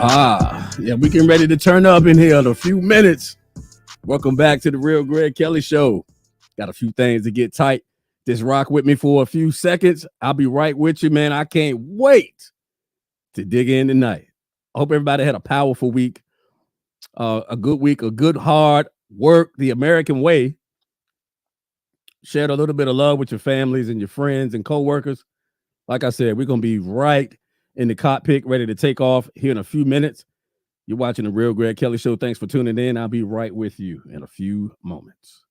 Yeah, we getting ready to turn up in here in a few minutes. Welcome back to the Real Greg Kelly Show. Got a few things to get tight. Just rock with me for a few seconds. I'll be right with you, man. I can't wait to dig in tonight. I hope everybody had a powerful week, a good week, a good hard work, the American way. Shared a little bit of love with your families and your friends and co-workers. Like I said, we're going to be right in the cockpit, ready to take off here in a few minutes. You're watching the Real Greg Kelly Show. Thanks for tuning in. I'll be right with you in a few moments.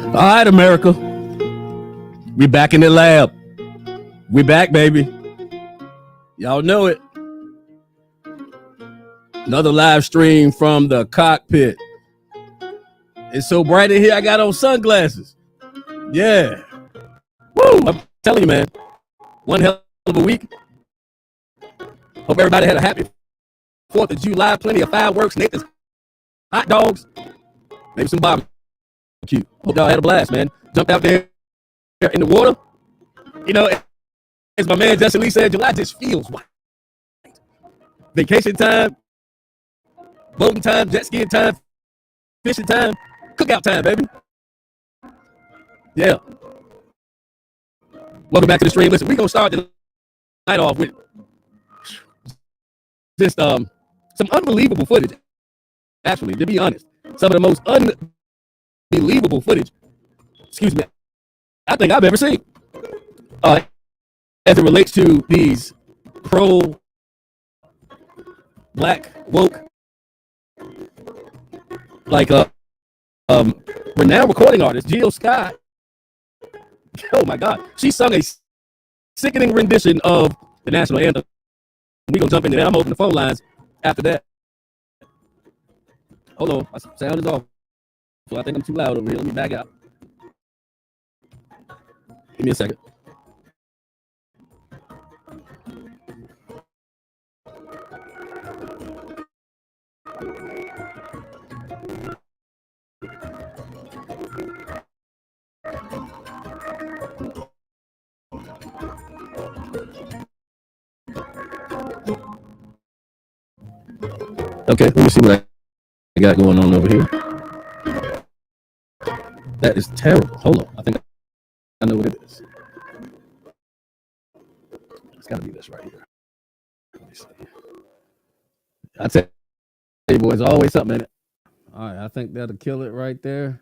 All right, America. We back in the lab. We back, baby. Y'all know it. Another live stream from the cockpit. It's so bright in here, I got on sunglasses. Yeah. Woo! I'm telling you, man. One hell of a week. Hope everybody had a happy 4th of July. Plenty of fireworks, Nathan's hot dogs, maybe some barbecue. Hope y'all had a blast, man. Jumped out there in the water. You know, as my man Justin Lee said, July just feels white. Vacation time, boating time, jet skiing time, fishing time, cookout time, baby. Yeah. Welcome back to the stream. Listen, we're going to start the night off with just some unbelievable footage. Actually, to be honest, some of the most unbelievable footage, excuse me, I think I've ever seen. As it relates to these pro-black woke, like renowned recording artist Jill Scott. Oh my God, she sung a sickening rendition of the national anthem. We're gonna jump into that. I'm opening the phone lines after that. Hold on, my sound is off. So I think I'm too loud over here. Let me back out. Give me a second. Okay, let me see what I got going on over here. That is terrible. Hold on. I think I know what it is. It's got to be this right here. Let me see. I tell you, boys, always something in it. All right, I think that'll kill it right there.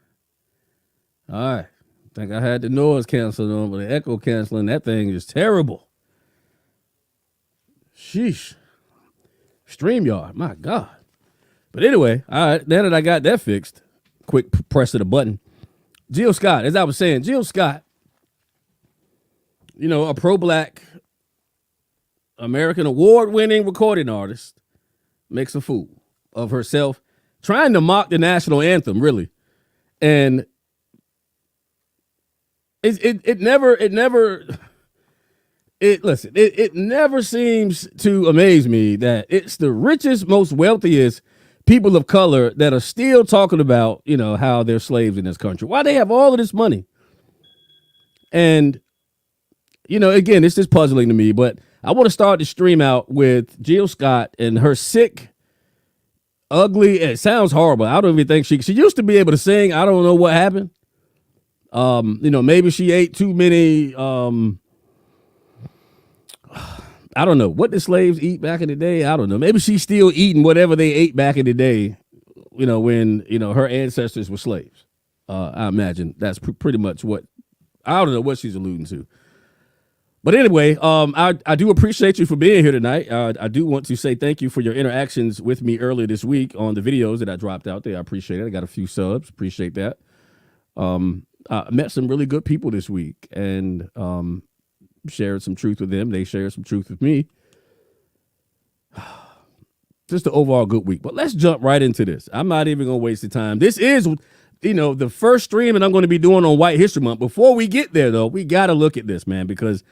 All right. I think I had the noise canceling on, but the echo canceling, that thing is terrible. Sheesh. StreamYard, my God. But anyway, all right, now that I got that fixed, quick press of the button. Jill Scott, as I was saying, Jill Scott, you know, a pro-black American award-winning recording artist, makes a fool. of herself, trying to mock the national anthem, really. And it never seems to amaze me that it's the richest, most wealthiest people of color that are still talking about, how they're slaves in this country. Why they have all of this money? And, again, it's just puzzling to me, but I want to start the stream out with Jill Scott and her sick, ugly, it sounds horrible. I don't even think she used to be able to sing. I don't know what happened. Maybe she ate too many, I don't know. What did slaves eat back in the day? I don't know. Maybe she's still eating whatever they ate back in the day, when, her ancestors were slaves. I imagine that's pretty much what, I don't know what she's alluding to. But anyway, I do appreciate you for being here tonight. I do want to say thank you for your interactions with me earlier this week on the videos that I dropped out there. I appreciate it. I got a few subs. Appreciate that. I met some really good people this week and shared some truth with them. They shared some truth with me. Just an overall good week. But let's jump right into this. I'm not even going to waste the time. This is, the first stream that I'm going to be doing on White History Month. Before we get there, though, we got to look at this, man, because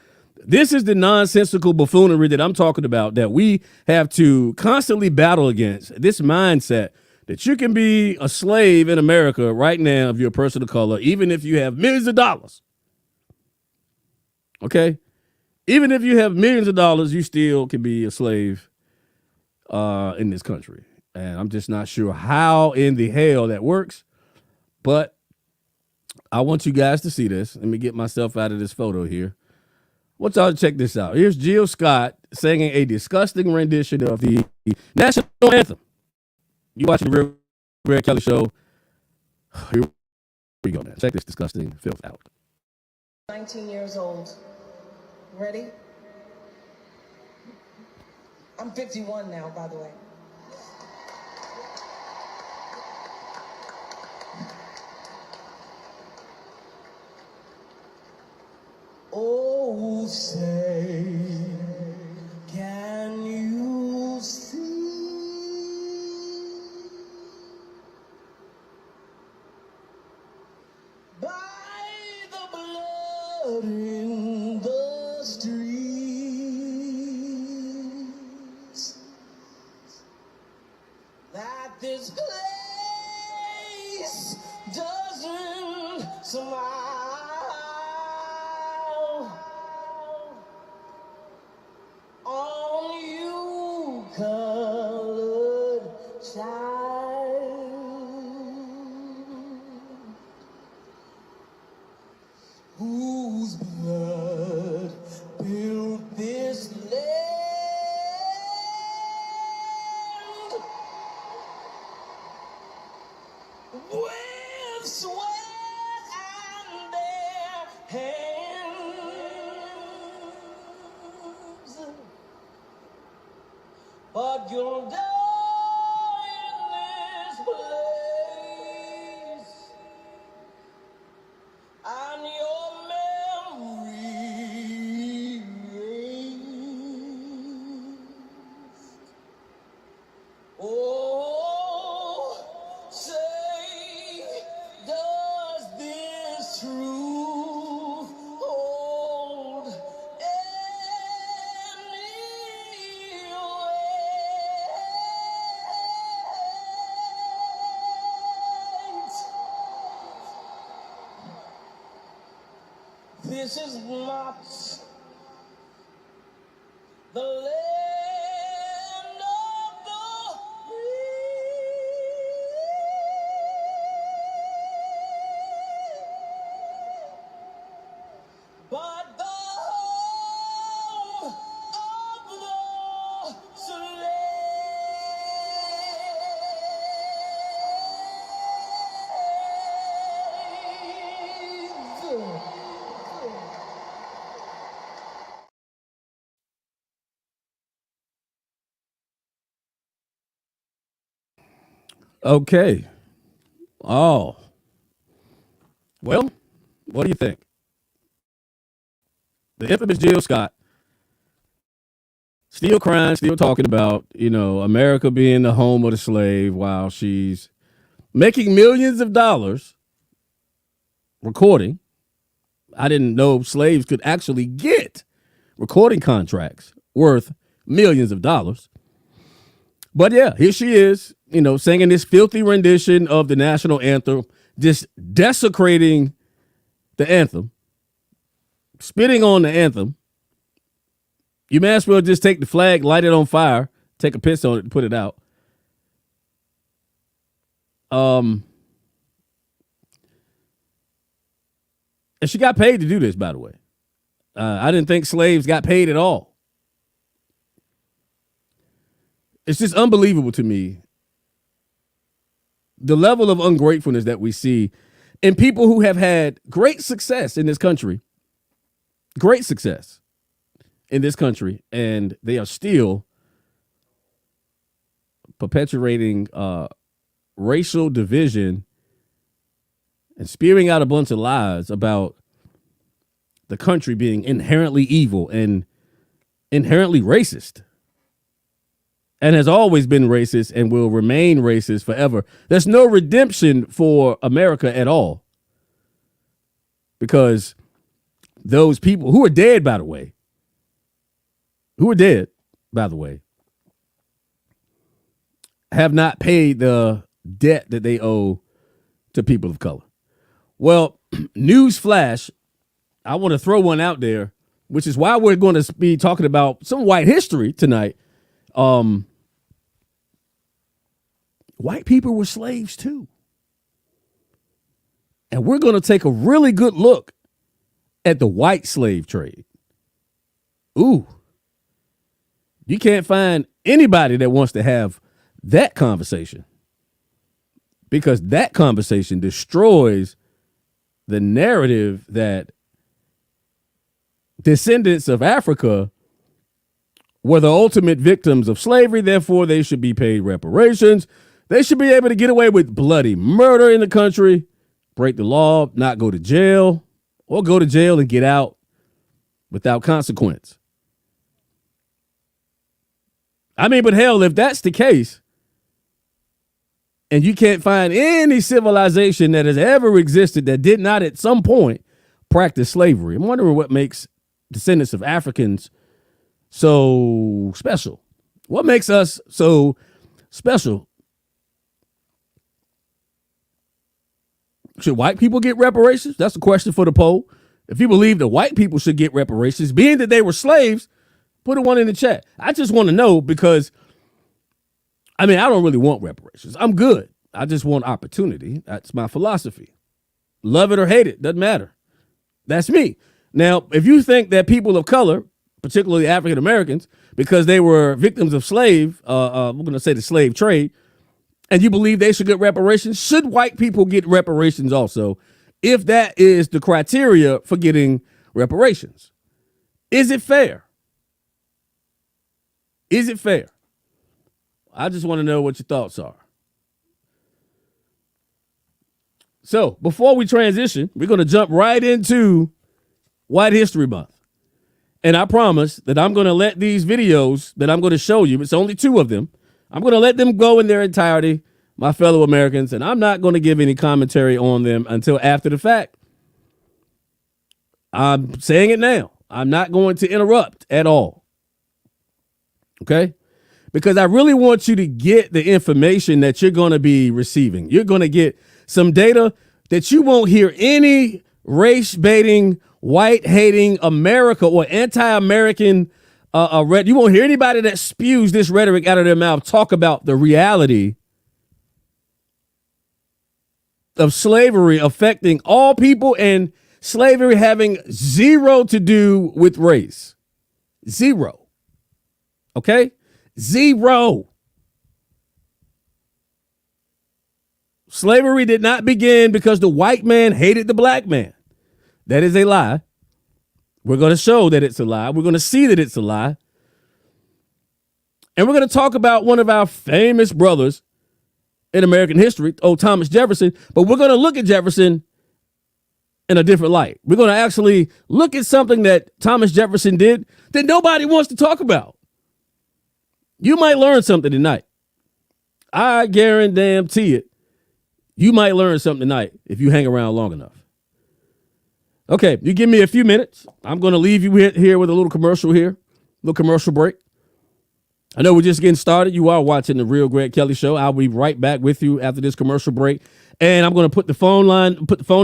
this is the nonsensical buffoonery that I'm talking about that we have to constantly battle against. This mindset that you can be a slave in America right now if you're a person of color, even if you have millions of dollars. Okay? Even if you have millions of dollars, you still can be a slave in this country. And I'm just not sure how in the hell that works. But I want you guys to see this. Let me get myself out of this photo here. I want y'all to check this out. Here's Jill Scott singing a disgusting rendition of the national anthem. You watching the Real Greg Kelly Show. Here we go, man. Check this disgusting filth out. 19 years old. Ready? I'm 51 now, by the way. Oh, say, can you see by the blood in the streets that this place doesn't smile on you, colored child, whose blood built this land with sweat and their hands. But you'll die in this place, and your memory erased. Oh, say, does this truth hold any weight? This is not the land of the free, but the home of the slave. Okay. Oh. Well, what do you think? The infamous Jill Scott Still crying, still talking about, America being the home of the slave while she's making millions of dollars recording. I didn't know slaves could actually get recording contracts worth millions of dollars. But yeah, here she is, singing this filthy rendition of the national anthem, just desecrating the anthem, spitting on the anthem. You may as well just take the flag, light it on fire, take a piss on it, and put it out. And she got paid to do this, by the way. I didn't think slaves got paid at all. It's just unbelievable to me, the level of ungratefulness that we see in people who have had great success in this country. Great success in this country, and they are still perpetuating racial division and spewing out a bunch of lies about the country being inherently evil and inherently racist, and has always been racist and will remain racist forever. There's no redemption for America at all, because those people who are dead, by the way, have not paid the debt that they owe to people of color. Well, news flash, I want to throw one out there, which is why we're going to be talking about some white history tonight. White people were slaves too. And we're going to take a really good look at the white slave trade. Ooh. You can't find anybody that wants to have that conversation, because that conversation destroys the narrative that descendants of Africa were the ultimate victims of slavery. Therefore, they should be paid reparations. They should be able to get away with bloody murder in the country, break the law, not go to jail, or go to jail and get out without consequence. I mean, but hell, if that's the case, and you can't find any civilization that has ever existed that did not at some point practice slavery, I'm wondering what makes descendants of Africans so special. What makes us so special? Should white people get reparations? That's the question for the poll. If you believe that white people should get reparations, being that they were slaves, put a one in the chat. I just want to know, because I don't really want reparations. I'm good. I just want opportunity. That's my philosophy. Love it or hate it, doesn't matter. That's me. Now, if you think that people of color, particularly African Americans, because they were victims of we're going to say the slave trade, and you believe they should get reparations, should white people get reparations also, if that is the criteria for getting reparations? Is it fair? Is it fair? I just want to know what your thoughts are. So before we transition, we're going to jump right into White History Month. And I promise that I'm going to let these videos that I'm going to show you, it's only 2 of them, I'm going to let them go in their entirety, my fellow Americans, and I'm not going to give any commentary on them until after the fact. I'm saying it now. I'm not going to interrupt at all. Okay? Because I really want you to get the information that you're going to be receiving. You're going to get some data that you won't hear any race-baiting, white-hating America or anti-American you won't hear anybody that spews this rhetoric out of their mouth talk about the reality of slavery affecting all people and slavery having zero to do with race. Zero. Okay? Zero. Slavery did not begin because the white man hated the black man. That is a lie. We're going to show that it's a lie. We're going to see that it's a lie. And we're going to talk about one of our famous brothers in American history, Thomas Jefferson. But we're going to look at Jefferson in a different light. We're going to actually look at something that Thomas Jefferson did that nobody wants to talk about. You might learn something tonight. I guarantee it. You might learn something tonight if you hang around long enough. Okay, you give me a few minutes. I'm going to leave you here with a little commercial here, little commercial break. I know we're just getting started. You are watching the Real Greg Kelly Show. I'll be right back with you after this commercial break. And I'm going to put the phone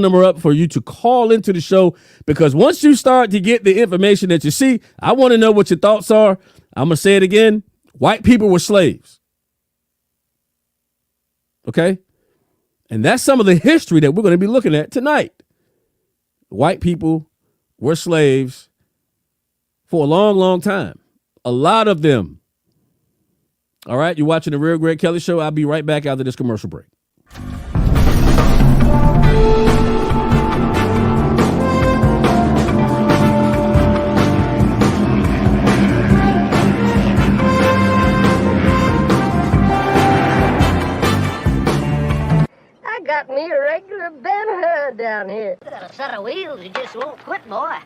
number up for you to call into the show, because once you start to get the information that you see, I want to know what your thoughts are. I'm going to say it again. White people were slaves. Okay? And that's some of the history that we're going to be looking at tonight. White people were slaves for a long, long time. A lot of them. All right, you're watching the Real Greg Kelly Show. I'll be right back after this commercial break. I got me a regular Ben-Hur down here. Got a set of wheels, you just won't quit, boy.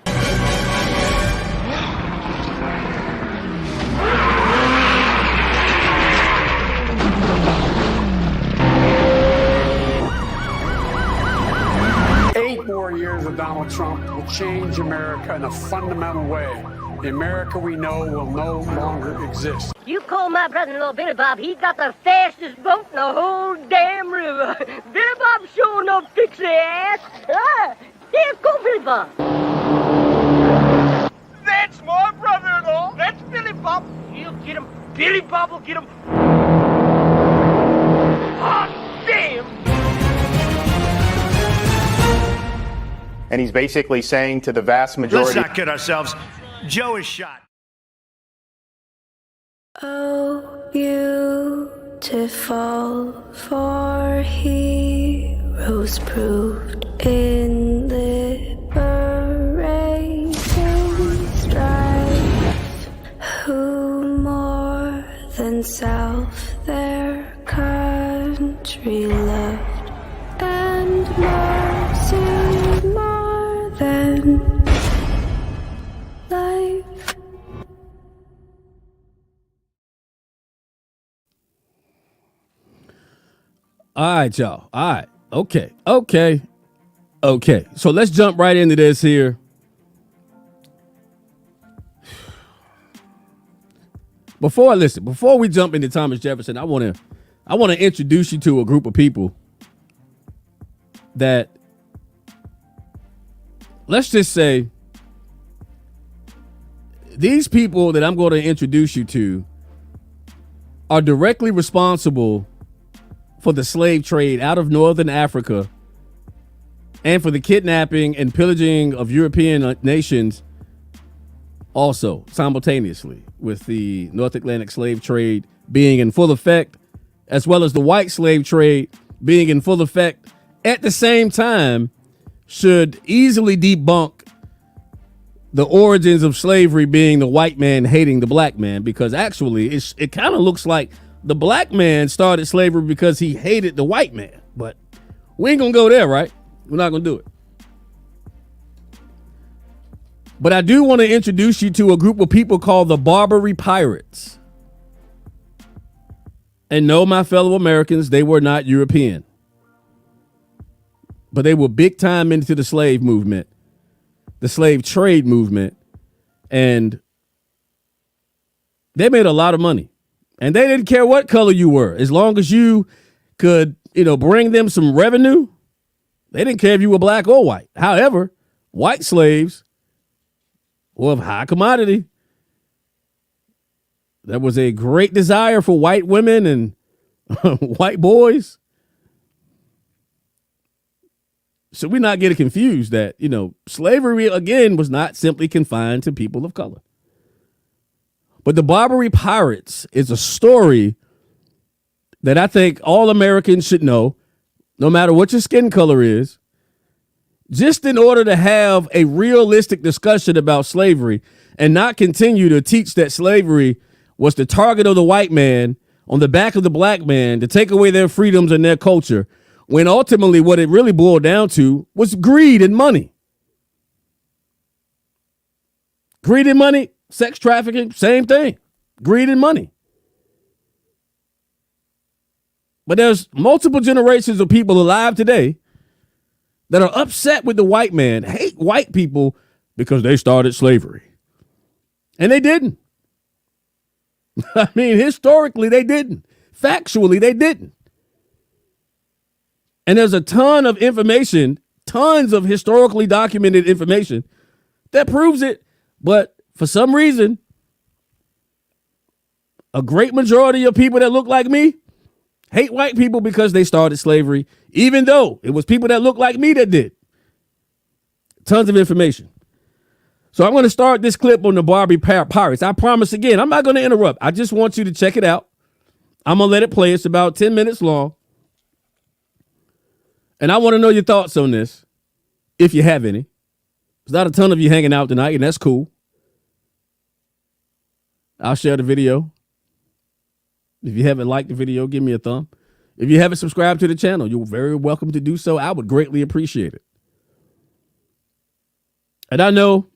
8 more years of Donald Trump will change America in a fundamental way. The America we know will no longer exist. You call my brother-in-law Billy Bob, he got the fastest boat in the whole damn river. Billy Bob sure no fixie ass. Here, go Billy Bob. That's my brother-in-law. That's Billy Bob. He'll get him. Billy Bob will get him. Hot damn! And he's basically saying to the vast majority... Let's not kid ourselves. Joe is shot. Oh, beautiful for heroes proved in liberating strife, who more than self their country loved, and mercy more than life. All right, y'all. All right. Okay. So let's jump right into this here. Before we jump into Thomas Jefferson, I want to introduce you to a group of people that, let's just say, these people that I'm going to introduce you to are directly responsible for the slave trade out of Northern Africa and for the kidnapping and pillaging of European nations also simultaneously, with the North Atlantic slave trade being in full effect, as well as the white slave trade being in full effect at the same time, should easily debunk the origins of slavery being the white man hating the black man, because actually it kind of looks like the black man started slavery because he hated the white man. But we ain't gonna go there, right? We're not gonna do it. But I do want to introduce you to a group of people called the Barbary Pirates. And no, my fellow Americans, they were not European. But they were big time into the slave movement, the slave trade movement, and they made a lot of money. And they didn't care what color you were, as long as you could, bring them some revenue. They didn't care if you were black or white. However, white slaves were of high commodity. There was a great desire for white women and white boys. So we not get it confused that, slavery, again, was not simply confined to people of color. But the Barbary Pirates is a story that I think all Americans should know, no matter what your skin color is, just in order to have a realistic discussion about slavery and not continue to teach that slavery was the target of the white man on the back of the black man to take away their freedoms and their culture, when ultimately what it really boiled down to was greed and money. Greed and money. Sex trafficking, same thing. Greed and money. But there's multiple generations of people alive today that are upset with the white man, hate white people because they started slavery. And they didn't. I mean, historically, they didn't. Factually, they didn't. And there's a ton of information, tons of historically documented information that proves it. But for some reason, a great majority of people that look like me hate white people because they started slavery, even though it was people that look like me that did. Tons of information. So I'm going to start this clip on the Barbary pirates. I promise again, I'm not going to interrupt. I just want you to check it out. I'm going to let it play. It's about 10 minutes long. And I want to know your thoughts on this, if you have any. There's not a ton of you hanging out tonight, and that's cool. I'll share the video. If you haven't liked the video, give me a thumb. If you haven't subscribed to the channel, you're very welcome to do so. I would greatly appreciate it. And I know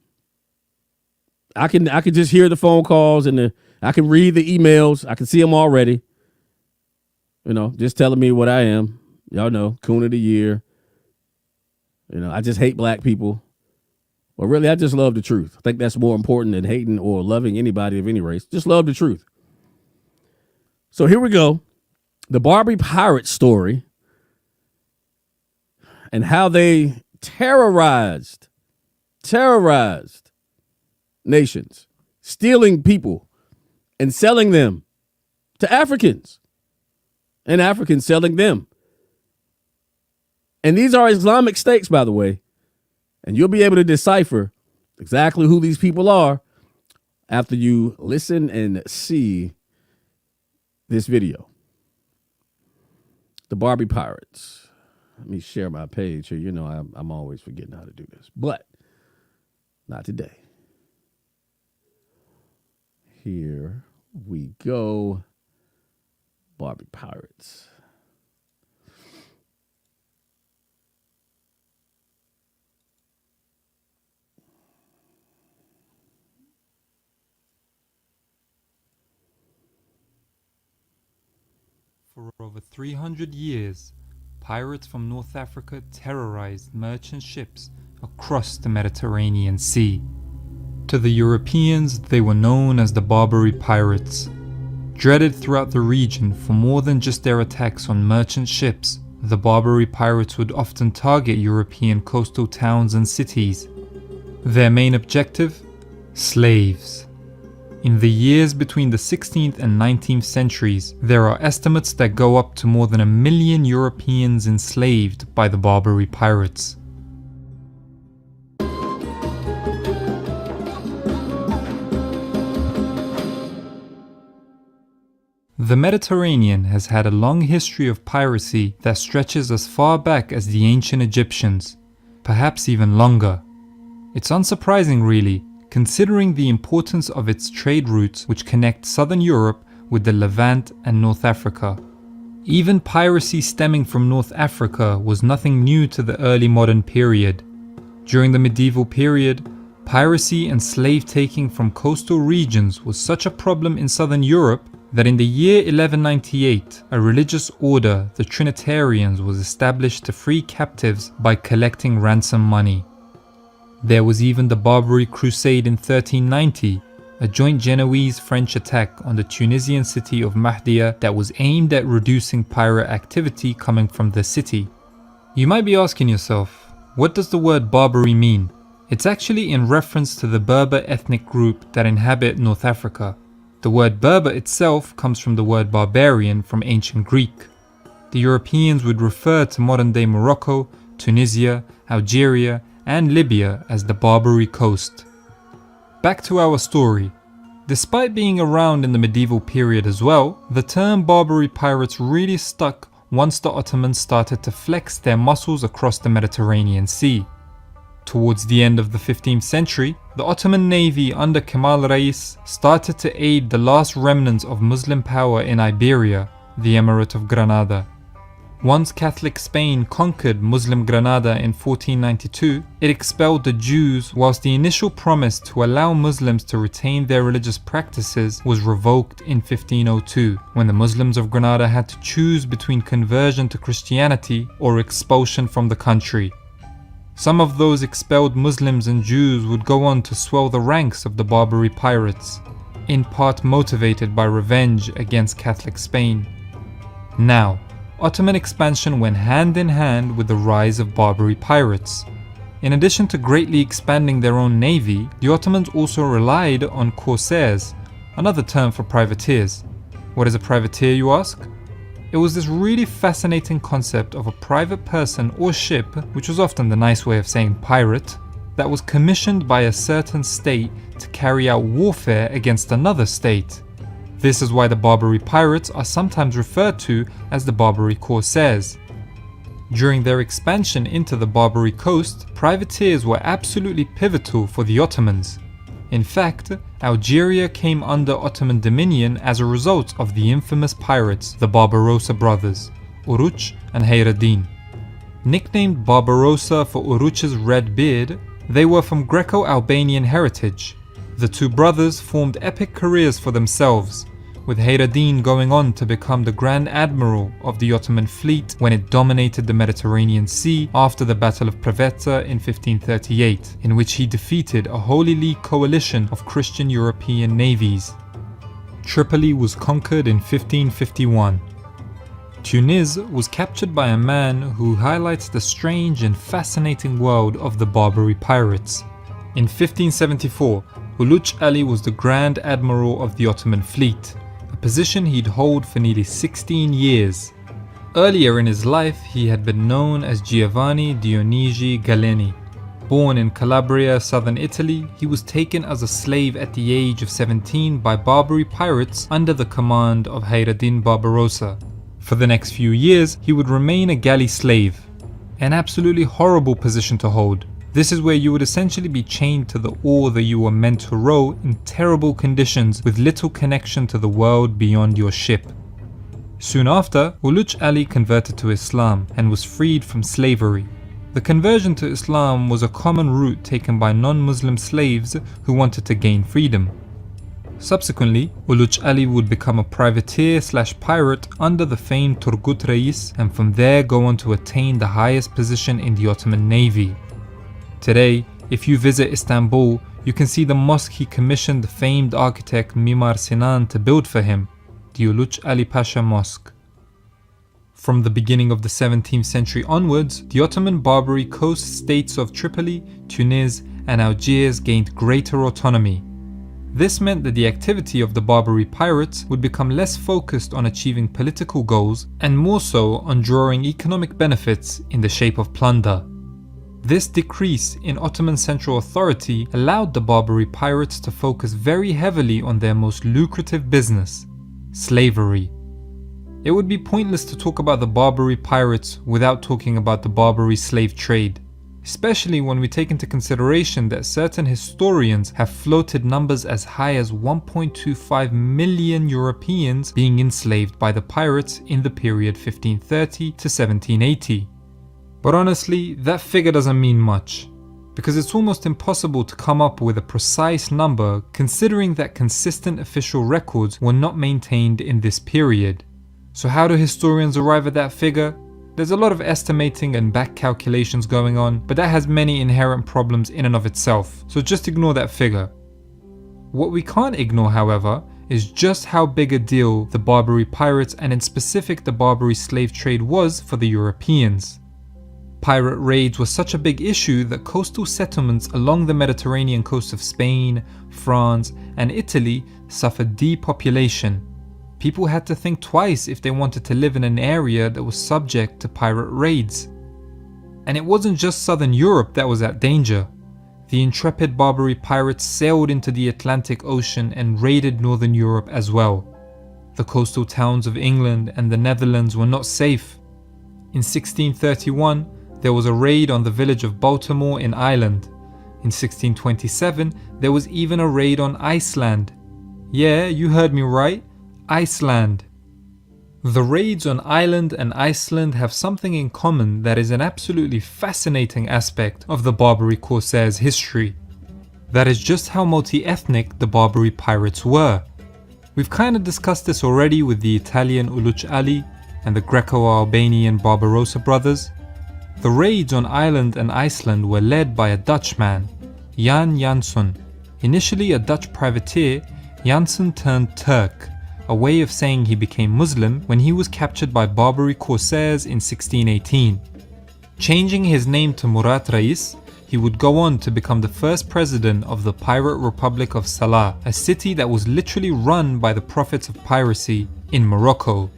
I can just hear the phone calls and I can read the emails. I can see them already. You know, just telling me what I am. Y'all know, coon of the year. You know, I just hate black people. Well, really, I just love the truth. I think that's more important than hating or loving anybody of any race. Just love the truth. So here we go. The Barbary pirate story and how they terrorized nations, stealing people and selling them to Africans and Africans selling them. And these are Islamic states, by the way. And you'll be able to decipher exactly who these people are after you listen and see this video. The Barbary pirates. Let me share my page here. You know, I'm always forgetting how to do this, but not today. Here we go. Barbary pirates. For over 300 years, pirates from North Africa terrorized merchant ships across the Mediterranean Sea. To the Europeans, they were known as the Barbary pirates. Dreaded throughout the region for more than just their attacks on merchant ships, the Barbary pirates would often target European coastal towns and cities. Their main objective? Slaves. In the years between the 16th and 19th centuries, there are estimates that go up to more than 1 million Europeans enslaved by the Barbary pirates. The Mediterranean has had a long history of piracy that stretches as far back as the ancient Egyptians, perhaps even longer. It's unsurprising really, considering the importance of its trade routes which connect southern Europe with the Levant and North Africa. Even piracy stemming from North Africa was nothing new to the early modern period. During the medieval period, piracy and slave-taking from coastal regions was such a problem in southern Europe that in the year 1198, a religious order, the Trinitarians, was established to free captives by collecting ransom money. There was even the Barbary Crusade in 1390, a joint Genoese-French attack on the Tunisian city of Mahdia that was aimed at reducing pirate activity coming from the city. You might be asking yourself, what does the word Barbary mean? It's actually in reference to the Berber ethnic group that inhabit North Africa. The word Berber itself comes from the word barbarian from ancient Greek. The Europeans would refer to modern-day Morocco, Tunisia, Algeria, and Libya as the Barbary coast. Back to our story. Despite being around in the medieval period as well, the term Barbary pirates really stuck once the Ottomans started to flex their muscles across the Mediterranean Sea. Towards the end of the 15th century, the Ottoman Navy under Kemal Reis started to aid the last remnants of Muslim power in Iberia, the Emirate of Granada. Once Catholic Spain conquered Muslim Granada in 1492, it expelled the Jews, whilst the initial promise to allow Muslims to retain their religious practices was revoked in 1502, when the Muslims of Granada had to choose between conversion to Christianity or expulsion from the country. Some of those expelled Muslims and Jews would go on to swell the ranks of the Barbary pirates, in part motivated by revenge against Catholic Spain. Now, Ottoman expansion went hand in hand with the rise of Barbary pirates. In addition to greatly expanding their own navy, the Ottomans also relied on corsairs, another term for privateers. What is a privateer, you ask? It was this really fascinating concept of a private person or ship, which was often the nice way of saying pirate, that was commissioned by a certain state to carry out warfare against another state. This is why the Barbary pirates are sometimes referred to as the Barbary corsairs. During their expansion into the Barbary coast, privateers were absolutely pivotal for the Ottomans. In fact, Algeria came under Ottoman dominion as a result of the infamous pirates, the Barbarossa brothers, Uruç and Hayr ad-Din. Nicknamed Barbarossa for Uruç's red beard, they were from Greco-Albanian heritage. The two brothers formed epic careers for themselves, with Hayr ad-Din going on to become the Grand Admiral of the Ottoman fleet when it dominated the Mediterranean Sea after the Battle of Preveza in 1538, in which he defeated a Holy League coalition of Christian European navies. Tripoli was conquered in 1551. Tunis was captured by a man who highlights the strange and fascinating world of the Barbary pirates. In 1574, Uluç Ali was the Grand Admiral of the Ottoman fleet, a position he'd hold for nearly 16 years. Earlier in his life, he had been known as Giovanni Dionigi Galeni. Born in Calabria, southern Italy, he was taken as a slave at the age of 17 by Barbary pirates under the command of Hayr ad-Din Barbarossa. For the next few years, he would remain a galley slave, an absolutely horrible position to hold. This is where you would essentially be chained to the oar that you were meant to row in terrible conditions with little connection to the world beyond your ship. Soon after, Uluç Ali converted to Islam and was freed from slavery. The conversion to Islam was a common route taken by non-Muslim slaves who wanted to gain freedom. Subsequently, Uluç Ali would become a privateer/pirate under the famed Turgut Reis, and from there go on to attain the highest position in the Ottoman navy. Today, if you visit Istanbul, you can see the mosque he commissioned the famed architect Mimar Sinan to build for him, the Uluç Ali Pasha Mosque. From the beginning of the 17th century onwards, the Ottoman Barbary coast states of Tripoli, Tunis, and Algiers gained greater autonomy. This meant that the activity of the Barbary pirates would become less focused on achieving political goals and more so on drawing economic benefits in the shape of plunder. This decrease in Ottoman central authority allowed the Barbary pirates to focus very heavily on their most lucrative business, slavery. It would be pointless to talk about the Barbary pirates without talking about the Barbary slave trade, especially when we take into consideration that certain historians have floated numbers as high as 1.25 million Europeans being enslaved by the pirates in the period 1530 to 1780. But honestly, that figure doesn't mean much, because it's almost impossible to come up with a precise number considering that consistent official records were not maintained in this period. So how do historians arrive at that figure? There's a lot of estimating and back calculations going on, but that has many inherent problems in and of itself, so just ignore that figure. What we can't ignore, however, is just how big a deal the Barbary pirates and in specific the Barbary slave trade was for the Europeans. Pirate raids were such a big issue that coastal settlements along the Mediterranean coast of Spain, France, and Italy suffered depopulation. People had to think twice if they wanted to live in an area that was subject to pirate raids. And it wasn't just southern Europe that was at danger. The intrepid Barbary pirates sailed into the Atlantic Ocean and raided northern Europe as well. The coastal towns of England and the Netherlands were not safe. In 1631, there was a raid on the village of Baltimore in Ireland. In 1627, there was even a raid on Iceland. Yeah, you heard me right, Iceland. The raids on Ireland and Iceland have something in common that is an absolutely fascinating aspect of the Barbary Corsairs' history. That is just how multi-ethnic the Barbary pirates were. We've kind of discussed this already with the Italian Uluc Ali and the Greco-Albanian Barbarossa brothers. The raids on Ireland and Iceland were led by a Dutchman, Jan Janson. Initially a Dutch privateer, Janson turned Turk, a way of saying he became Muslim when he was captured by Barbary Corsairs in 1618. Changing his name to Murat Reis, he would go on to become the first president of the Pirate Republic of Salah, a city that was literally run by the prophets of piracy in Morocco.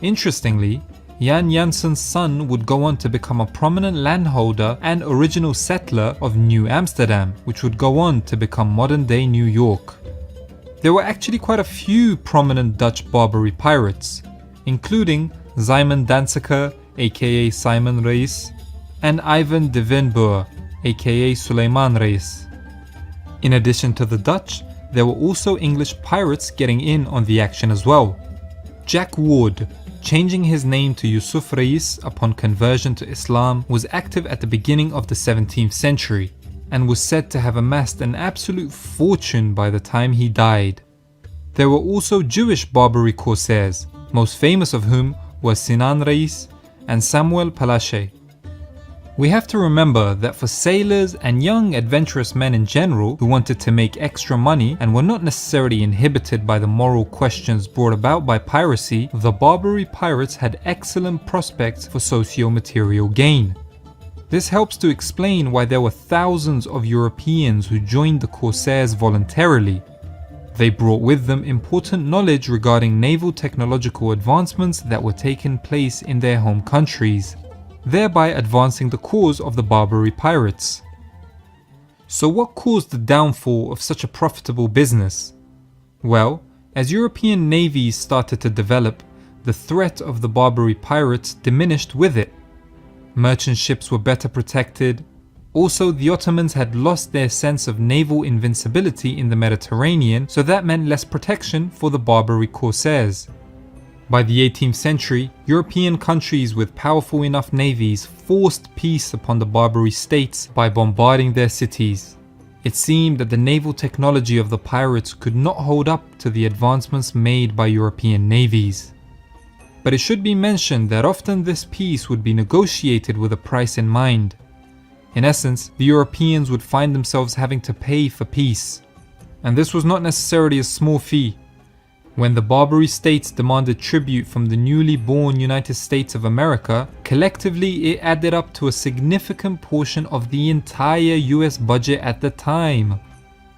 Interestingly, Jan Jansen's son would go on to become a prominent landholder and original settler of New Amsterdam, which would go on to become modern-day New York. There were actually quite a few prominent Dutch Barbary pirates, including Simon Danseker, aka Simon Reis, and Ivan de Venboer, aka Suleiman Reis. In addition to the Dutch, there were also English pirates getting in on the action as well. Jack Ward, changing his name to Yusuf Reis upon conversion to Islam, was active at the beginning of the 17th century and was said to have amassed an absolute fortune by the time he died. There were also Jewish Barbary corsairs, most famous of whom were Sinan Reis and Samuel Palache. We have to remember that for sailors and young adventurous men in general who wanted to make extra money and were not necessarily inhibited by the moral questions brought about by piracy, the Barbary pirates had excellent prospects for socio-material gain. This helps to explain why there were thousands of Europeans who joined the Corsairs voluntarily. They brought with them important knowledge regarding naval technological advancements that were taking place in their home countries, thereby advancing the cause of the Barbary pirates. So what caused the downfall of such a profitable business? Well, as European navies started to develop, the threat of the Barbary pirates diminished with it. Merchant ships were better protected. Also, the Ottomans had lost their sense of naval invincibility in the Mediterranean, so that meant less protection for the Barbary corsairs. By the 18th century, European countries with powerful enough navies forced peace upon the Barbary states by bombarding their cities. It seemed that the naval technology of the pirates could not hold up to the advancements made by European navies. But it should be mentioned that often this peace would be negotiated with a price in mind. In essence, the Europeans would find themselves having to pay for peace. And this was not necessarily a small fee. When the Barbary states demanded tribute from the newly born United States of America, collectively it added up to a significant portion of the entire US budget at the time.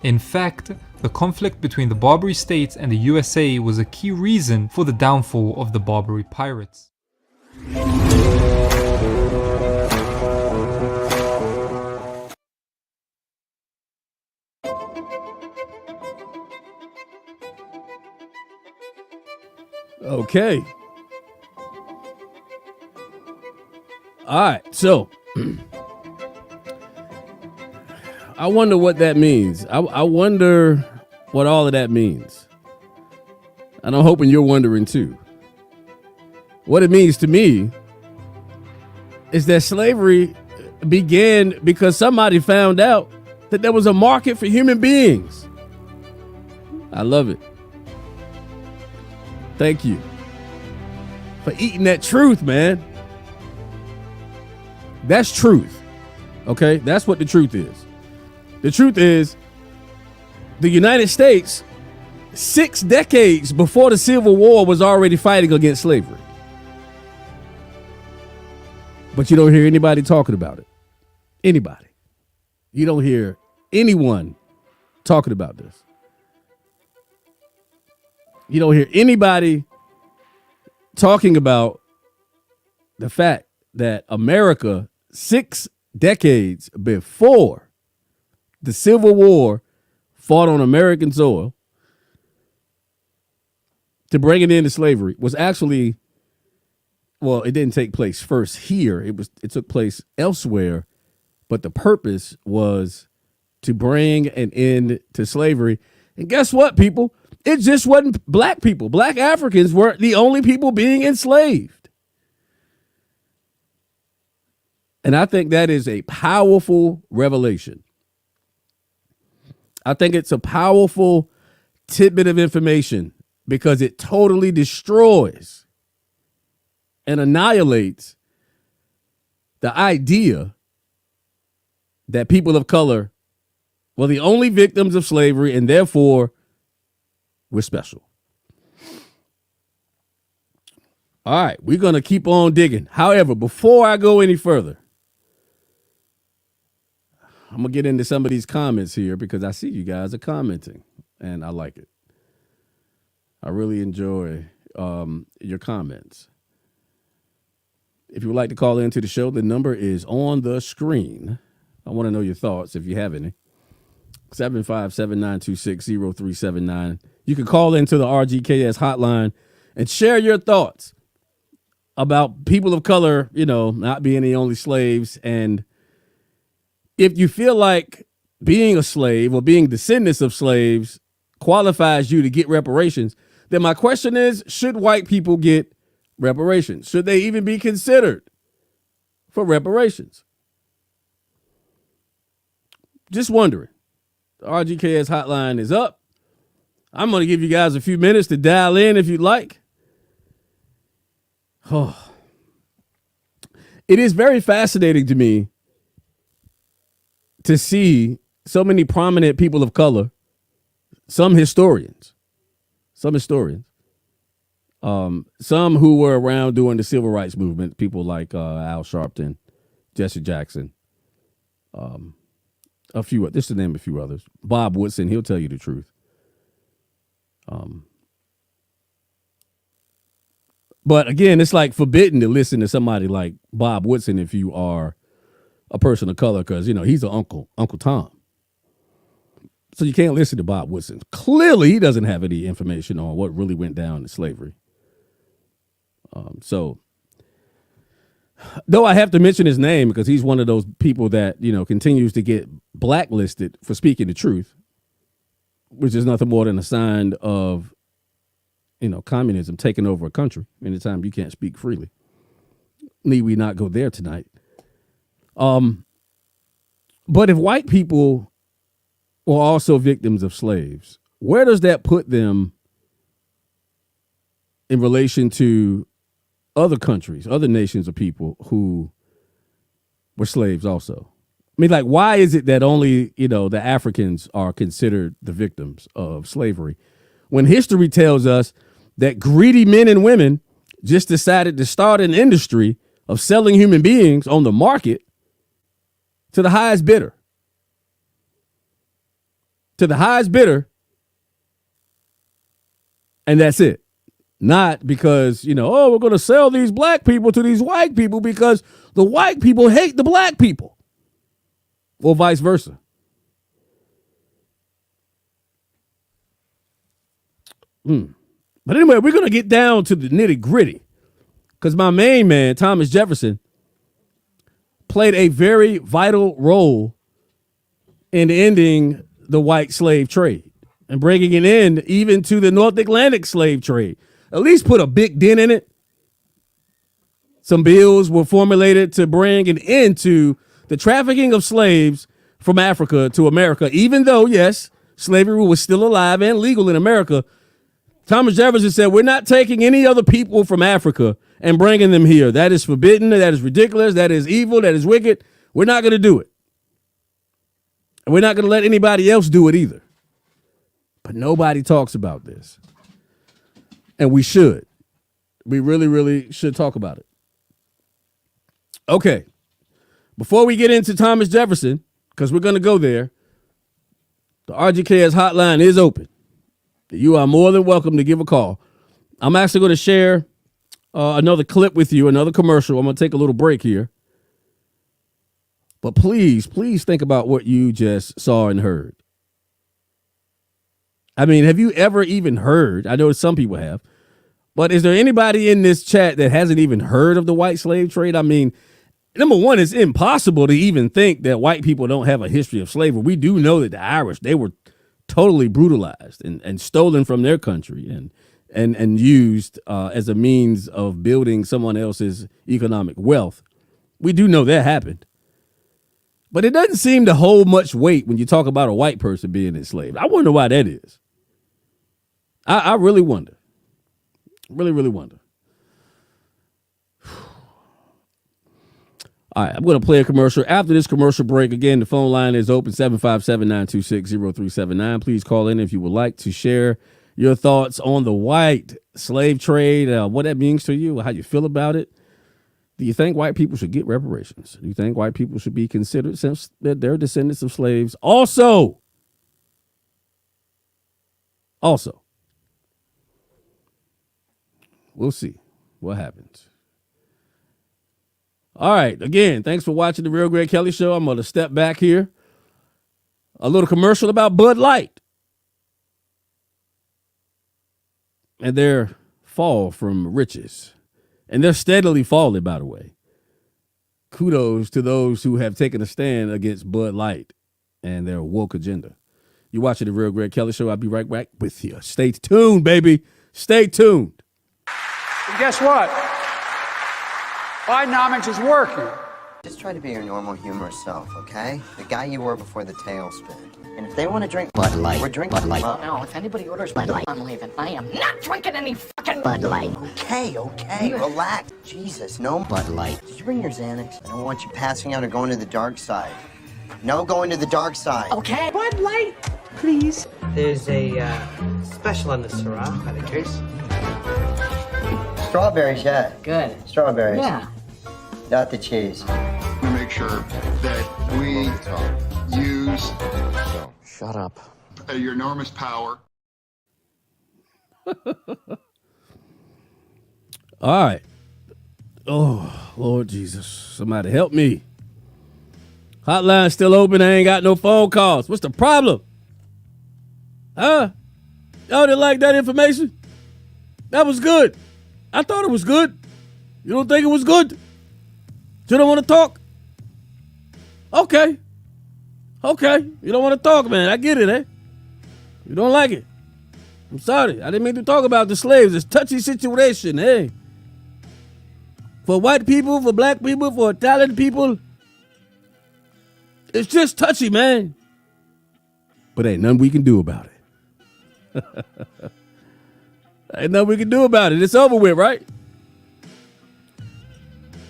In fact, the conflict between the Barbary states and the USA was a key reason for the downfall of the Barbary pirates. Okay. All right. So I wonder what that means. I wonder what all of that means. And I'm hoping you're wondering too. What it means to me is that slavery began because somebody found out that there was a market for human beings. I love it. Thank you for eating that truth, man. That's truth. Okay, that's what the truth is. The truth is the United States, 6 decades before the Civil War, was already fighting against slavery. But you don't hear anybody talking about it. Anybody. You don't hear anyone talking about this. You don't hear anybody talking about the fact that America, 6 decades before the Civil War, fought on American soil to bring it into slavery, was actually, well, it didn't take place first here. It took place elsewhere, but the purpose was to bring an end to slavery. And guess what, people? It just wasn't black people. Black Africans weren't the only people being enslaved. And I think that is a powerful revelation. I think it's a powerful tidbit of information because it totally destroys and annihilates the idea that people of color were the only victims of slavery and therefore we're special. All right, we're going to keep on digging. However, before I go any further, I'm going to get into some of these comments here because I see you guys are commenting and I like it. I really enjoy your comments. If you would like to call into the show, the number is on the screen. I want to know your thoughts if you have any. 757-926-0379. You can call into the RGKS hotline and share your thoughts about people of color, you know, not being the only slaves. And if you feel like being a slave or being descendants of slaves qualifies you to get reparations, then my question is, should white people get reparations? Should they even be considered for reparations? Just wondering. The RGKS hotline is up. I'm going to give you guys a few minutes to dial in if you'd like. Oh. It is very fascinating to me to see so many prominent people of color, some historians, some who were around during the civil rights movement, people like Al Sharpton, Jesse Jackson, a few, just to name a few others. Bob Woodson, he'll tell you the truth. But again, it's like forbidden to listen to somebody like Bob Woodson if you are a person of color, because, you know, he's an Uncle Tom. So you can't listen to Bob Woodson. Clearly, he doesn't have any information on what really went down in slavery. So, though I have to mention his name because he's one of those people that, you know, continues to get blacklisted for speaking the truth, which is nothing more than a sign of, you know, communism taking over a country anytime you can't speak freely. Need we not go there tonight? But if white people were also victims of slaves, where does that put them in relation to other countries, other nations of people who were slaves also? I mean, like, why is it that only, you know, the Africans are considered the victims of slavery when history tells us that greedy men and women just decided to start an industry of selling human beings on the market to the highest bidder? To the highest bidder, and that's it. Not because, you know, oh, we're going to sell these black people to these white people because the white people hate the black people, or vice versa. But anyway, we're going to get down to the nitty gritty because my main man, Thomas Jefferson, played a very vital role in ending the white slave trade and bringing it in even to the North Atlantic slave trade. At least put a big dent in it. Some bills were formulated to bring an end to the trafficking of slaves from Africa to America, even though, yes, slavery was still alive and legal in America. Thomas Jefferson said, we're not taking any other people from Africa and bringing them here. That is forbidden. That is ridiculous. That is evil. That is wicked. We're not going to do it. And we're not going to let anybody else do it either. But nobody talks about this. And we should. We really, really should talk about it. Okay. Before we get into Thomas Jefferson, because we're going to go there, the RGKS hotline is open. You are more than welcome to give a call. I'm actually going to share another clip with you, another commercial. I'm going to take a little break here. But please think about what you just saw and heard. I mean, have you ever even heard? I know some people have. But is there anybody in this chat that hasn't even heard of the white slave trade? I mean, number one, it's impossible to even think that white people don't have a history of slavery. We do know that the Irish, they were totally brutalized and stolen from their country and used as a means of building someone else's economic wealth. We do know that happened. But it doesn't seem to hold much weight when you talk about a white person being enslaved. I wonder why that is. I really wonder. Really, really wonder. All right, I'm going to play a commercial. After this commercial break, again, the phone line is open, 757-926-0379. Please call in if you would like to share your thoughts on the white slave trade, what that means to you, how you feel about it. Do you think white people should get reparations? Do you think white people should be considered since they're descendants of slaves? Also, we'll see what happens. All right. Again, thanks for watching the Real Greg Kelly Show. I'm going to step back here. A little commercial about Bud Light and their fall from riches. And they're steadily falling, by the way. Kudos to those who have taken a stand against Bud Light and their woke agenda. You're watching the Real Greg Kelly Show. I'll be right back with you. Stay tuned, baby. Stay tuned. And guess what? Bidenomics is working. Just try to be your normal, humorous self, okay? The guy you were before the tailspin. And if they want to drink Bud Light, we're drinking Bud Light. Well, no, if anybody orders Bud Light, I'm leaving. I am not drinking any fucking Bud Light. Okay, relax. Jesus, no Bud Light. Did you bring your Xanax? I don't want you passing out or going to the dark side. No going to the dark side. Okay. Bud Light, please. There's a special on the Syrah, by the case. Strawberries, yeah. Good. Strawberries. Yeah. Not the cheese. We make sure that we use Shut up. Your enormous power. All right. Oh, Lord Jesus. Somebody help me. Hotline's still open. I ain't got no phone calls. What's the problem? Huh? Y'all didn't like that information? That was good. I thought it was good. You don't think it was good? You don't want to talk? Okay. You don't want to talk, man. I get it, eh? You don't like it. I'm sorry. I didn't mean to talk about the slaves. It's a touchy situation, eh? For white people, for black people, for Italian people. It's just touchy, man. But ain't nothing we can do about it. Ain't nothing we can do about it. It's over with, right?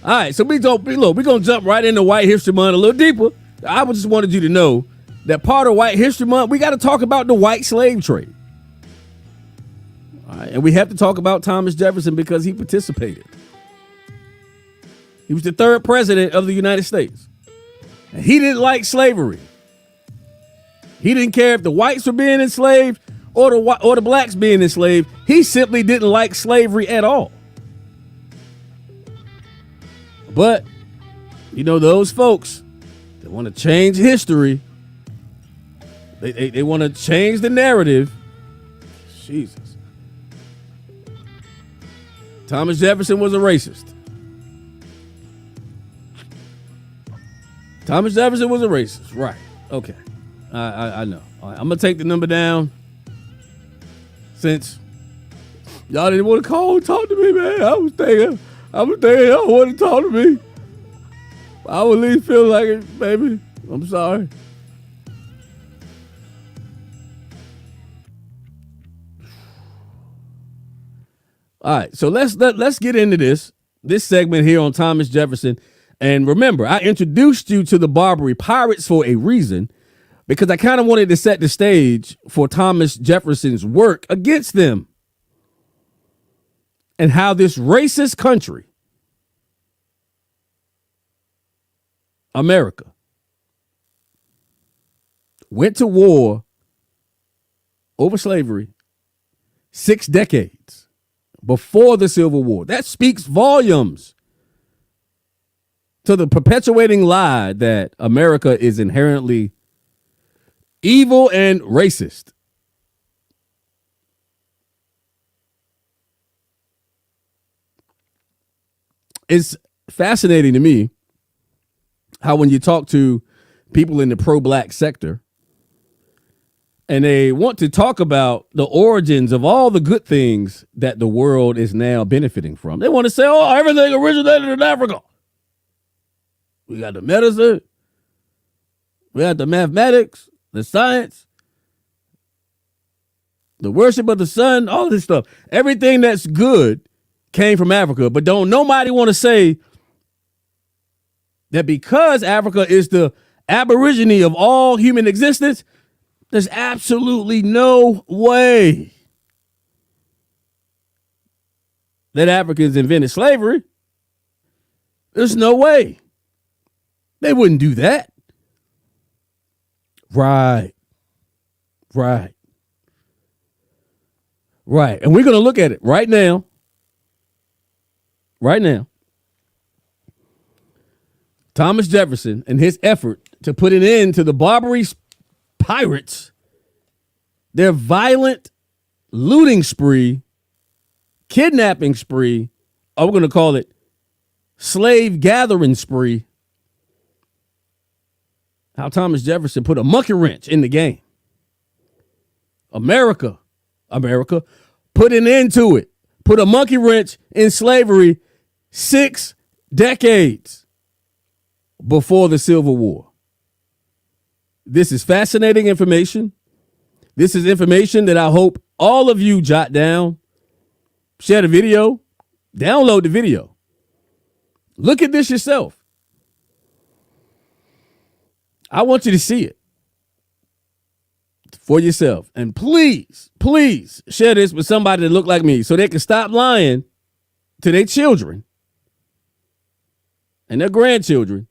All right, so we're going to jump right into White History Month a little deeper. I just wanted you to know that part of White History Month, we got to talk about the white slave trade. All right, and we have to talk about Thomas Jefferson because he participated. He was the third president of the United States. And he didn't like slavery. He didn't care if the whites were being enslaved or the blacks being enslaved. He simply didn't like slavery at all. But, you know, those folks, they want to change history. They want to change the narrative. Jesus. Thomas Jefferson was a racist. Thomas Jefferson was a racist. Right. Okay. I know. All right, I'm going to take the number down. Since y'all didn't want to call and talk to me, man. I was thinking y'all want to talk to me. I would at least feel like it, baby. I'm sorry. All right, so let's get into this segment here on Thomas Jefferson. And remember, I introduced you to the Barbary pirates for a reason, because I kind of wanted to set the stage for Thomas Jefferson's work against them and how this racist country, America, went to war over slavery 6 decades before the Civil War. That speaks volumes to the perpetuating lie that America is inherently evil and racist. It's fascinating to me how when you talk to people in the pro-black sector, And they want to talk about the origins of all the good things that the world is now benefiting from. They want to say, oh, everything originated in Africa. We got the medicine. We got the mathematics, the science, the worship of the sun, all this stuff. Everything that's good came from Africa. But don't nobody want to say that because Africa is the aborigine of all human existence, there's absolutely no way that Africans invented slavery. There's no way. They wouldn't do that. Right. And we're going to look at it right now. Thomas Jefferson and his effort to put an end to the Barbary pirates, their violent looting spree, kidnapping spree, or we're going to call it slave gathering spree. How Thomas Jefferson put a monkey wrench in the game. America, put an end to it. Put a monkey wrench in slavery 6 decades before the Civil War. This is fascinating information. This is information that I hope all of you jot down. Share the video. Download the video. Look at this yourself. I want you to see it for yourself. And please share this with somebody that look like me so they can stop lying to their children and their grandchildren,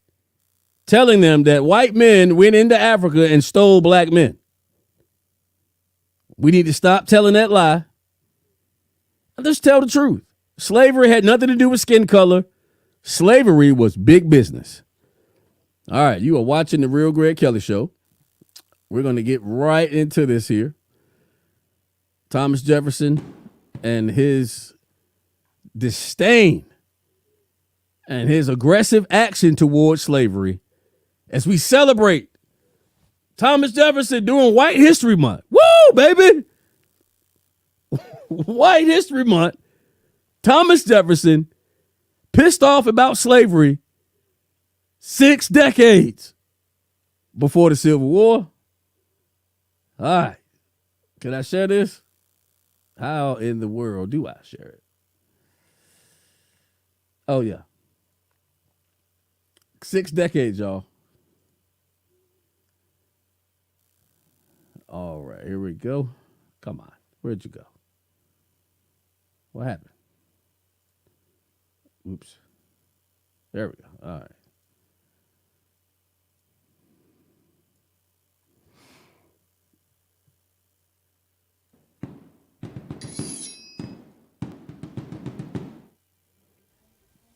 telling them that white men went into Africa and stole black men. We need to stop telling that lie and just tell the truth. Slavery had nothing to do with skin color. Slavery was big business. All right, you are watching The Real Greg Kelly Show. We're going to get right into this here. Thomas Jefferson and his disdain and his aggressive action towards slavery as we celebrate Thomas Jefferson during White History Month. Woo, baby! White History Month. Thomas Jefferson pissed off about slavery 6 decades before the Civil War. All right. Can I share this? How in the world do I share it? Oh, yeah. 6 decades, y'all. All right, here we go. Come on. Where'd you go? What happened? Oops. There we go. All right.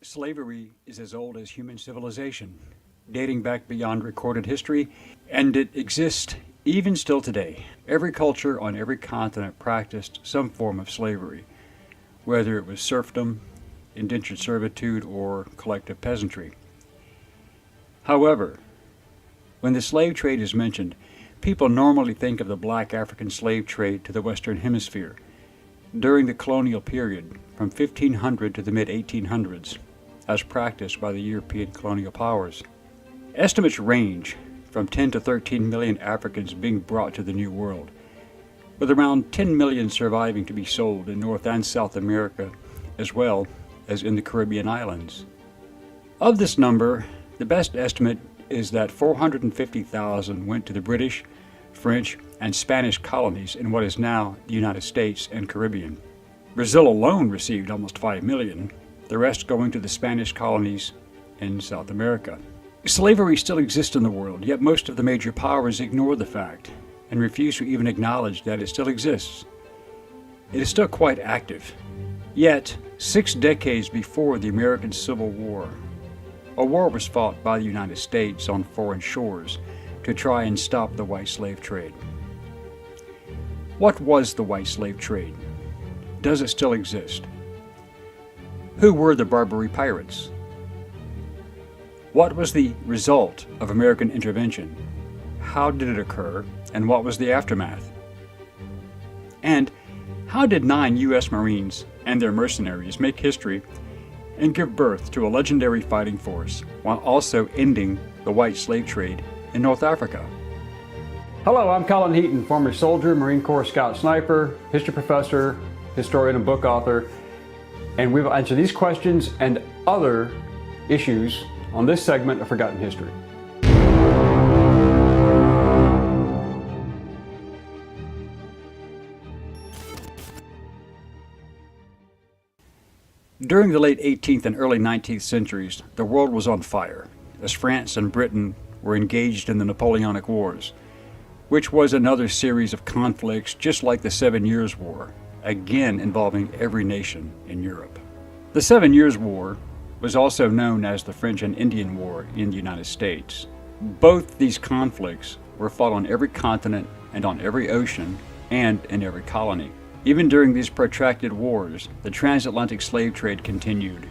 Slavery is as old as human civilization, dating back beyond recorded history, and it exists even still today. Every culture on every continent practiced some form of slavery, whether it was serfdom, indentured servitude, or collective peasantry. However, when the slave trade is mentioned, people normally think of the black African slave trade to the Western Hemisphere during the colonial period from 1500 to the mid-1800s, as practiced by the European colonial powers. Estimates range from 10 to 13 million Africans being brought to the New World, with around 10 million surviving to be sold in North and South America, as well as in the Caribbean islands. Of this number, the best estimate is that 450,000 went to the British, French, and Spanish colonies in what is now the United States and Caribbean. Brazil alone received almost 5 million, the rest going to the Spanish colonies in South America. Slavery still exists in the world, yet most of the major powers ignore the fact and refuse to even acknowledge that it still exists. It is still quite active. Yet, 6 decades before the American Civil War, a war was fought by the United States on foreign shores to try and stop the white slave trade. What was the white slave trade? Does it still exist? Who were the Barbary pirates? What was the result of American intervention? How did it occur? and what was the aftermath? And how did 9 U.S. Marines and their mercenaries make history and give birth to a legendary fighting force while also ending the white slave trade in North Africa? Hello, I'm Colin Heaton, former soldier, Marine Corps scout sniper, history professor, historian and book author, and we will answer these questions and other issues on this segment of Forgotten History. During the late 18th and early 19th centuries, the world was on fire, as France and Britain were engaged in the Napoleonic Wars, which was another series of conflicts just like the 7 Years' War, again involving every nation in Europe. The 7 Years' War was also known as the French and Indian War in the United States. Both these conflicts were fought on every continent and on every ocean and in every colony. Even during these protracted wars, the transatlantic slave trade continued.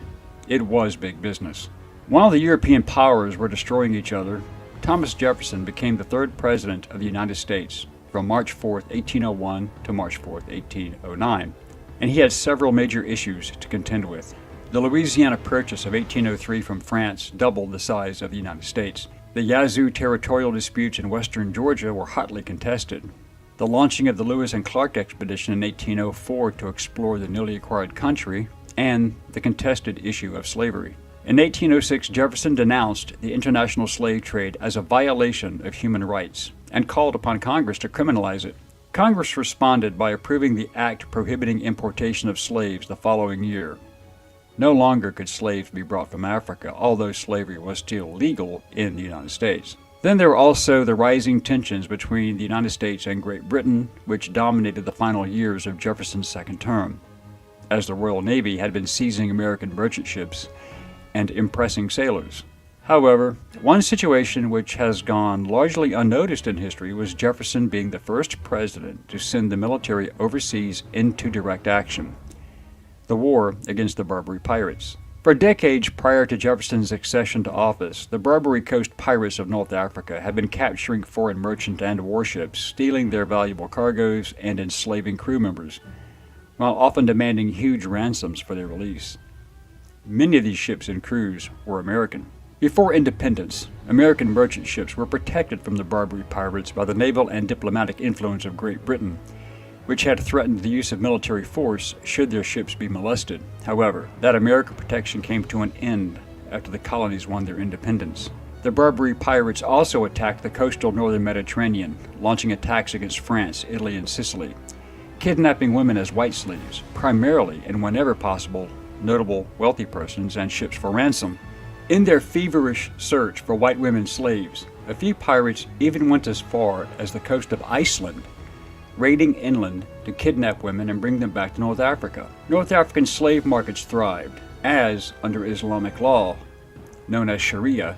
It was big business. While the European powers were destroying each other, Thomas Jefferson became the 3rd President of the United States from March 4, 1801 to March 4, 1809, and he had several major issues to contend with. The Louisiana Purchase of 1803 from France doubled the size of the United States. The Yazoo territorial disputes in western Georgia were hotly contested. The launching of the Lewis and Clark expedition in 1804 to explore the newly acquired country, and the contested issue of slavery. In 1806, Jefferson denounced the international slave trade as a violation of human rights and called upon Congress to criminalize it. Congress responded by approving the act prohibiting importation of slaves the following year. No longer could slaves be brought from Africa, although slavery was still legal in the United States. Then there were also the rising tensions between the United States and Great Britain, which dominated the final years of Jefferson's second term, as the Royal Navy had been seizing American merchant ships and impressing sailors. However, one situation which has gone largely unnoticed in history was Jefferson being the first president to send the military overseas into direct action: the war against the Barbary pirates. For decades prior to Jefferson's accession to office, the Barbary Coast pirates of North Africa had been capturing foreign merchant and warships, stealing their valuable cargoes and enslaving crew members, while often demanding huge ransoms for their release. Many of these ships and crews were American. Before independence, American merchant ships were protected from the Barbary pirates by the naval and diplomatic influence of Great Britain, which had threatened the use of military force should their ships be molested. However, that American protection came to an end after the colonies won their independence. The Barbary pirates also attacked the coastal northern Mediterranean, launching attacks against France, Italy, and Sicily, kidnapping women as white slaves, primarily and whenever possible, notable wealthy persons and ships for ransom. In their feverish search for white women slaves, a few pirates even went as far as the coast of Iceland, raiding inland to kidnap women and bring them back to North Africa. North African slave markets thrived, as, under Islamic law, known as Sharia,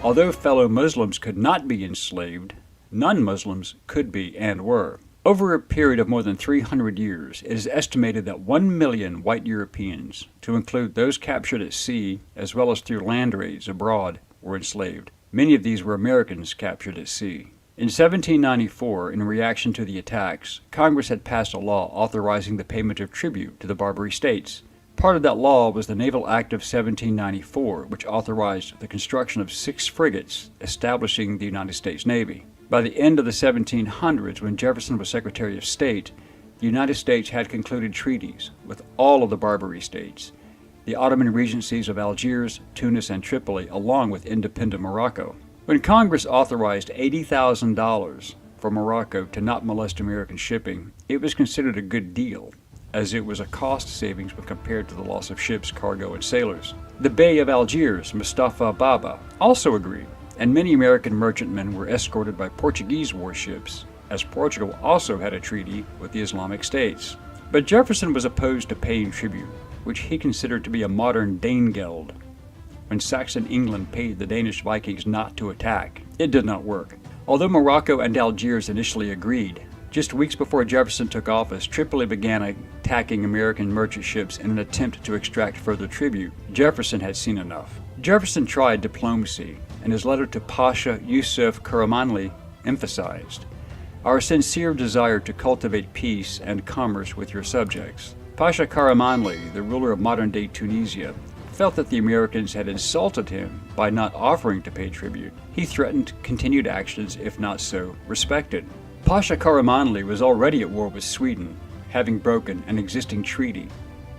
although fellow Muslims could not be enslaved, non-Muslims could be and were. Over a period of more than 300 years, it is estimated that 1 million white Europeans, to include those captured at sea as well as through land raids abroad, were enslaved. Many of these were Americans captured at sea. In 1794, in reaction to the attacks, Congress had passed a law authorizing the payment of tribute to the Barbary states. Part of that law was the Naval Act of 1794, which authorized the construction of 6 frigates, establishing the United States Navy. By the end of the 1700s, when Jefferson was Secretary of State, the United States had concluded treaties with all of the Barbary states, the Ottoman regencies of Algiers, Tunis, and Tripoli, along with independent Morocco. When Congress authorized $80,000 for Morocco to not molest American shipping, it was considered a good deal, as it was a cost savings when compared to the loss of ships, cargo, and sailors. The Bey of Algiers, Mustafa Baba, also agreed, and many American merchantmen were escorted by Portuguese warships, as Portugal also had a treaty with the Islamic states. But Jefferson was opposed to paying tribute, which he considered to be a modern Danegeld. When Saxon England paid the Danish Vikings not to attack, it did not work. Although Morocco and Algiers initially agreed, just weeks before Jefferson took office, Tripoli began attacking American merchant ships in an attempt to extract further tribute. Jefferson had seen enough. Jefferson tried diplomacy, and his letter to Pasha Yusuf Karamanli emphasized, our sincere desire to cultivate peace and commerce with your subjects. Pasha Karamanli, the ruler of modern-day Tunisia, felt that the Americans had insulted him by not offering to pay tribute. He threatened continued actions if not so respected. Pasha Karamanli was already at war with Sweden, having broken an existing treaty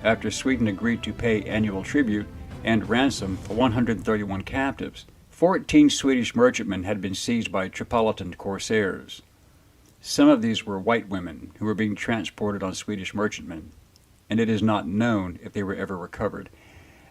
after Sweden agreed to pay annual tribute and ransom for 131 captives. 14 Swedish merchantmen had been seized by Tripolitan corsairs. Some of these were white women who were being transported on Swedish merchantmen, and it is not known if they were ever recovered,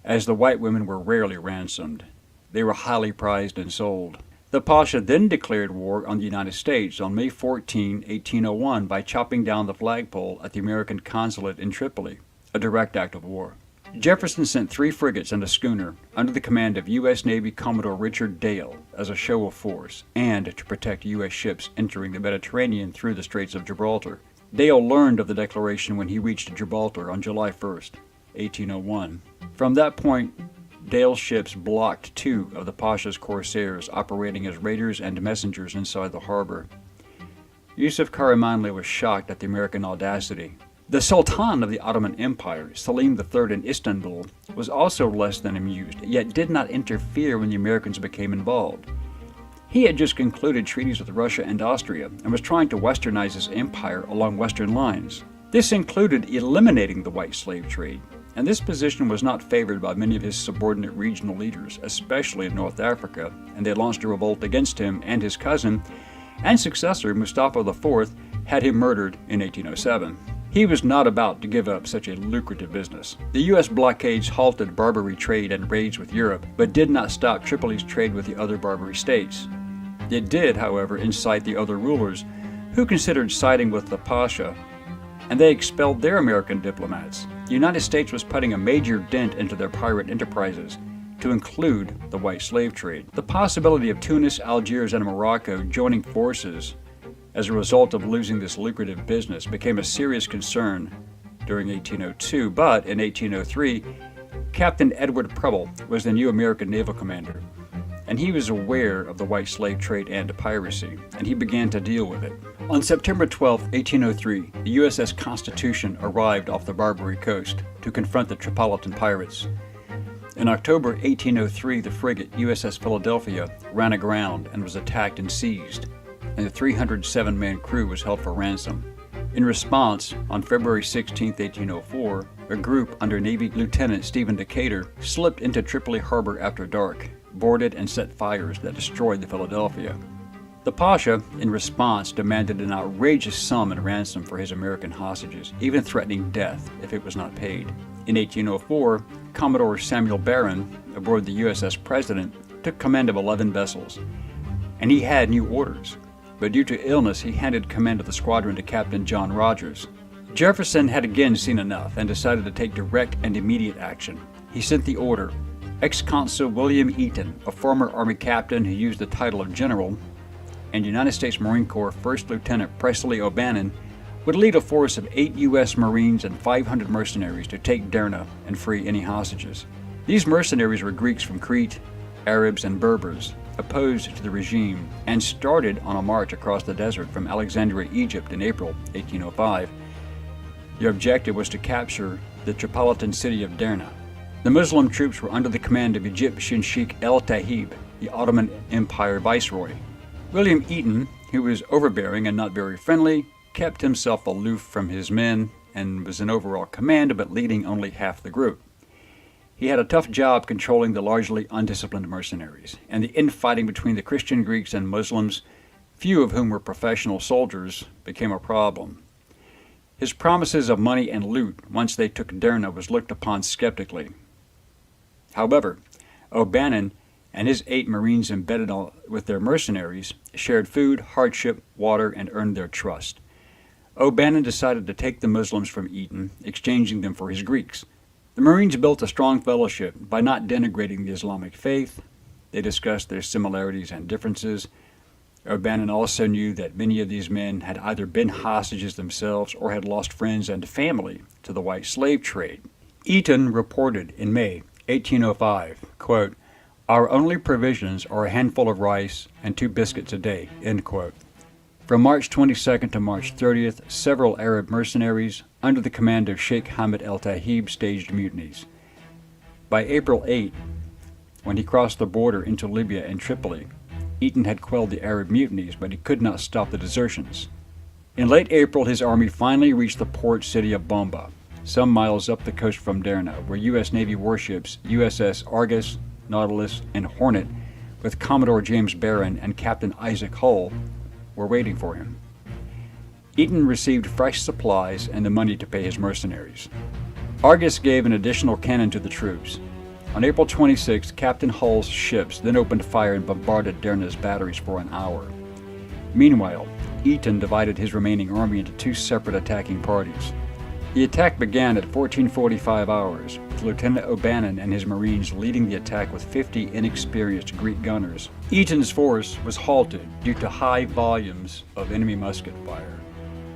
as the white women were rarely ransomed. They were highly prized and sold. The Pasha then declared war on the United States on May 14, 1801 by chopping down the flagpole at the American consulate in Tripoli, a direct act of war. Jefferson sent 3 frigates and a schooner under the command of U.S. Navy Commodore Richard Dale as a show of force and to protect U.S. ships entering the Mediterranean through the Straits of Gibraltar. Dale learned of the declaration when he reached Gibraltar on July 1, 1801. From that point, Dale's ships blocked 2 of the Pasha's corsairs operating as raiders and messengers inside the harbor. Yusuf Karamanli was shocked at the American audacity. The Sultan of the Ottoman Empire, Selim III in Istanbul, was also less than amused, yet did not interfere when the Americans became involved. He had just concluded treaties with Russia and Austria and was trying to westernize his empire along Western lines. This included eliminating the white slave trade, and this position was not favored by many of his subordinate regional leaders, especially in North Africa, and they launched a revolt against him, and his cousin and successor, Mustafa IV, had him murdered in 1807. He was not about to give up such a lucrative business. The U.S. blockades halted Barbary trade and raids with Europe, but did not stop Tripoli's trade with the other Barbary states. It did, however, incite the other rulers, who considered siding with the Pasha, and they expelled their American diplomats. The United States was putting a major dent into their pirate enterprises, to include the white slave trade. The possibility of Tunis, Algiers, and Morocco joining forces as a result of losing this lucrative business became a serious concern during 1802, but in 1803, Captain Edward Preble was the new American naval commander, and he was aware of the white slave trade and piracy, and he began to deal with it. On September 12, 1803, the USS Constitution arrived off the Barbary coast to confront the Tripolitan pirates. In October 1803, the frigate USS Philadelphia ran aground and was attacked and seized, and the 307-man crew was held for ransom. In response, on February 16, 1804, a group under Navy Lieutenant Stephen Decatur slipped into Tripoli harbor after dark, boarded and set fires that destroyed the Philadelphia. The Pasha, in response, demanded an outrageous sum in ransom for his American hostages, even threatening death if it was not paid. In 1804, Commodore Samuel Barron, aboard the USS President, took command of 11 vessels, and he had new orders. But due to illness, he handed command of the squadron to Captain John Rogers. Jefferson had again seen enough and decided to take direct and immediate action. He sent the order. Ex-Consul William Eaton, a former Army captain who used the title of general, and United States Marine Corps First Lieutenant Presley O'Bannon would lead a force of 8 U.S. Marines and 500 mercenaries to take Derna and free any hostages. These mercenaries were Greeks from Crete, Arabs, and Berbers, opposed to the regime, and started on a march across the desert from Alexandria, Egypt in April 1805. Their objective was to capture the Tripolitan city of Derna. The Muslim troops were under the command of Egyptian Sheikh El-Tahib, the Ottoman Empire viceroy. William Eaton, who was overbearing and not very friendly, kept himself aloof from his men and was in overall command but leading only half the group. He had a tough job controlling the largely undisciplined mercenaries, and the infighting between the Christian Greeks and Muslims, few of whom were professional soldiers, became a problem. His promises of money and loot once they took Derna was looked upon skeptically. However, O'Bannon and his 8 Marines embedded with their mercenaries shared food, hardship, water, and earned their trust. O'Bannon decided to take the Muslims from Eaton, exchanging them for his Greeks. The Marines built a strong fellowship by not denigrating the Islamic faith. They discussed their similarities and differences. O'Bannon also knew that many of these men had either been hostages themselves or had lost friends and family to the white slave trade. Eaton reported in May 1805, quote, "Our only provisions are a handful of rice and 2 biscuits a day," end quote. From March 22nd to March 30th, several Arab mercenaries under the command of Sheikh Hamid el-Tahib staged mutinies. By April 8, when he crossed the border into Libya and Tripoli, Eaton had quelled the Arab mutinies, but he could not stop the desertions. In late April, his army finally reached the port city of Bomba, some miles up the coast from Derna, where U.S. Navy warships USS Argus, Nautilus, and Hornet, with Commodore James Barron and Captain Isaac Hull, were waiting for him. Eaton received fresh supplies and the money to pay his mercenaries. Argus gave an additional cannon to the troops. On April 26, Captain Hull's ships then opened fire and bombarded Derna's batteries for an hour. Meanwhile, Eaton divided his remaining army into two separate attacking parties. The attack began at 14:45 hours, with Lieutenant O'Bannon and his Marines leading the attack with 50 inexperienced Greek gunners. Eaton's force was halted due to high volumes of enemy musket fire,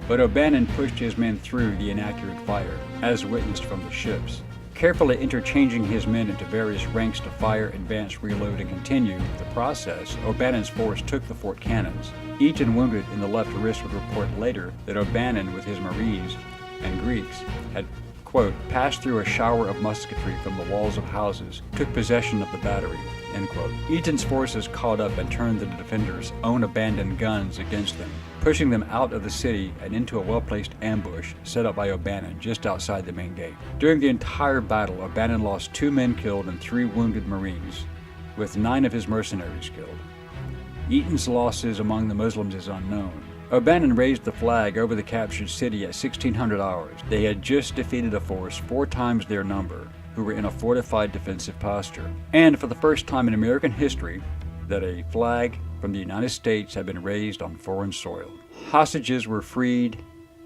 but O'Bannon pushed his men through the inaccurate fire, as witnessed from the ships. Carefully interchanging his men into various ranks to fire, advance, reload, and continue the process, O'Bannon's force took the fort cannons. Eaton, wounded in the left wrist, would report later that O'Bannon, with his Marines and Greeks, had, quote, passed through a shower of musketry from the walls of houses, took possession of the battery, end quote. Eaton's forces caught up and turned the defenders' own abandoned guns against them, pushing them out of the city and into a well-placed ambush set up by O'Bannon just outside the main gate. During the entire battle, O'Bannon lost 2 men killed and 3 wounded Marines, with 9 of his mercenaries killed. Eaton's losses among the Muslims is unknown. O'Bannon raised the flag over the captured city at 1600 hours. They had just defeated a force 4 times their number, who were in a fortified defensive posture. And for the first time in American history, that a flag from the United States had been raised on foreign soil. Hostages were freed,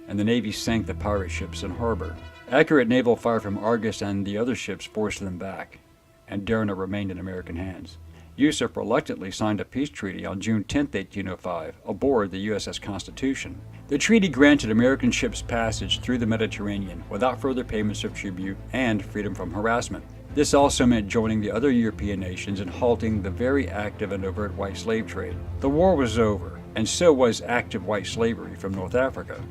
and the Navy sank the pirate ships in harbor. Accurate naval fire from Argus and the other ships forced them back, and Derna remained in American hands. Yusuf reluctantly signed a peace treaty on June 10, 1805, aboard the USS Constitution. The treaty granted American ships passage through the Mediterranean without further payments of tribute and freedom from harassment. This also meant joining the other European nations in halting the very active and overt white slave trade. The war was over, and so was active white slavery from North Africa.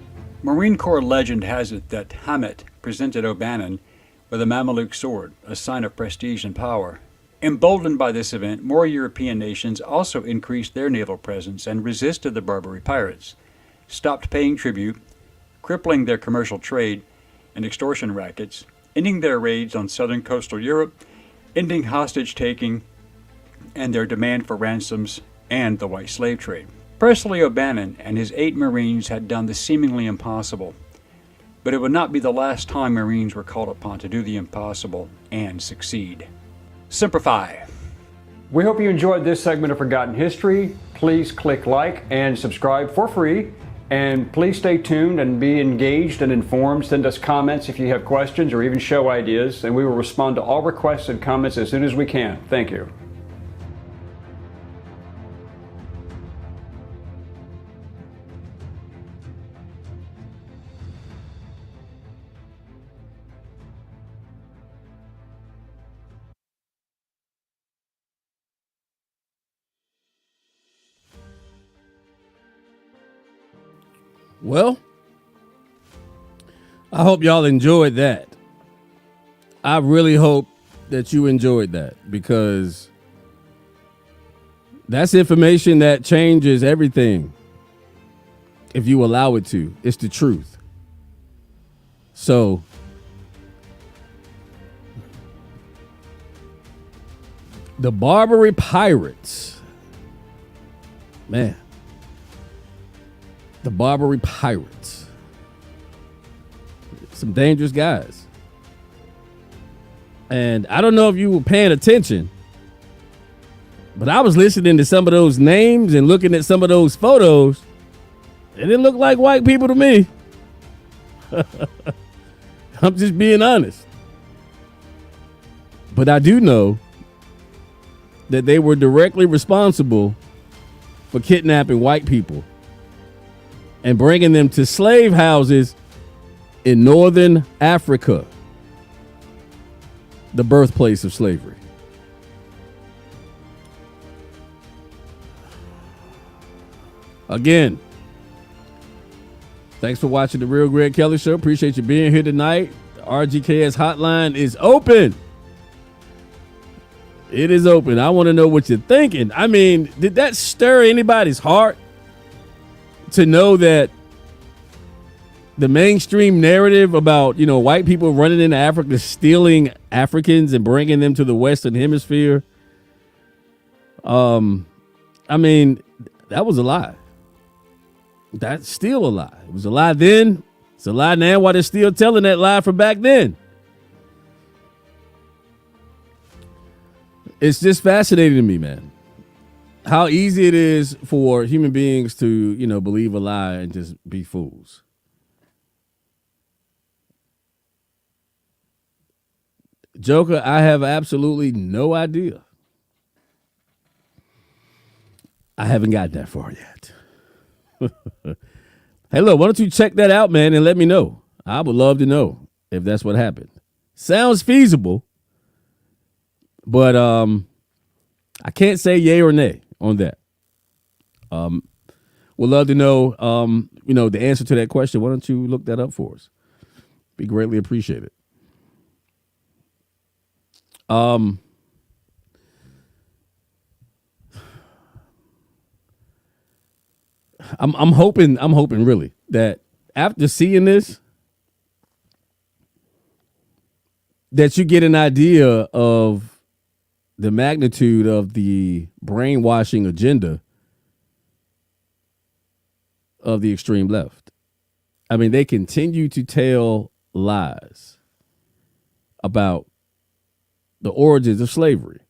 Marine Corps legend has it that Hamid presented O'Bannon with a Mameluke sword, a sign of prestige and power. Emboldened by this event, more European nations also increased their naval presence and resisted the Barbary pirates, stopped paying tribute, crippling their commercial trade and extortion rackets, ending their raids on southern coastal Europe, ending hostage-taking and their demand for ransoms and the white slave trade. Presley O'Bannon and his 8 Marines had done the seemingly impossible, but it would not be the last time Marines were called upon to do the impossible and succeed. Semper Fi. We hope you enjoyed this segment of Forgotten History. Please click like and subscribe for free. And please stay tuned and be engaged and informed. Send us comments if you have questions or even show ideas, and we will respond to all requests and comments as soon as we can. Thank you. Well, I hope y'all enjoyed that. I really hope that you enjoyed that, because that's information that changes everything if you allow it to. It's the truth. So the Barbary pirates, man. The Barbary pirates. Some dangerous guys. And I don't know if you were paying attention, but I was listening to some of those names and looking at some of those photos. They didn't look like white people to me. I'm just being honest. But I do know that they were directly responsible for kidnapping white people and bringing them to slave houses in northern Africa, the birthplace of slavery. Again, Thanks for watching the Real Greg Kelly Show. Appreciate you being here tonight. The RGKS hotline is open. It is open. I want to know what you're thinking. I mean, did that stir anybody's heart to know that the mainstream narrative about, white people running into Africa, stealing Africans and bringing them to the Western Hemisphere? I mean, that was a lie. That's still a lie. It was a lie then. It's a lie now. Why they're still telling that lie from back then? It's just fascinating to me, man, how easy it is for human beings to, believe a lie and just be fools. Joker, I have absolutely no idea. I haven't got that far yet. Hey, look, why don't you check that out, man, and let me know. I would love to know if that's what happened. Sounds feasible, but I can't say yay or nay on that. Would love to know, the answer to that question. Why don't you look that up for us? Be greatly appreciated. I'm hoping really that after seeing this, that you get an idea of the magnitude of the brainwashing agenda of the extreme left. I mean, they continue to tell lies about the origins of slavery.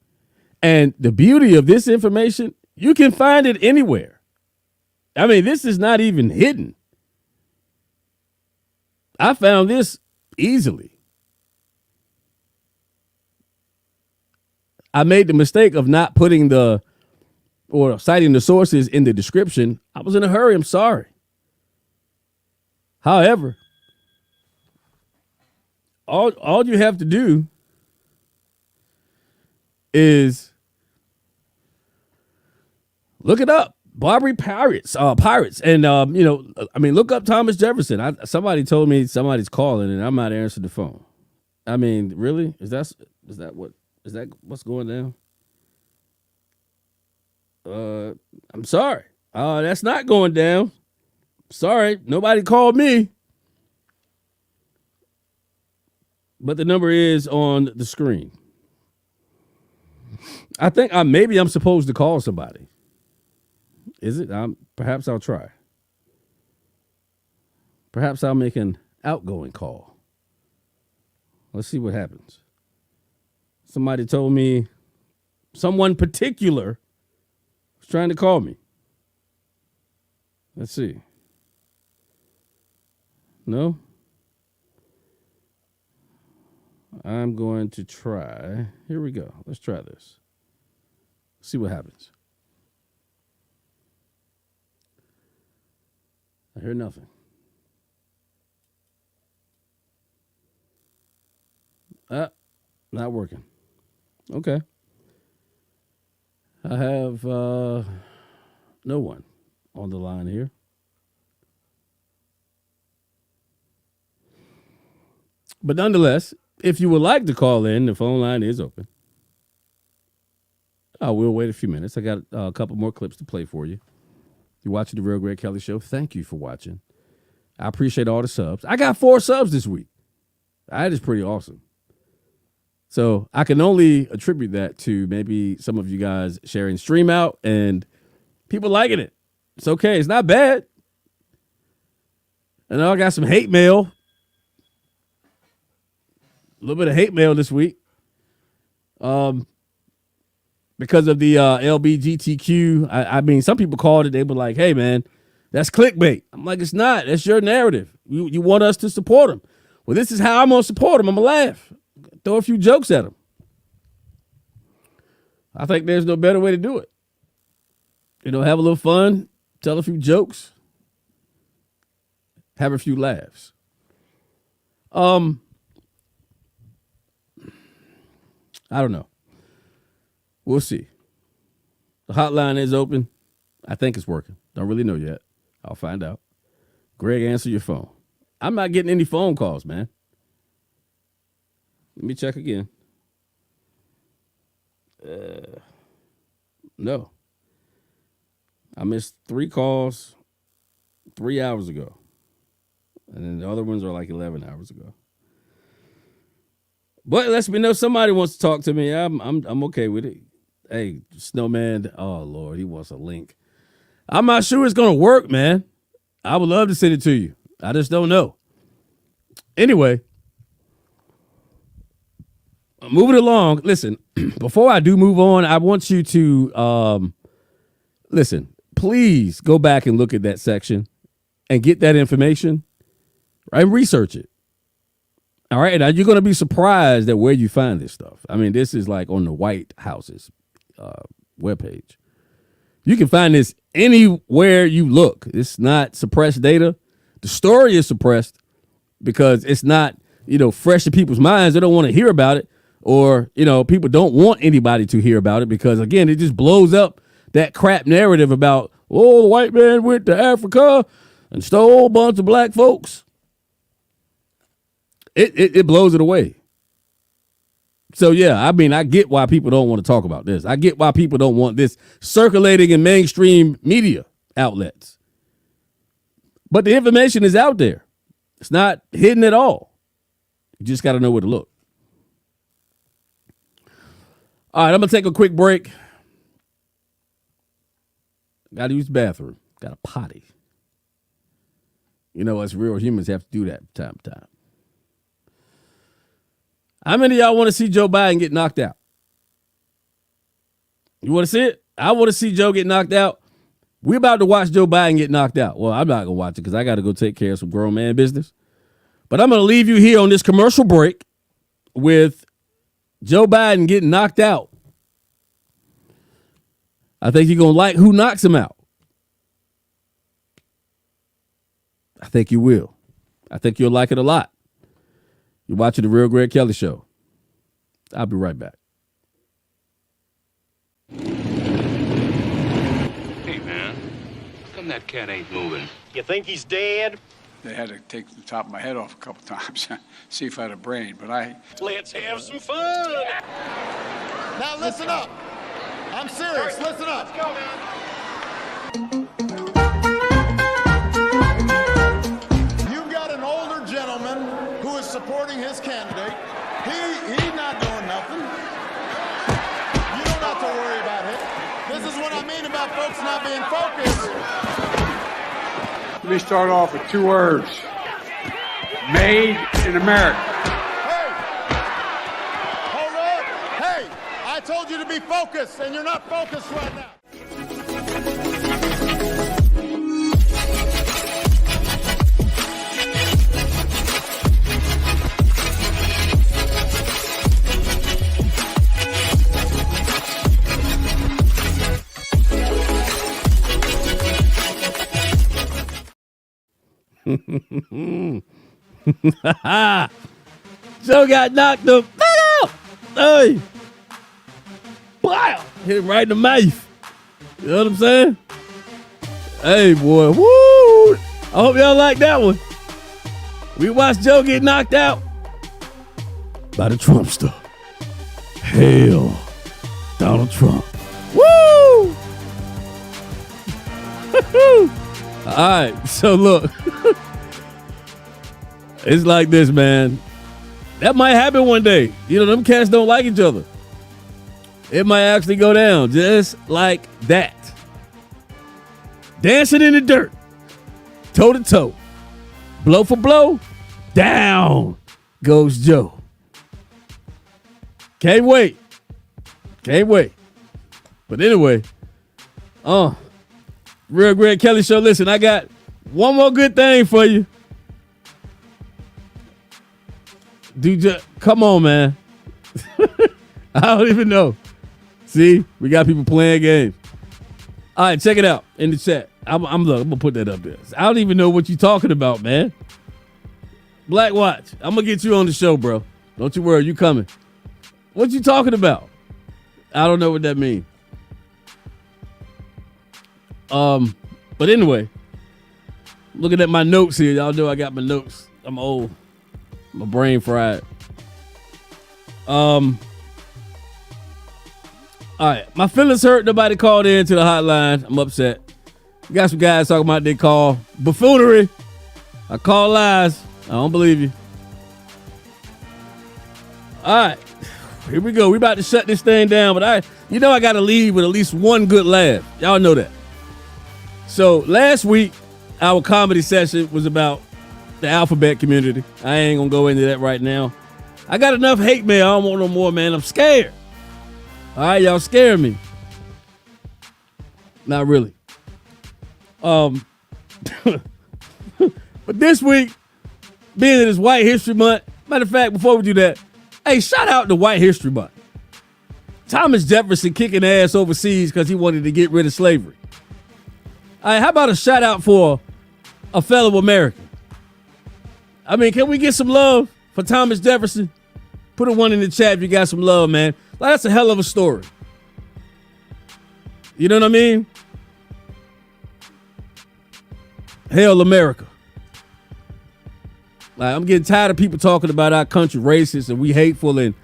And the beauty of this information, you can find it anywhere. I mean, this is not even hidden. I found this easily. I made the mistake of not putting citing the sources in the description. I was in a hurry. I'm sorry. However, all you have to do is look it up. Barbary pirates. And, look up Thomas Jefferson. Somebody told me somebody's calling and I'm not answering the phone. I mean, really? Is that what's going down? I'm sorry. That's not going down. Sorry. Nobody called me. But the number is on the screen. I think maybe I'm supposed to call somebody. Is it? Perhaps I'll try. Perhaps I'll make an outgoing call. Let's see what happens. Somebody told me someone particular was trying to call me. Let's see. No? I'm going to try. Here we go. Let's try this. See what happens. I hear nothing. Not working. Okay. I have no one on the line here. But nonetheless, if you would like to call in, the phone line is open. We'll wait a few minutes. I got a couple more clips to play for you. You're watching The Real Greg Kelly Show. Thank you for watching. I appreciate all the subs. I got 4 subs this week. That is pretty awesome. So I can only attribute that to maybe some of you guys sharing stream out and people liking it. It's okay. It's not bad. And I got some hate mail. A little bit of hate mail this week. Because of the LBGTQ. I mean, some people called it. They were like, hey, man, that's clickbait. I'm like, it's not. That's your narrative. You want us to support them. Well, this is how I'm going to support them. I'm going to laugh. Throw a few jokes at them. I think there's no better way to do it. Have a little fun. Tell a few jokes. Have a few laughs. I don't know. We'll see. The hotline is open. I think it's working. Don't really know yet. I'll find out. Greg, answer your phone. I'm not getting any phone calls, man. Let me check again. No. I missed 3 calls 3 hours ago. And then the other ones are like 11 hours ago. But it lets me know somebody wants to talk to me. I'm okay with it. Hey, Snowman, oh Lord, he wants a link. I'm not sure it's gonna work, man. I would love to send it to you. I just don't know. Anyway, moving along. Listen, before I do move on, I want you to listen. Please go back and look at that section and get that information, right? Research it. All right, now you're going to be surprised at where you find this stuff. I mean, this is like on the White House's webpage. You can find this anywhere you look. It's not suppressed data. The story is suppressed because it's not, fresh in people's minds. They don't want to hear about it, or, people don't want anybody to hear about it because, again, it just blows up that crap narrative about, the white man went to Africa and stole a bunch of black folks. It blows it away. So, yeah, I mean, I get why people don't want to talk about this. I get why people don't want this circulating in mainstream media outlets. But the information is out there. It's not hidden at all. You just got to know where to look. All right, I'm going to take a quick break. Got to use the bathroom. Got a potty. Us real humans have to do that from time to time. How many of y'all want to see Joe Biden get knocked out? You want to see it? I want to see Joe get knocked out. We're about to watch Joe Biden get knocked out. Well, I'm not going to watch it because I got to go take care of some grown man business. But I'm going to leave you here on this commercial break with Joe Biden getting knocked out. I think you're going to like who knocks him out. I think you will. I think you'll like it a lot. You're watching The Real Greg Kelly Show. I'll be right back. Hey, man. How come that cat ain't moving? You think he's dead? They had to take the top of my head off a couple times, see if I had a brain, but Let's have some fun. Now listen up. I'm serious. Listen up. Let's go, man. You've got an older gentleman who is supporting his candidate. He's not doing nothing. You don't have to worry about it. This is what I mean about folks not being focused. let me start off with 2 words. Made in America. Hey, hold up. Hey, I told you to be focused, and you're not focused right now. Joe got knocked the fuck out. Hey. Wow. Hit him right in the mouth. You know what I'm saying? Hey, boy. Woo. I hope y'all like that one. We watched Joe get knocked out by the Trumpster. Hail Donald Trump. Woo. All right. So, look. It's like this, man. That might happen one day. You know, them cats don't like each other. It might actually go down just like that. Dancing in the dirt. Toe to toe. Blow for blow. Down goes Joe. Can't wait. Can't wait. But anyway, Real Greg Kelly Show. Listen, I got one more good thing for you. Dude, come on, man. I don't even know. See, we got people playing games. All right, check it out in the chat. I'm gonna put that up there. I don't even know what you're talking about, man. Black Watch, I'm gonna get you on the show, bro. Don't you worry, you coming. What you talking about? I don't know what that means. But anyway, Looking at my notes here. Y'all know I got my notes. I'm old. My brain fried. All right. My feelings hurt. Nobody called in to the hotline. I'm upset. We got some guys talking about they call buffoonery. I call lies. I don't believe you. All right. Here we go. We about to shut this thing down, but I got to leave with at least one good laugh. Y'all know that. So last week, our comedy session was about the alphabet community. I ain't going to go into that right now. I got enough hate mail. I don't want no more, man. I'm scared. All right, y'all scaring me. Not really. But this week, being it is White History Month, matter of fact, before we do that, hey, shout out to White History Month. Thomas Jefferson kicking ass overseas because he wanted to get rid of slavery. All right, how about a shout out for a fellow American? I mean, can we get some love for Thomas Jefferson? Put a one in the chat if you got some love, man. Like, that's a hell of a story. You know what I mean? Hail America. Like, I'm getting tired of people talking about our country racist and we hateful and,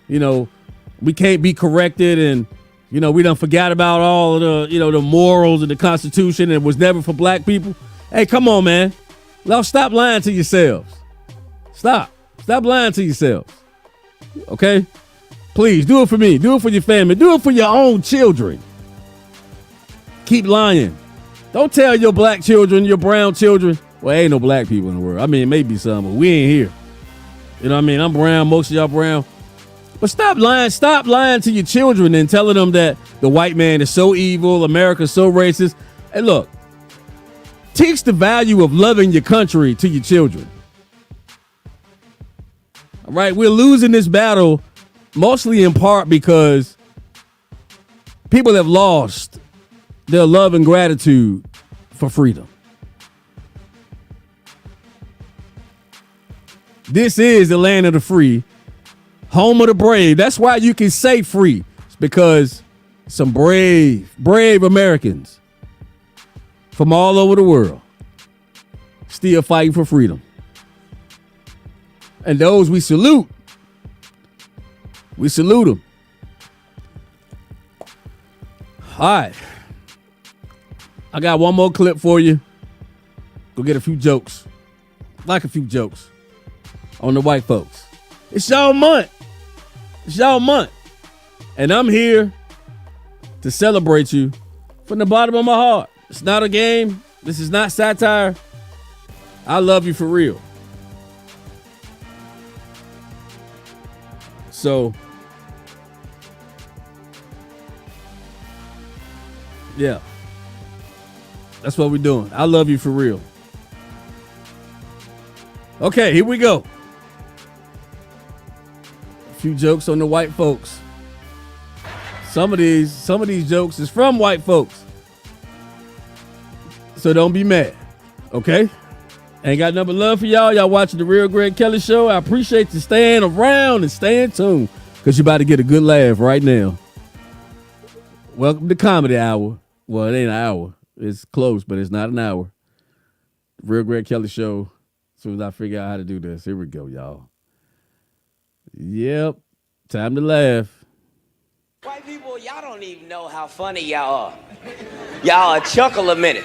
we can't be corrected and, we done forgot about all of the, the morals and the Constitution and it was never for black people. Hey, come on, man. Now stop lying to yourselves. Stop lying to yourselves. Okay? Please, do it for me. Do it for your family. Do it for your own children. Keep lying. Don't tell your black children, your brown children. Well, ain't no black people in the world. I mean, maybe some, but we ain't here. You know what I mean? I'm brown. Most of y'all brown. But stop lying. Stop lying to your children and telling them that the white man is so evil, America's so racist. Hey, look. Teach the value of loving your country to your children. All right? We're losing this battle mostly in part because people have lost their love and gratitude for freedom. This is the land of the free, home of the brave. That's why you can say free. It's because some brave Americans from all over the world still fighting for freedom. And those we salute. We salute them. All right. I got one more clip for you. Go get a few jokes. Like a few jokes on the white folks. It's y'all month. It's y'all month. And I'm here to celebrate you from the bottom of my heart. It's not a game. This is not satire. I love you for real. So, yeah. That's what we're doing. I love you for real. Okay, here we go. A few jokes on the white folks. Some of these jokes is from white folks. So don't be mad. Okay? Ain't got nothing but love for y'all. Y'all watching the Real Greg Kelly Show. I appreciate you staying around and staying tuned because you're about to get a good laugh right now. Welcome to Comedy Hour. Well, it ain't an hour. It's close, but it's not an hour. Real Greg Kelly Show. As soon as I figure out how to do this. Here we go, y'all. Yep. Time to laugh. White people, y'all don't even know how funny y'all are. Y'all a chuckle a minute.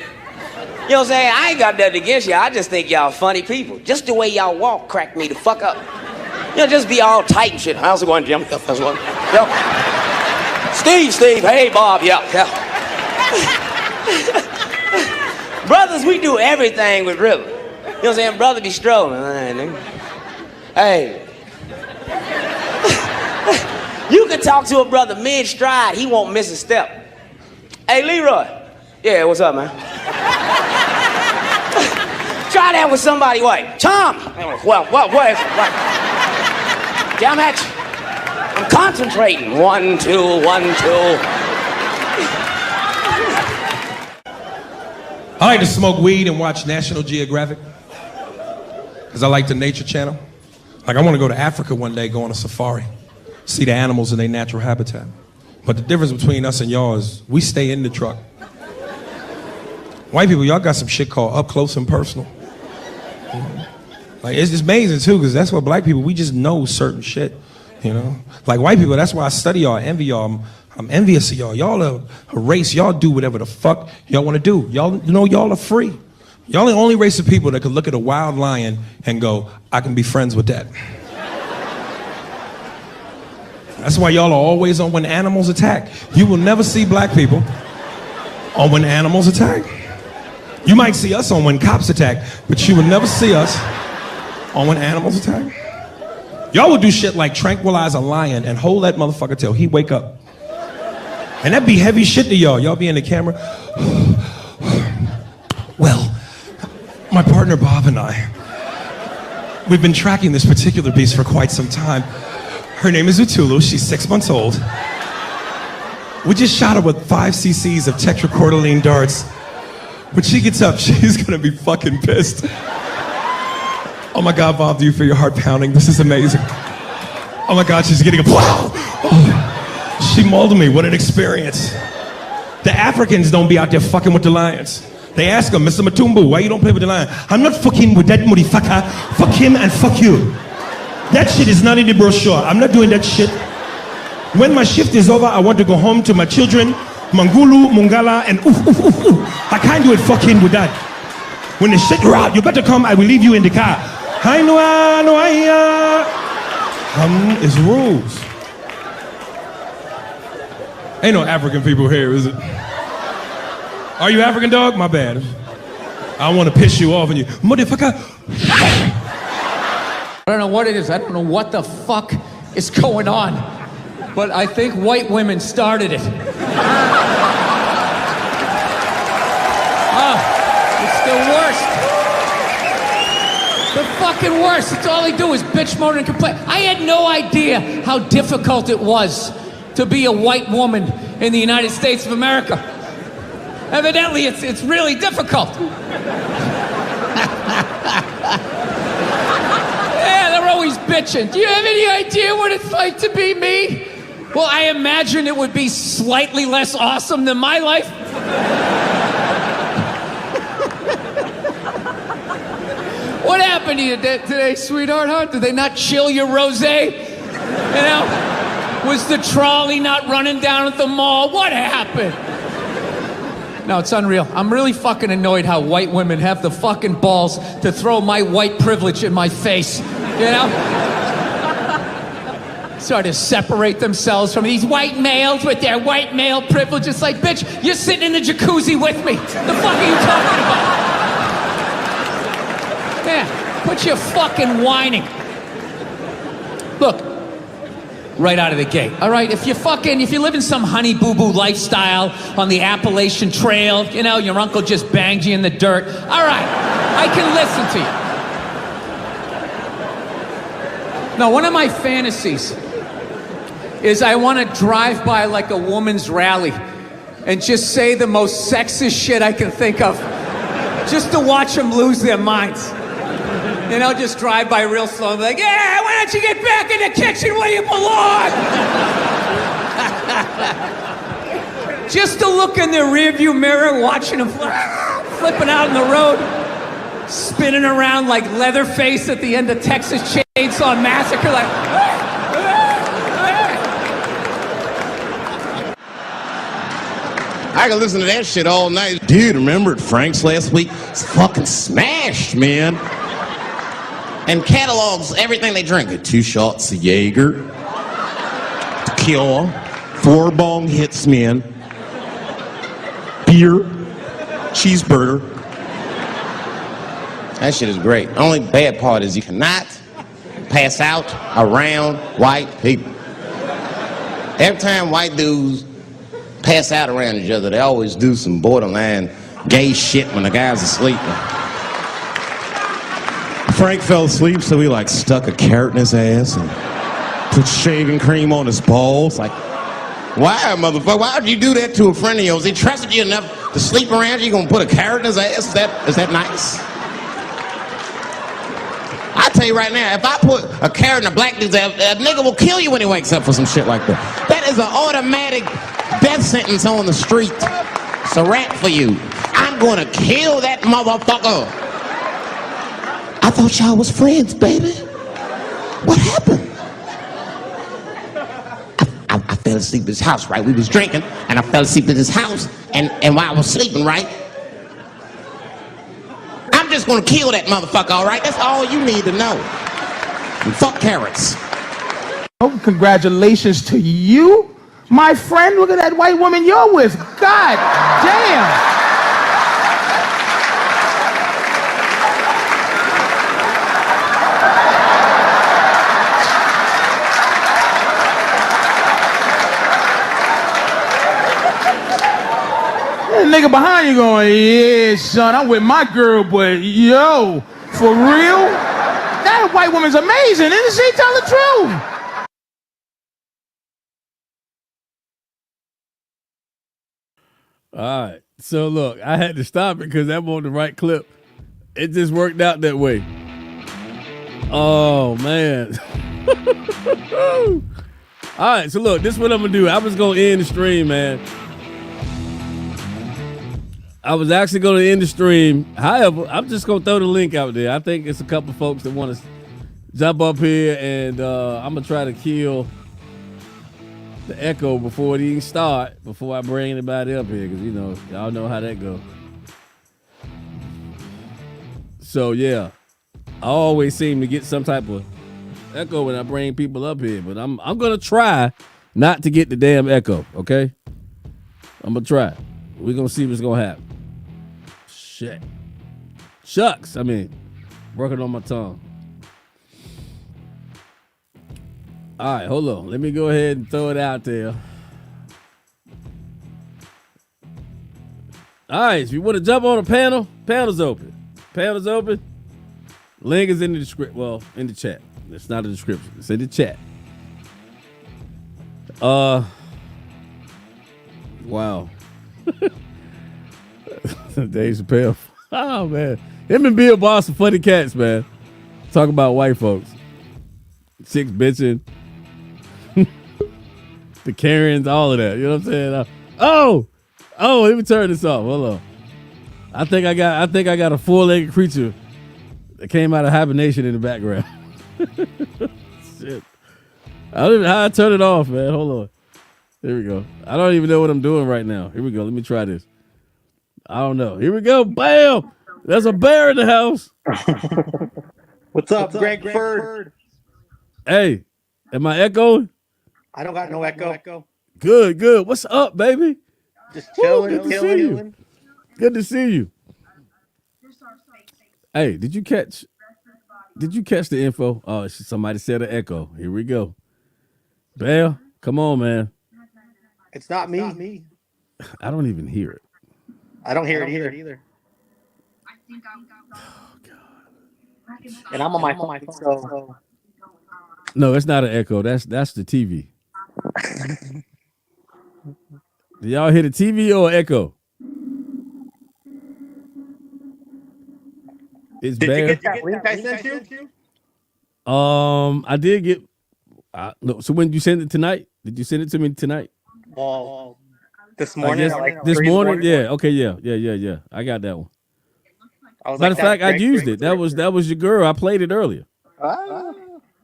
You know what I'm saying? I ain't got nothing against y'all. I just think y'all funny people. Just the way y'all walk crack me the fuck up. Just be all tight and shit. How's it going, Jim? How's it going? Yep. Steve. Hey, Bob. Yeah. Brothers, we do everything with rhythm. You know what I'm saying? Brother be strolling. Hey. You can talk to a brother mid-stride. He won't miss a step. Hey, Leroy. Yeah, what's up, man? Try that with somebody white. Tom. Well, what is it? What? Damn it. I'm concentrating. 1, 2, 1, 2. I like to smoke weed and watch National Geographic because I like the Nature Channel. Like, I want to go to Africa one day, go on a safari, see the animals in their natural habitat. But the difference between us and y'all is we stay in the truck. White people, y'all got some shit called up close and personal. Like, it's just amazing too, because that's what black people, we just know certain shit, you know? Like white people, that's why I study y'all, I envy y'all. I'm envious of y'all. Y'all are a race, y'all do whatever the fuck y'all want to do. Y'all, you know, y'all are free. Y'all the only race of people that could look at a wild lion and go, I can be friends with that. That's why y'all are always on when animals attack. You will never see black people on when animals attack. You might see us on when cops attack, but you will never see us on when animals attack. Y'all will do shit like tranquilize a lion and hold that motherfucker till he wake up. And that'd be heavy shit to y'all. Y'all be in the camera. Well, my partner Bob and I, we've been tracking this particular beast for quite some time. Her name is Utulu. She's 6 months old. We just shot her with 5 cc's of tetracordyline darts. When she gets up, she's gonna be fucking pissed. Oh my God, Bob, do you feel your heart pounding? This is amazing. Oh my God, she's getting a wow. Oh, she mauled me, what an experience. The Africans don't be out there fucking with the lions. They ask him, Mr. Matumbu, why you don't play with the lion? I'm not fucking with that motherfucker. Fuck him and fuck you. That shit is not in the brochure. I'm not doing that shit. When my shift is over, I want to go home to my children, Mangulu, Mungala, and oof, oof, oof, oof. I can't do it fucking with that. When the shit route, you better come, I will leave you in the car. Hi, Noah, Noah. Is rules. Ain't no African people here, is it? Are you African, dog? My bad. I don't want to piss you off and you, motherfucker. I don't know what it is. I don't know what the fuck is going on. But I think white women started it. It's the worst. The fucking worst. It's all they do is bitch, moan, and complain. I had no idea how difficult it was to be a white woman in the United States of America. Evidently, it's really difficult. Yeah, they're always bitching. Do you have any idea what it's like to be me? Well, I imagine it would be slightly less awesome than my life. What happened to you today, sweetheart, huh? Did they not chill your rosé? You know? Was the trolley not running down at the mall? What happened? No, it's unreal. I'm really fucking annoyed how white women have the fucking balls to throw my white privilege in my face, you know? Sort of separate themselves from these white males with their white male privilege. It's like, bitch, you're sitting in the jacuzzi with me. The fuck are you talking about? Yeah, quit your fucking whining. Look, right out of the gate, all right? If you live in some honey boo-boo lifestyle on the Appalachian Trail, you know, your uncle just banged you in the dirt, all right, I can listen to you. No, one of my fantasies is I want to drive by like a woman's rally and just say the most sexist shit I can think of, just to watch them lose their minds. You know, just drive by real slow and be like, yeah, why don't you get back in the kitchen where you belong? Just to look in the rearview mirror, watching them flipping out in the road, spinning around like Leatherface at the end of Texas Chainsaw Massacre, like, I can listen to that shit all night. Dude, remember at Frank's last week? It's fucking smashed, man. And catalogs everything they drink. 2 shots of Jaeger, tequila, 4 bong hits, man, beer, cheeseburger. That shit is great. The only bad part is you cannot pass out around white people. Every time white dudes pass out around each other, they always do some borderline gay shit when the guy's asleep. Frank fell asleep, so he like stuck a carrot in his ass and put shaving cream on his balls. Like, why, motherfucker? Why would you do that to a friend of yours? He trusted you enough to sleep around you. You gonna put a carrot in his ass? Is that nice? I tell you right now, if I put a carrot in a black dude's ass, a nigga will kill you when he wakes up for some shit like that. That is an automatic death sentence on the street. It's a wrap for you. I'm gonna kill that motherfucker. I thought y'all was friends, baby. What happened? I fell asleep at his house, right? We was drinking, and I fell asleep at his house, and while I was sleeping, right? I'm just gonna kill that motherfucker, all right? That's all you need to know. And fuck carrots. Oh, congratulations to you, my friend. Look at that white woman you're with. God damn. That nigga behind you going, yeah, son, I'm with my girl, but yo, for real? That white woman's amazing, isn't she? Tell the truth. All right. So look, I had to stop it because I'm on the right clip. It just worked out that way. Oh man. All right, so look, this is what I'm gonna do. I was gonna end the stream, man. I was actually gonna end the stream. However, I'm just gonna throw the link out there. I think it's a couple folks that want to jump up here, and I'm gonna try to kill the echo before it even start, before I bring anybody up here, because you know, y'all know how that go. So yeah, I always seem to get some type of echo when I bring people up here, but I'm gonna try not to get the damn echo, okay? I'm gonna try. We're gonna see what's gonna happen. Shit. Shucks. I mean, working on my tongue. All right, hold on. Let me go ahead and throw it out there. All right, if you want to jump on a panel, panel's open. Panel's open. Link is in the description. Well, in the chat. It's not a description. It's in the chat. Wow. Dave Chappelle. Oh man, him and Bill Boss are funny cats, man. Talk about white folks, chicks bitching, the Karens, all of that. You know what I'm saying? Oh, let me turn this off. Hold on. I think I got a four-legged creature that came out of hibernation in the background. Shit. I don't even know how I turn it off, man. Hold on. Here we go. I don't even know what I'm doing right now. Here we go. Let me try this. I don't know. Here we go. Bam! There's a bear in the house. What's up, Greg Ferd? Hey, am I echoing? I don't got no echo. Good. What's up, baby? Just chilling, Good to see you. Good to see you. Hey, did you catch the info? Oh, somebody said an echo. Here we go. Bam, come on, man. It's not me. I don't even hear it. I don't hear it either. Oh, God. And I'm on my phone, so... No, it's not an echo. That's the TV. Do y'all hear the TV or echo? It's Did Bear. you get that link I sent you? I did get. No, so when you send it tonight? Did you send it to me tonight? Well, this morning. This morning? Yeah. Okay. Yeah. I got that one. Matter of fact, I used it. That was your girl. I played it earlier.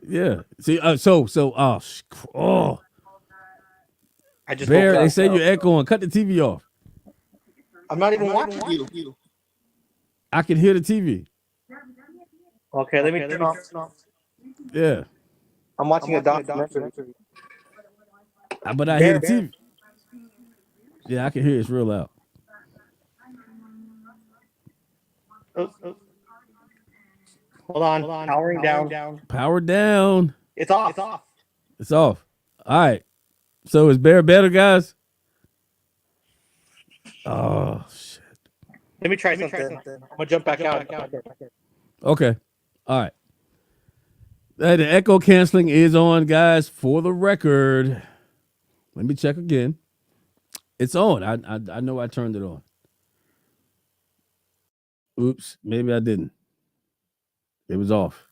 Yeah. See. I just Bear. They say you're echoing. Cut the TV off. I'm not even watching you. I can hear the TV. Okay, let me turn off. Yeah. I'm watching a documentary. But I hear the TV. Yeah, I can hear it. It's real loud. Hold on. Powering down. Power down. It's off. It's off. All right. So is Bear better, guys? Oh, shit. Let me try something. I'm going to jump back out. Okay. All right. The echo canceling is on, guys. For the record, let me check again. It's on. I know I turned it on. Oops, maybe I didn't. It was off.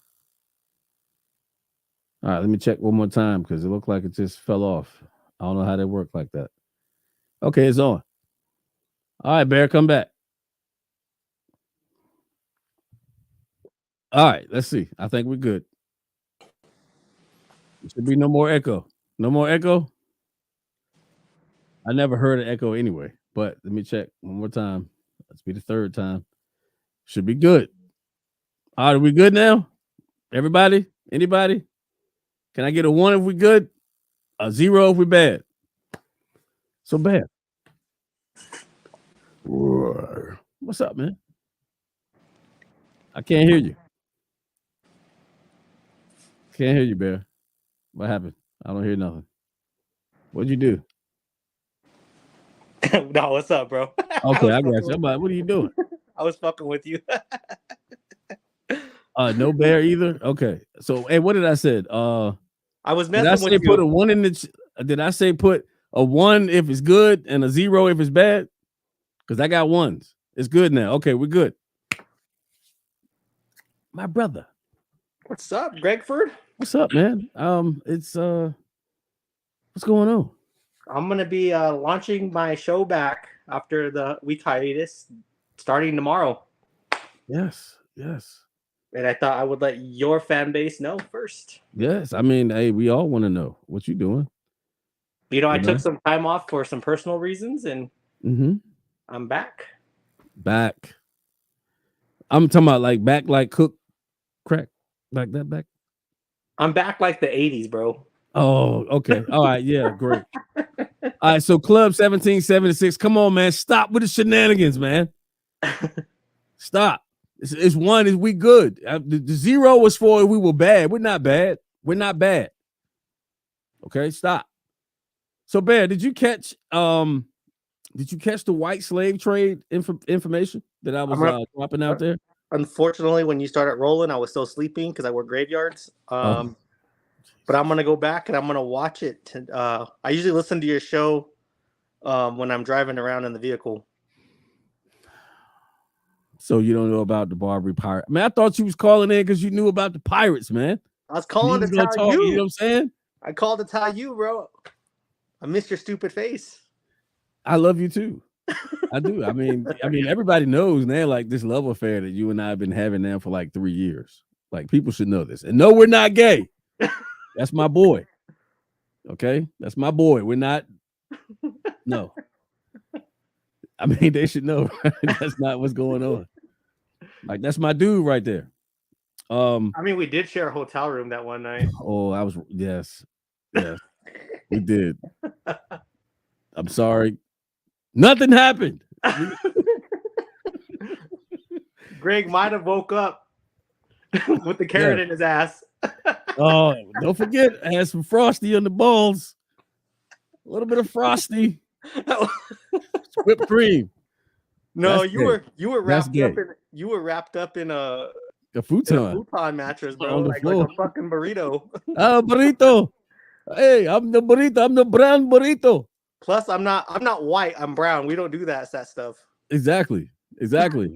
All right, let me check one more time because it looked like it just fell off. I don't know how that worked like that. Okay, it's on. All right, Bear, come back. All right, let's see. I think we're good. There should be no more echo. No more echo. I never heard an echo anyway, but let me check one more time. Let's be the third time. Should be good. All right, are we good now? Everybody? Anybody? Can I get a 1 if we good? A 0 if we bad? So bad. What's up, man? I can't hear you. Can't hear you, Bear. What happened? I don't hear nothing. What'd you do? No, what's up, bro? Okay, I got you. I'm like, what are you doing? I was fucking with you. No Bear either. Okay. So, hey, what did I say? I was did messing I with say you. put a 1 in the? Did I say put a 1 if it's good and a 0 if it's bad? Because I got 1s. It's good now. Okay, we're good. My brother. What's up, Gregford? What's up, man? It's what's going on? I'm gonna be launching my show back after the week hiatus, starting tomorrow. Yes, yes, And I thought I would let your fan base know first. yes. I mean, hey, we all want to know what you doing. You know, I took some time off for some personal reasons, and I'm back. Back. I'm talking about like back, like cook crack, like that back. I'm back like the 80s, bro. Oh, okay. All right, yeah, great. All right, so Club 1776. Come on, man. Stop with the shenanigans, man. Stop. It's 1 is we good. The 0 was for we were bad. We're not bad. We're not bad. Okay, stop. So, Bear, did you catch the white slave trade information that I was dropping out there? Unfortunately, when you started rolling, I was still sleeping because I work graveyards. But I'm gonna go back and I'm gonna watch it. I usually listen to your show when I'm driving around in the vehicle. So you don't know about the Barbary pirate? Man, I thought you was calling in because you knew about the pirates, man. I was calling to tell you. You know what I'm saying? I called to tell you, bro. I miss your stupid face. I love you too. I do. I mean, everybody knows now, like this love affair that you and I have been having now for like 3 years. Like people should know this. And no, we're not gay. That's my boy. Okay, that's my boy. We're not. No. I mean, they should know. That's not what's going on. Like that's my dude right there. I mean, we did share a hotel room that one night. Oh, yes, we did. I'm sorry. Nothing happened. Greg might have woke up with the carrot in his ass. Oh, don't forget, I had some Frosty on the balls. A little bit of Frosty. Whipped cream. No, That's you gay. were wrapped up in a futon mattress, bro. On the Like floor. a fucking burrito. Burrito. Hey, I'm the burrito. I'm the brown burrito. Plus, I'm not white. I'm brown. We don't do that stuff. Exactly.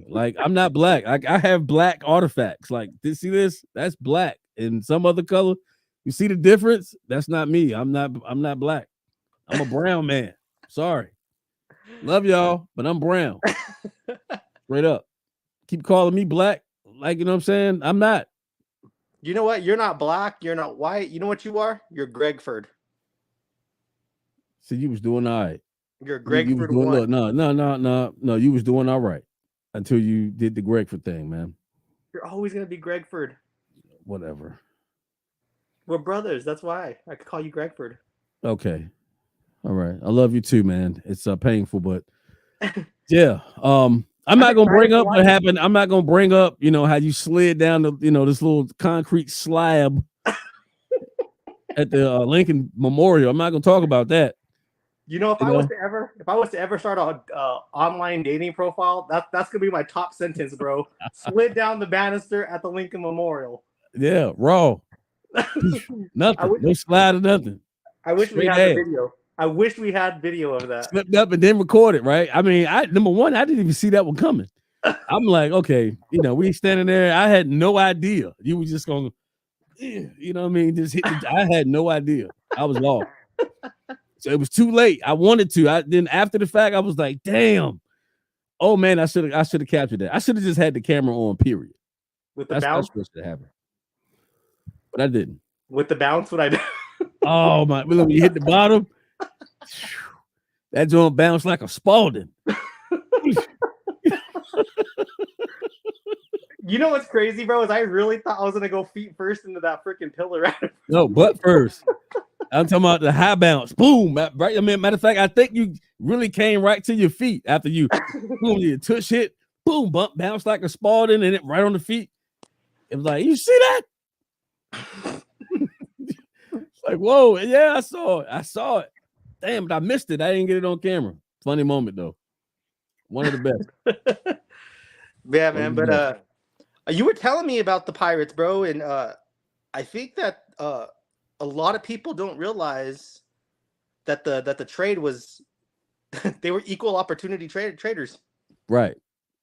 Like I'm not black. I have black artifacts. Like see this? That's black. In some other color. You see the difference? That's not me. I'm not black. I'm a brown man. Sorry. Love y'all, but I'm brown. Straight up. Keep calling me black. Like, you know what I'm saying? I'm not. You know what? You're not black. You're not white. You know what you are? You're Gregford. See, you was doing all right. You're Gregford. Look, no. You was doing all right until you did the Gregford thing, man. You're always gonna be Gregford. Whatever. We're brothers. That's why I could call you Gregford. Okay. All right. I love you too, man. It's painful, but yeah. I'm not gonna bring up what happened. I'm not gonna bring up, how you slid down the, this little concrete slab at the Lincoln Memorial. I'm not gonna talk about that. If I was to ever start a online dating profile, that's gonna be my top sentence, bro. Slid down the banister at the Lincoln Memorial. Yeah, raw. Nothing. No slide or nothing. I wish we had the video. I wish we had video of that. Slipped up and then recorded, right? I mean, number one, I didn't even see that one coming. I'm like, okay, we standing there. I had no idea. You were just going, you know what I mean? Just hit I had no idea. I was lost. So it was too late. I wanted to. Then after the fact, I was like, damn, Oh man, I should have captured that. I should have just had the camera on. Period. With the bounce, that's what should happen. But I didn't. With the bounce, what I did. Oh my! When you hit the bottom, that joint bounced like a Spalding. You know what's crazy, bro? Is I really thought I was gonna go feet first into that freaking pillar. No, butt first. I'm talking about the high bounce. Boom! Right. I mean, matter of fact, I think you really came right to your feet after you boom, your tush hit. Boom! Bounced like a Spalding, and it right on the feet. It was like, you see that? It's like, whoa! Yeah, I saw it. I saw it. Damn, but I missed it. I didn't get it on camera. Funny moment though. One of the best. Yeah, man. But you were telling me about the pirates, bro, and I think that a lot of people don't realize that the trade was they were equal opportunity traders. Right.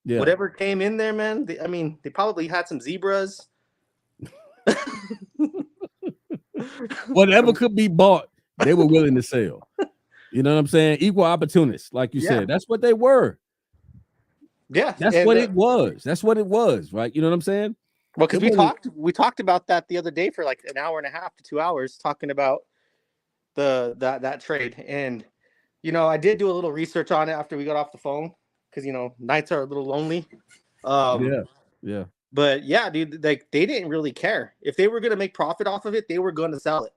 Yeah. Whatever came in there, man. They probably had some zebras. Whatever could be bought, they were willing to sell. You know what I'm saying? Equal opportunists, like you said. That's what they were. Yeah, that's what it was. That's what it was, right? You know what I'm saying? Well, because we talked about that the other day for like an hour and a half to 2 hours, talking about that trade. And I did do a little research on it after we got off the phone, because nights are a little lonely. Yeah. But yeah, dude, like they didn't really care. If they were gonna make profit off of it, they were gonna sell it.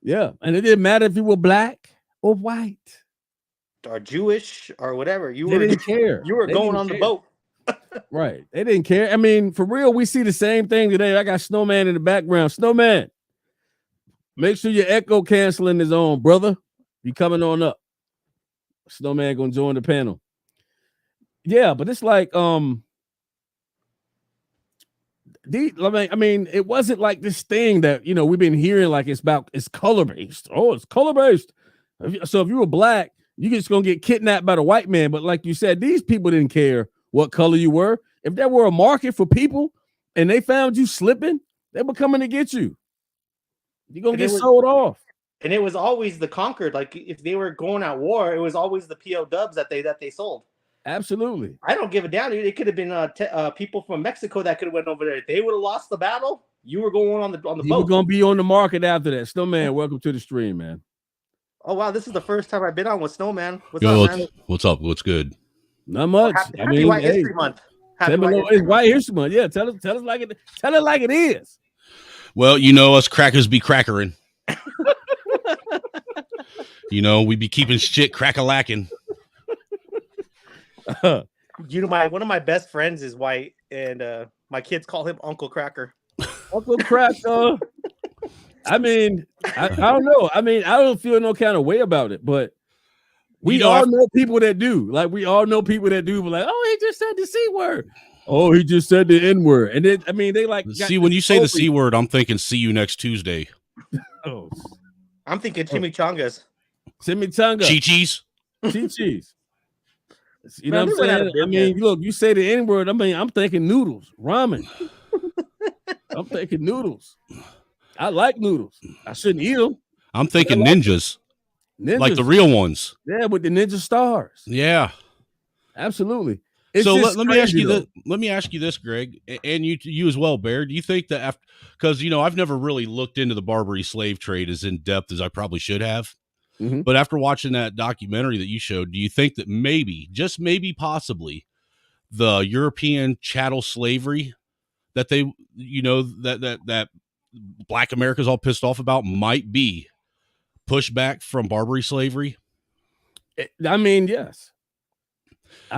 Yeah, and it didn't matter if you were black or white or Jewish or whatever. They didn't care. You were going on the boat. Right. They didn't care. I mean, for real, we see the same thing today. I got Snowman in the background. Snowman, make sure your echo canceling is on, brother. You coming on up. Snowman gonna join the panel. Yeah, but it's like I mean, it wasn't like this thing that we've been hearing like it's color based. Oh, it's color based. So if you were black, you're just gonna get kidnapped by the white man. But like you said, these people didn't care what color you were. If there were a market for people and they found you slipping, they were coming to get you. You're gonna get sold off. And it was always the conquered. Like if they were going at war, it was always the POWs that they sold. Absolutely. I don't give a damn, dude. It could have been people from Mexico that could have went over there. If they would have lost the battle, you were going on the boat. You were gonna be on the market after that. Snowman, welcome to the stream, man. Oh wow, this is the first time I've been on with Snowman. What's up, man? What's up? What's good? Not much. Happy White History Month. It's White History Month. Yeah, tell us like it. Tell it like it is. Well, us crackers be crackering. We be keeping shit crack-a-lacking. One of my best friends is white, and my kids call him Uncle Cracker. Uncle Cracker. I mean, I don't know. I mean, I don't feel no kind of way about it, but we all know people that do. Like, we all know people that do. But like, oh, he just said the C word. Oh, he just said the N word. And then, I mean, they like. See, when you say the C word, I'm thinking see you next Tuesday. Oh, I'm thinking chimichangas. Chimichanga. Chi-chis. Chi-chis. You know what I'm saying? I mean, look, you say the N word. I mean, I'm thinking noodles, ramen. I'm thinking noodles. I like noodles. I shouldn't eat them. I'm thinking ninjas. Like the real ones. Yeah, with the ninja stars. Yeah. Absolutely. So let me ask you this. Let me ask you this, Greg, and you as well, Bear. Do you think that after, because I've never really looked into the Barbary slave trade as in depth as I probably should have, but after watching that documentary that you showed, do you think that maybe, just maybe, possibly, the European chattel slavery that they, that Black America's all pissed off about might be pushback from Barbary slavery? I mean, yes.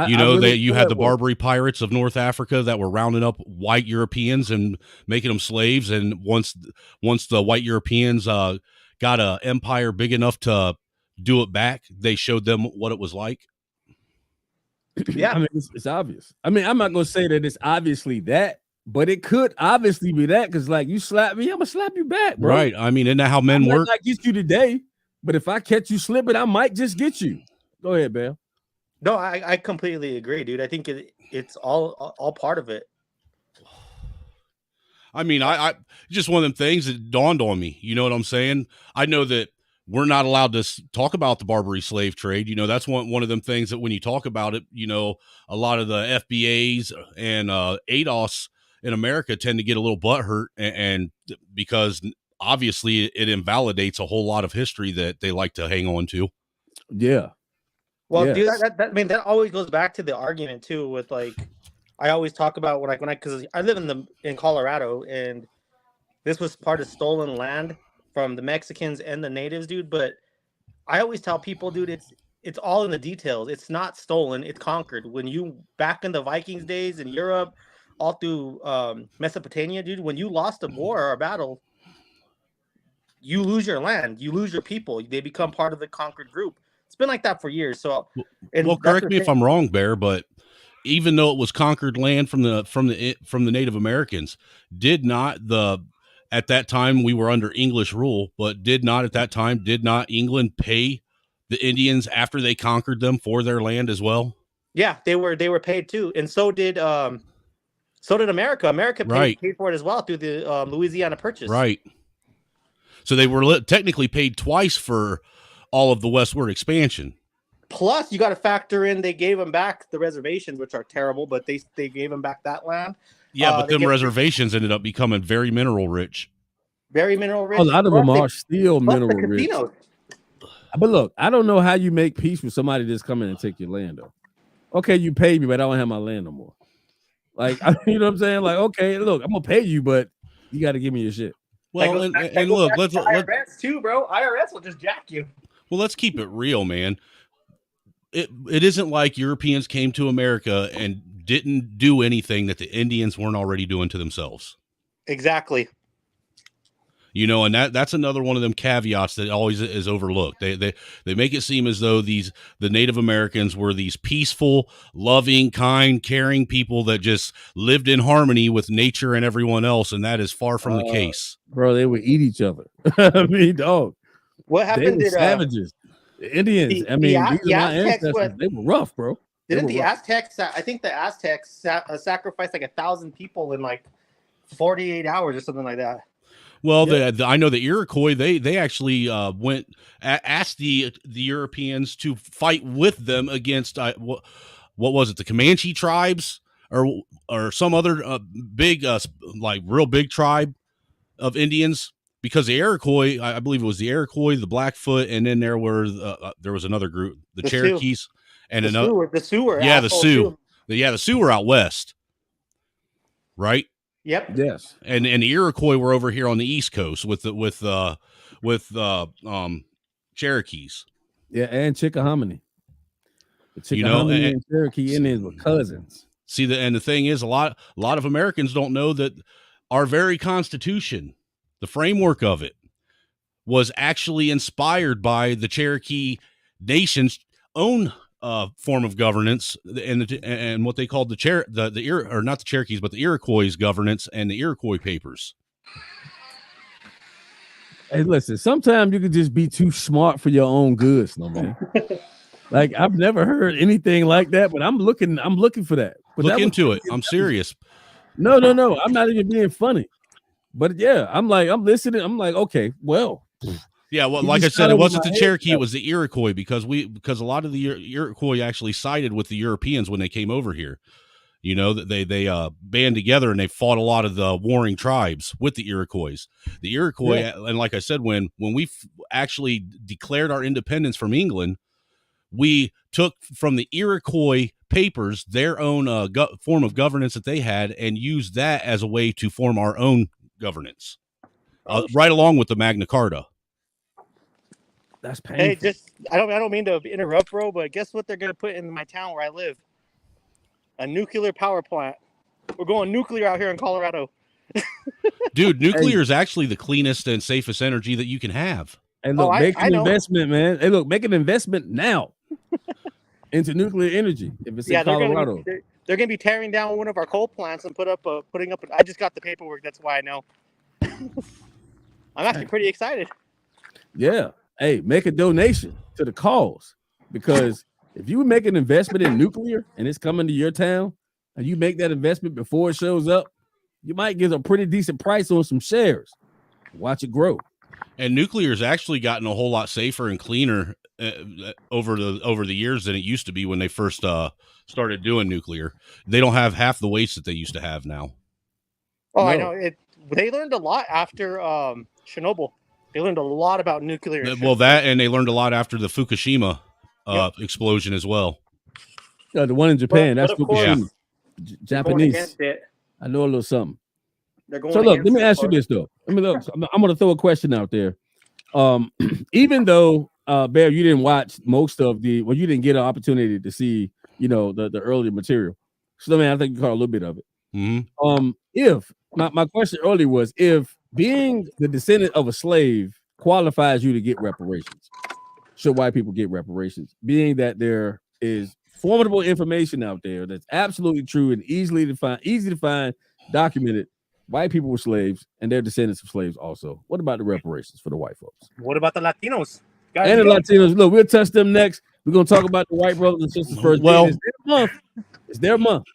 You had the Barbary pirates of North Africa that were rounding up white Europeans and making them slaves. And once the white Europeans got an empire big enough to do it back, they showed them what it was like. Yeah, I mean, it's obvious. I mean, I'm not going to say that it's obviously that, but it could obviously be that, because like, you slap me, I'm gonna slap you back, bro. Right. I mean, isn't that how men work? I might not get you today, but if I catch you slipping, I might just get you. Go ahead, Bale. No, I completely agree, dude. I think it's all part of it. I mean, I just one of them things that dawned on me. You know what I'm saying? I know that we're not allowed to talk about the Barbary slave trade. You know, that's one of them things that when you talk about it, you know, a lot of the FBAs and ADOS in America tend to get a little butthurt, and because obviously it invalidates a whole lot of history that they like to hang on to. Yeah. Well, dude, I mean, that always goes back to the argument too. With like, I always talk about because I live in Colorado, and this was part of stolen land from the Mexicans and the natives, dude. But I always tell people, dude, it's all in the details. It's not stolen; it's conquered. When you back in the Vikings days in Europe, all through Mesopotamia, dude, when you lost a war or a battle, you lose your land, you lose your people. They become part of the conquered group. It's been like that for years. So, well, correct me if I'm wrong, Bear, but even though it was conquered land from the Native Americans, at that time we were under English rule, but did not England pay the Indians after they conquered them for their land as well? Yeah, they were paid too, and so did America. America paid for it as well through the Louisiana Purchase. Right. So they were technically paid twice for all of the westward expansion. Plus, you got to factor in they gave them back the reservations, which are terrible, but they gave them back that land. Yeah, but them reservations ended up becoming very mineral rich. Very mineral rich. A lot of them are still mineral rich. But look, I don't know how you make peace with somebody that's coming and take your land though. Okay, you paid me, but I don't have my land no more. Like, you know what I'm saying? Like, okay, look, I'm gonna pay you, but you got to give me your shit. Well, and look, let's IRS too, bro. IRS will just jack you. Well, let's keep it real, man. It isn't like Europeans came to America and didn't do anything that the Indians weren't already doing to themselves. Exactly. You know, and that's another one of them caveats that always is overlooked. They make it seem as though the Native Americans were these peaceful, loving, kind, caring people that just lived in harmony with nature and everyone else, and that is far from the case. Bro, they would eat each other. I mean, dog. What happened? They were savages. The Indians. These are my ancestors. They were rough, bro. Aztecs? I think the Aztecs sacrificed like 1,000 people in like 48 hours or something like that. Well, I know the Iroquois, they actually asked the Europeans to fight with them against what was it, the Comanche tribes or some other big real big tribe of Indians, because the Iroquois, I believe it was the Iroquois, the Blackfoot, and then there was another group, the Cherokees, Sioux. And the Sioux were the Sioux. The Sioux were out west, right? Yep. Yes. And the Iroquois were over here on the East Coast with Cherokees. Yeah, and Chickahominy. The Chickahominy and Cherokee Indians were cousins. See, the thing is, a lot of Americans don't know that our very Constitution, the framework of it, was actually inspired by the Cherokee Nation's own form of governance and what they called not the Cherokees, but the Iroquois governance and the Iroquois papers. Hey, listen, sometimes you can just be too smart for your own good, man. Like, I've never heard anything like that, but I'm looking for that. But look into it. I'm serious. No. I'm not even being funny. But yeah, I'm listening. I'm like, okay, well. Yeah, well, like I said, it wasn't the Cherokee, it was the Iroquois, because a lot of the Iroquois actually sided with the Europeans when they came over here. You know, they band together and they fought a lot of the warring tribes with the Iroquois. The Iroquois, and like I said, when we actually declared our independence from England, we took from the Iroquois papers their own form of governance that they had and used that as a way to form our own governance, right along with the Magna Carta. That's painful. Hey, I don't mean to interrupt, bro, but guess what they're gonna put in my town where I live? A nuclear power plant. We're going nuclear out here in Colorado. Dude, nuclear is actually the cleanest and safest energy that you can have. Hey, look, make an investment, man. Hey, look, make an investment now into nuclear energy. If it's in Colorado, they're gonna be tearing down one of our coal plants and putting up. I just got the paperwork. That's why I know. I'm actually pretty excited. Yeah. Hey, make a donation to the cause, because if you make an investment in nuclear and it's coming to your town and you make that investment before it shows up, you might get a pretty decent price on some shares. Watch it grow. And nuclear's actually gotten a whole lot safer and cleaner over the years than it used to be when they first started doing nuclear. They don't have half the waste that they used to have now. Oh, no. I know. They learned a lot after Chernobyl. They learned a lot about nuclear. Well, that, and they learned a lot after the Fukushima explosion as well. The one in Japan, that's Fukushima. Japanese. I know a little something. So look, let me ask you this though. I'm going to throw a question out there. Even though Bear, you didn't watch most of you didn't get an opportunity to see, the earlier material. So I think you caught a little bit of it. Mm-hmm. If my question earlier was, if being the descendant of a slave qualifies you to get reparations, should white people get reparations? Being that there is formidable information out there that's absolutely true and easy to find, documented. White people were slaves, and they're descendants of slaves also. What about the reparations for the white folks? What about the Latinos? And the Latinos. Look, we'll touch them next. We're going to talk about the white brothers and sisters first. Well, it's their month.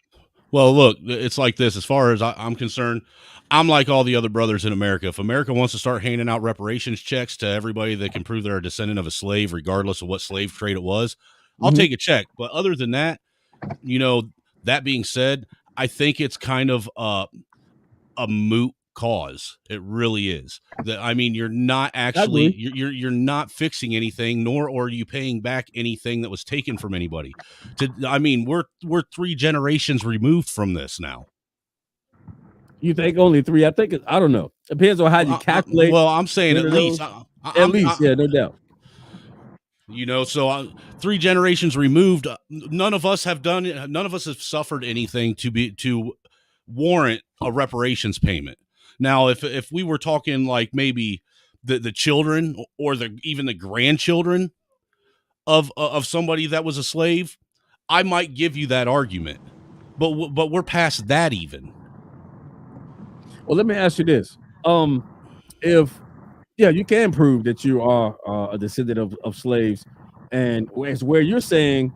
Well, look, it's like this. As far as I'm concerned, I'm like all the other brothers in America. If America wants to start handing out reparations checks to everybody that can prove they're a descendant of a slave, regardless of what slave trade it was, I'll take a check. But other than that, that being said, I think it's kind of a moot cause. It really is. You're not actually you're not fixing anything, nor are you paying back anything that was taken from anybody. We're 3 generations removed from this now. You think only 3? I think I don't know. Depends on how you calculate. Well, I'm saying at least. Yeah, no doubt. So 3 generations removed. None of us have suffered anything to warrant a reparations payment. Now, if we were talking like maybe the children or even the grandchildren of somebody that was a slave, I might give you that argument. But we're past that even. Well, let me ask you this: if you can prove that you are a descendant of slaves, and it's where you're saying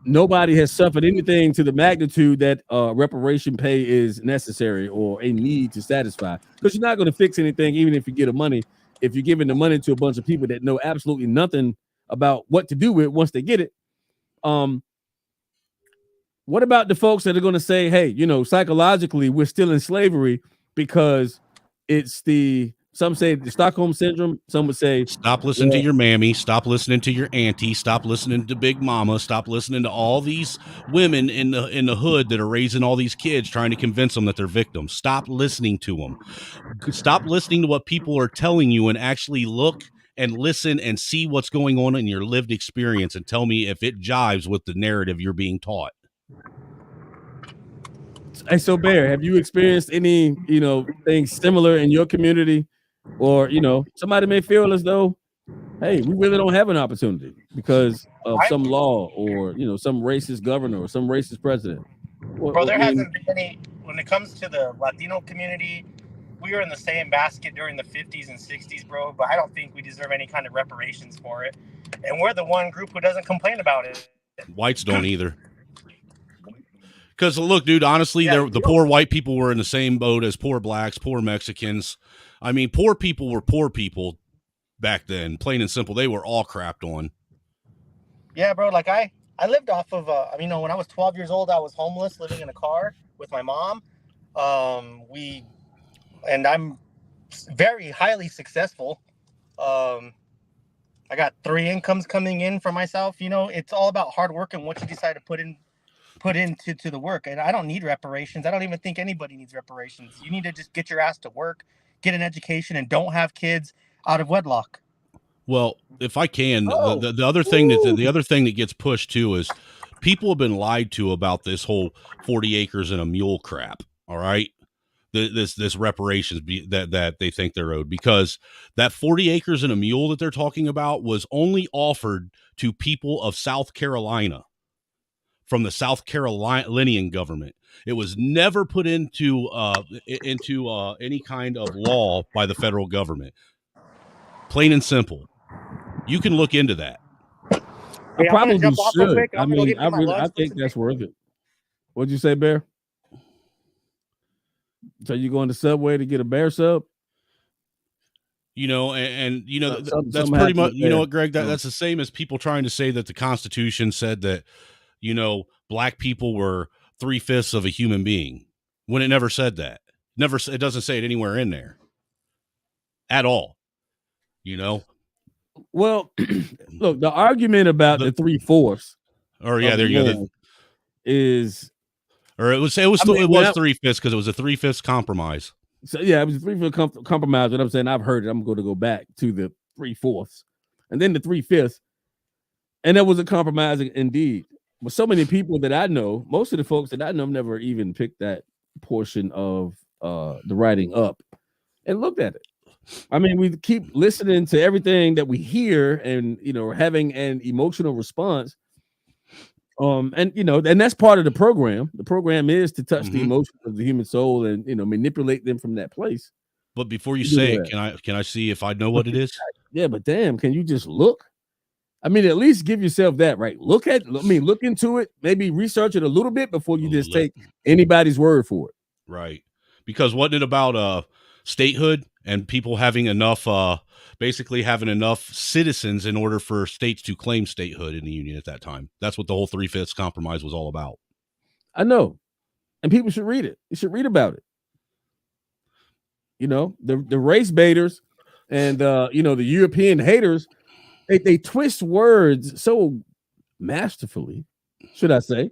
nobody has suffered anything to the magnitude that reparation pay is necessary or a need to satisfy, because you're not going to fix anything, even if you get if you're giving the money to a bunch of people that know absolutely nothing about what to do with it once they get it. What about the folks that are going to say, hey, psychologically we're still in slavery because it's some say the Stockholm syndrome. Some would say, stop listening to your mammy, stop listening to your auntie, stop listening to Big Mama, stop listening to all these women in the hood that are raising all these kids, trying to convince them that they're victims. Stop listening to them. Stop listening to what people are telling you and actually look and listen and see what's going on in your lived experience and tell me if it jives with the narrative you're being taught. Hey, so Bear, have you experienced any, things similar in your community? Or, somebody may feel as though, hey, we really don't have an opportunity because of some law or, some racist governor or some racist president. Bro, there hasn't been any. When it comes to the Latino community, we were in the same basket during the 50s and 60s, bro, but I don't think we deserve any kind of reparations for it. And we're the one group who doesn't complain about it. Whites don't either. Because, look, dude, honestly, the poor white people were in the same boat as poor blacks, poor Mexicans. Poor people were poor people back then, plain and simple. They were all crapped on. Yeah, bro, like I lived off of, when I was 12 years old, I was homeless, living in a car with my mom. And I'm very highly successful. I got 3 incomes coming in for myself. It's all about hard work and what you decide to put into the work. And I don't need reparations. I don't even think anybody needs reparations. You need to just get your ass to work, get an education, and don't have kids out of wedlock. Well, if I can, the other thing that gets pushed too is people have been lied to about this whole 40 acres and a mule crap. All right. This reparations that they think they're owed, because that 40 acres and a mule that they're talking about was only offered to people of South Carolina from the South Carolinian government. It was never put into any kind of law by the federal government. Plain and simple. You can look into that. I probably should. I think that's worth it. What'd you say, Bear? So you going to Subway to get a Bear sub? You know, and you know, that's pretty much, you know what, Greg, that's the same as people trying to say that the Constitution said that, you know, black people were 3/5 of a human being when it never said that. It doesn't say it anywhere in there at all, you know? Well, look, the argument about the 3/4. Or yeah, there you go. Is, or it was 3/5 because it was a 3/5 compromise. So yeah, it was a 3/5 compromise. What I'm saying, I've heard it. I'm going to go back to the 3/4, and then the 3/5, and that was a compromise indeed. But so many people that I know, most of the folks that I know, never even picked that portion of the writing up and looked at it. I mean, we keep listening to everything that we hear, and you know, having an emotional response. And you know, and that's part of the program. The program is to touch the emotions of the human soul and, you know, manipulate them from that place. But before you say it, can I see if I know what it is? Yeah, but damn, can you just look? I mean, at least give yourself that, right? Look into it, maybe research it a little bit before you just take anybody's word for it. Right. Because wasn't it about statehood and people having enough basically having enough citizens in order for states to claim statehood in the Union at that time? That's what the whole 3/5 compromise was all about. I know. And people should read it. You should read about it. You know, the race baiters and you know, the European haters, they twist words so masterfully, should I say.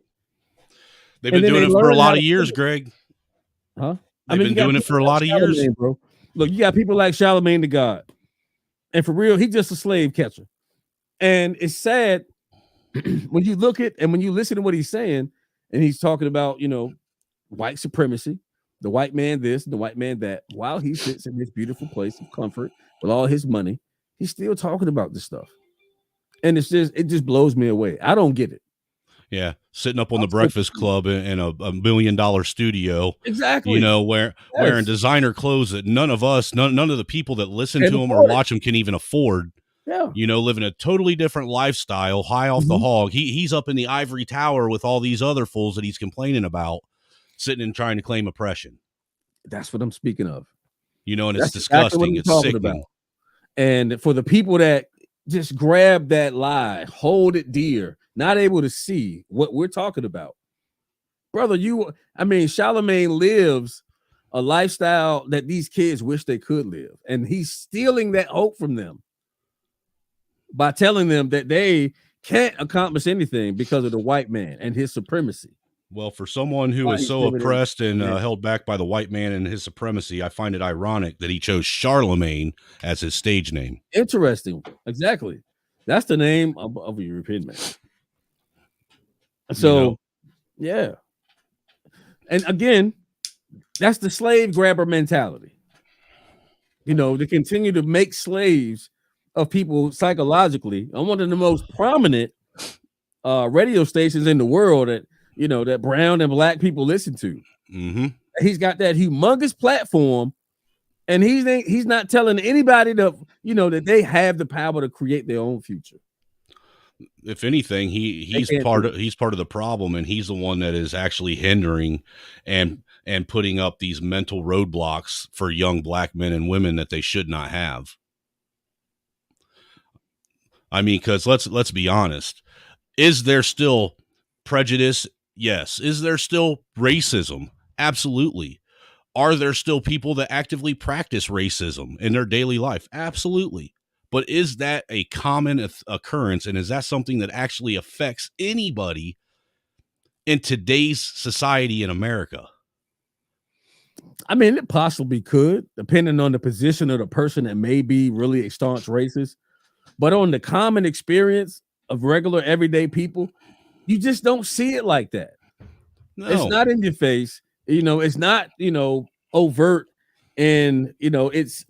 They've been doing it for a lot of years, Greg. Huh? They've been doing it for a lot of years, bro. Look, you got people like Charlemagne the God. And for real, he's just a slave catcher. And it's sad when you look at and when you listen to what he's saying, and he's talking about, you know, white supremacy, the white man this, the white man that, while he sits in this beautiful place of comfort with all his money, he's still talking about this stuff. And it just blows me away. I don't get it. Yeah, sitting up on the Breakfast Club in a $1 million studio, exactly. You know, wearing designer clothes that none of the people that listen to him or watch him can even afford. Yeah, you know, living a totally different lifestyle, high off the hog. He's up in the ivory tower with all these other fools that he's complaining about, sitting and trying to claim oppression. That's what I'm speaking of. You know, and it's disgusting. It's sickening. And for the people that just grab that lie, hold it dear, not able to see what we're talking about. Brother, Charlemagne lives a lifestyle that these kids wish they could live. And he's stealing that hope from them by telling them that they can't accomplish anything because of the white man and his supremacy. Well, for someone who is so oppressed and held back by the white man and his supremacy, I find it ironic that he chose Charlemagne as his stage name. Interesting. Exactly. That's the name of a European man. So, yeah. And again, that's the slave grabber mentality. You know, to continue to make slaves of people psychologically on one of the most prominent radio stations in the world that, you know, that brown and black people listen to. He's got that humongous platform, and he's not telling anybody that, you know, that they have the power to create their own future. If anything, he's part of the problem, and he's the one that is actually hindering and putting up these mental roadblocks for young black men and women that they should not have. I mean, because let's be honest. Is there still prejudice? Yes. Is there still racism? Absolutely. Are there still people that actively practice racism in their daily life? Absolutely. But is that a common occurrence? And is that something that actually affects anybody in today's society in America? I mean, it possibly could, depending on the position of the person that may be really a staunch racist. But on the common experience of regular everyday people, you just don't see it like that. No. It's not in your face. You know, it's not, you know, overt, and, you know, it's,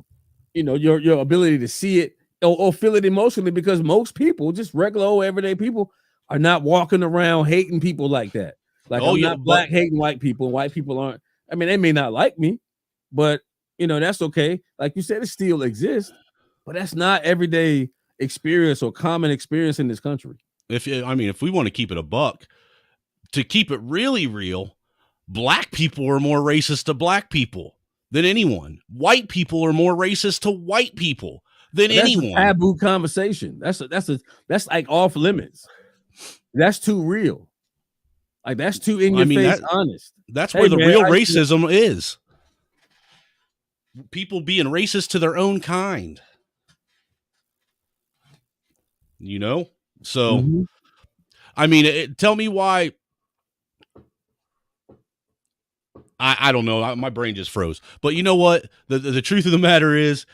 you know, your ability to see it or feel it emotionally, because most people, just regular old everyday people, are not walking around hating people like that. Like, I'm not black hating white people, and white people aren't. I mean, they may not like me, but, you know, that's okay. Like you said, it still exists, but that's not everyday experience or common experience in this country. If we want to keep it a buck, to keep it really real, black people are more racist to black people than anyone. White people are more racist to white people than anyone. That's a taboo conversation. That's like off limits. That's too real. Like that's too in your face honest. That's where the real racism is. People being racist to their own kind. You know? So, I mean, tell me why. I don't know. My brain just froze. But you know what? The truth of the matter is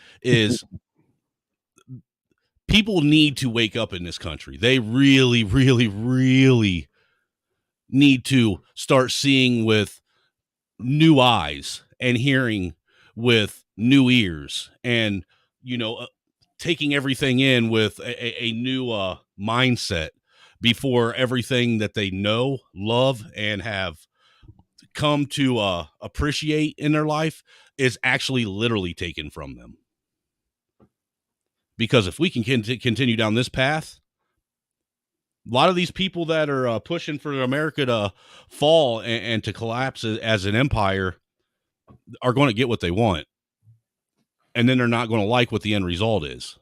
people need to wake up in this country. They really, really, really need to start seeing with new eyes and hearing with new ears and, taking everything in with a new mindset before everything that they know, love, and have come to appreciate in their life is actually literally taken from them. Because if we can continue down this path, a lot of these people that are pushing for America to fall and to collapse as an empire are going to get what they want. And then they're not going to like what the end result is.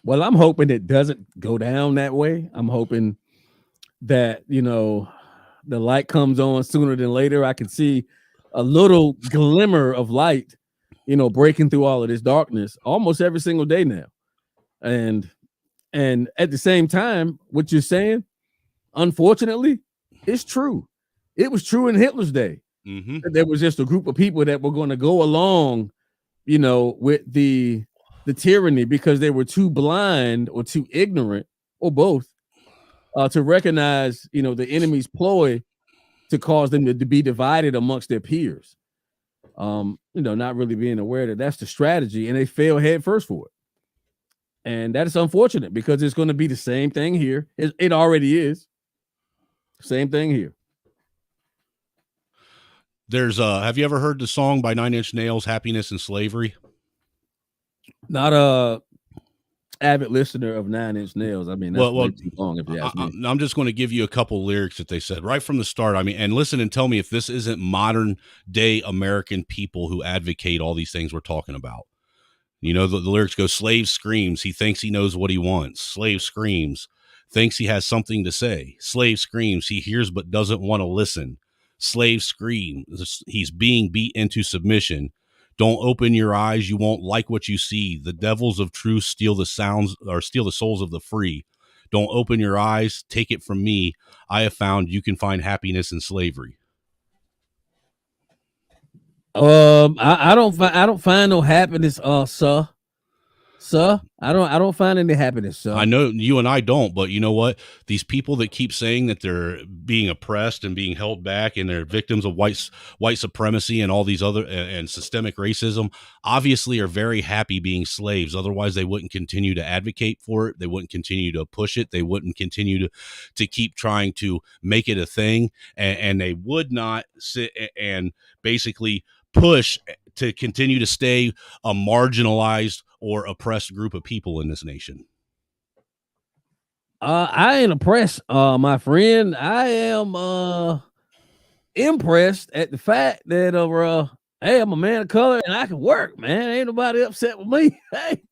Well, I'm hoping it doesn't go down that way. I'm hoping that, the light comes on sooner than later. I can see a little glimmer of light, breaking through all of this darkness almost every single day now. And at the same time, what you're saying, unfortunately, it's true. It was true in Hitler's day. There was just a group of people that were going to go along, with the tyranny because they were too blind or too ignorant or both to recognize, the enemy's ploy to cause them to be divided amongst their peers. Not really being aware that that's the strategy, and they fail head first for it. And that is unfortunate because it's going to be the same thing here. It already is. Same thing here. There's have you ever heard the song by 9 Inch Nails, Happiness and Slavery? Not a avid listener of 9 Inch Nails. I mean, that's way too long if you ask me. I'm just going to give you a couple lyrics that they said right from the start. I mean, and listen and tell me if this isn't modern day American people who advocate all these things we're talking about. The lyrics go, slave screams, he thinks he knows what he wants. Slave screams, thinks he has something to say. Slave screams, he hears but doesn't want to listen. Slave screams, he's being beat into submission. Don't open your eyes, you won't like what you see. The devils of truth steal the souls of the free. Don't open your eyes, take it from me. I have found you can find happiness in slavery. I don't find no happiness, sir. I don't find any happiness, sir. I know you and I don't, but you know what? These people that keep saying that they're being oppressed and being held back and they're victims of white supremacy and all these other and systemic racism obviously are very happy being slaves. Otherwise, they wouldn't continue to advocate for it. They wouldn't continue to push it. They wouldn't continue to keep trying to make it a thing. And they would not sit and basically push to continue to stay a marginalized or oppressed group of people in this nation. I ain't oppressed, my friend. I am impressed at the fact that hey, I'm a man of color and I can work, man. Ain't nobody upset with me. Hey.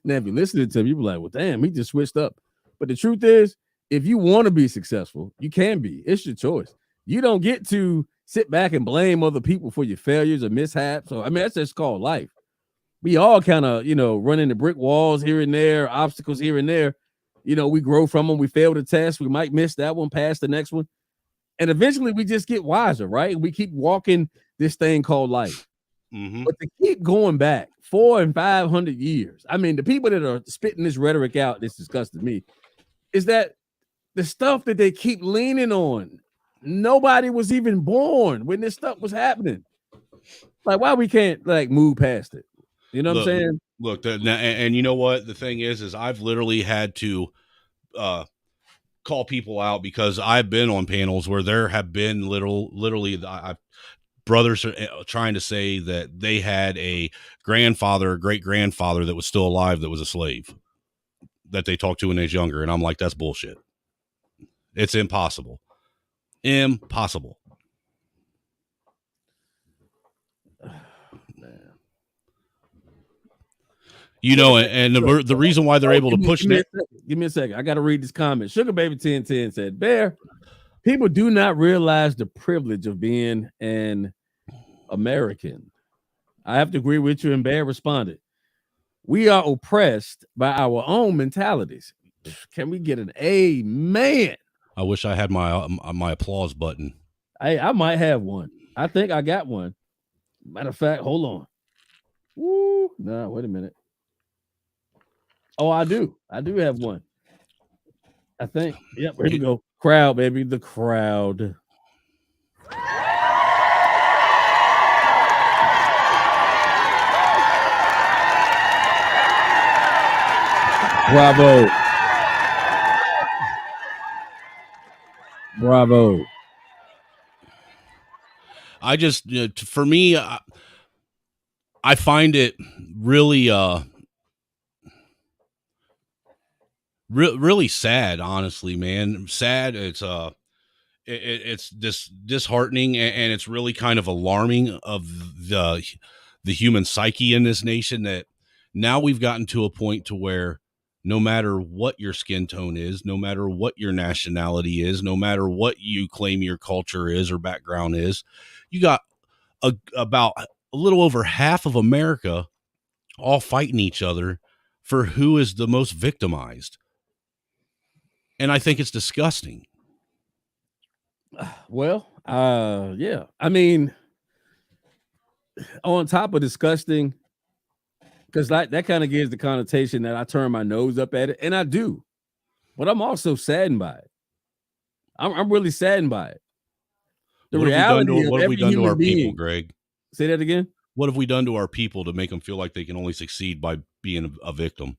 Now, if you're listening to him, you be like, well, damn, he just switched up. But the truth is, if you want to be successful, you can be. It's your choice. You don't get to sit back and blame other people for your failures or mishaps. So, I mean, that's just called life. We all kind of, run into brick walls here and there, obstacles here and there. We grow from them. We fail the test. We might miss that one, pass the next one. And eventually we just get wiser, right? We keep walking this thing called life. But to keep going back 400 and 500 years, I mean, the people that are spitting this rhetoric out, this disgusted me, is that the stuff that they keep leaning on, nobody was even born when this stuff was happening. Like, why we can't move past it? You know what I'm saying? Look, and you know what? The thing is I've literally had to call people out because I've been on panels where there have been literally brothers are trying to say that they had a grandfather or great grandfather that was still alive that was a slave that they talked to when they was younger. And I'm like, that's bullshit. It's impossible. Impossible. You know, and the reason why they're able to push that. Give me a second. I got to read this comment. Sugar Baby 1010 said, Bear, people do not realize the privilege of being an American. I have to agree with you. And Bear responded, we are oppressed by our own mentalities. Can we get an amen? I wish I had my applause button. I might have one. I think I got one. Matter of fact, hold on. Woo. No, wait a minute. Oh, I do. I do have one. I think. Yep, here we go. Crowd, baby. The crowd. Bravo. Bravo. I just, for me, I find it really, really sad, honestly, man. Sad. It's disheartening, and it's really kind of alarming of the human psyche in this nation, that now we've gotten to a point to where no matter what your skin tone is, no matter what your nationality is, no matter what you claim your culture is or background is, you got about a little over half of America all fighting each other for who is the most victimized. And I think it's disgusting. Well, yeah. I mean, on top of disgusting, because that kind of gives the connotation that I turn my nose up at it, and I do, but I'm also saddened by it. I'm really saddened by it. The reality what have we done to our people, Greg? Say that again. What have we done to our people to make them feel like they can only succeed by being a victim?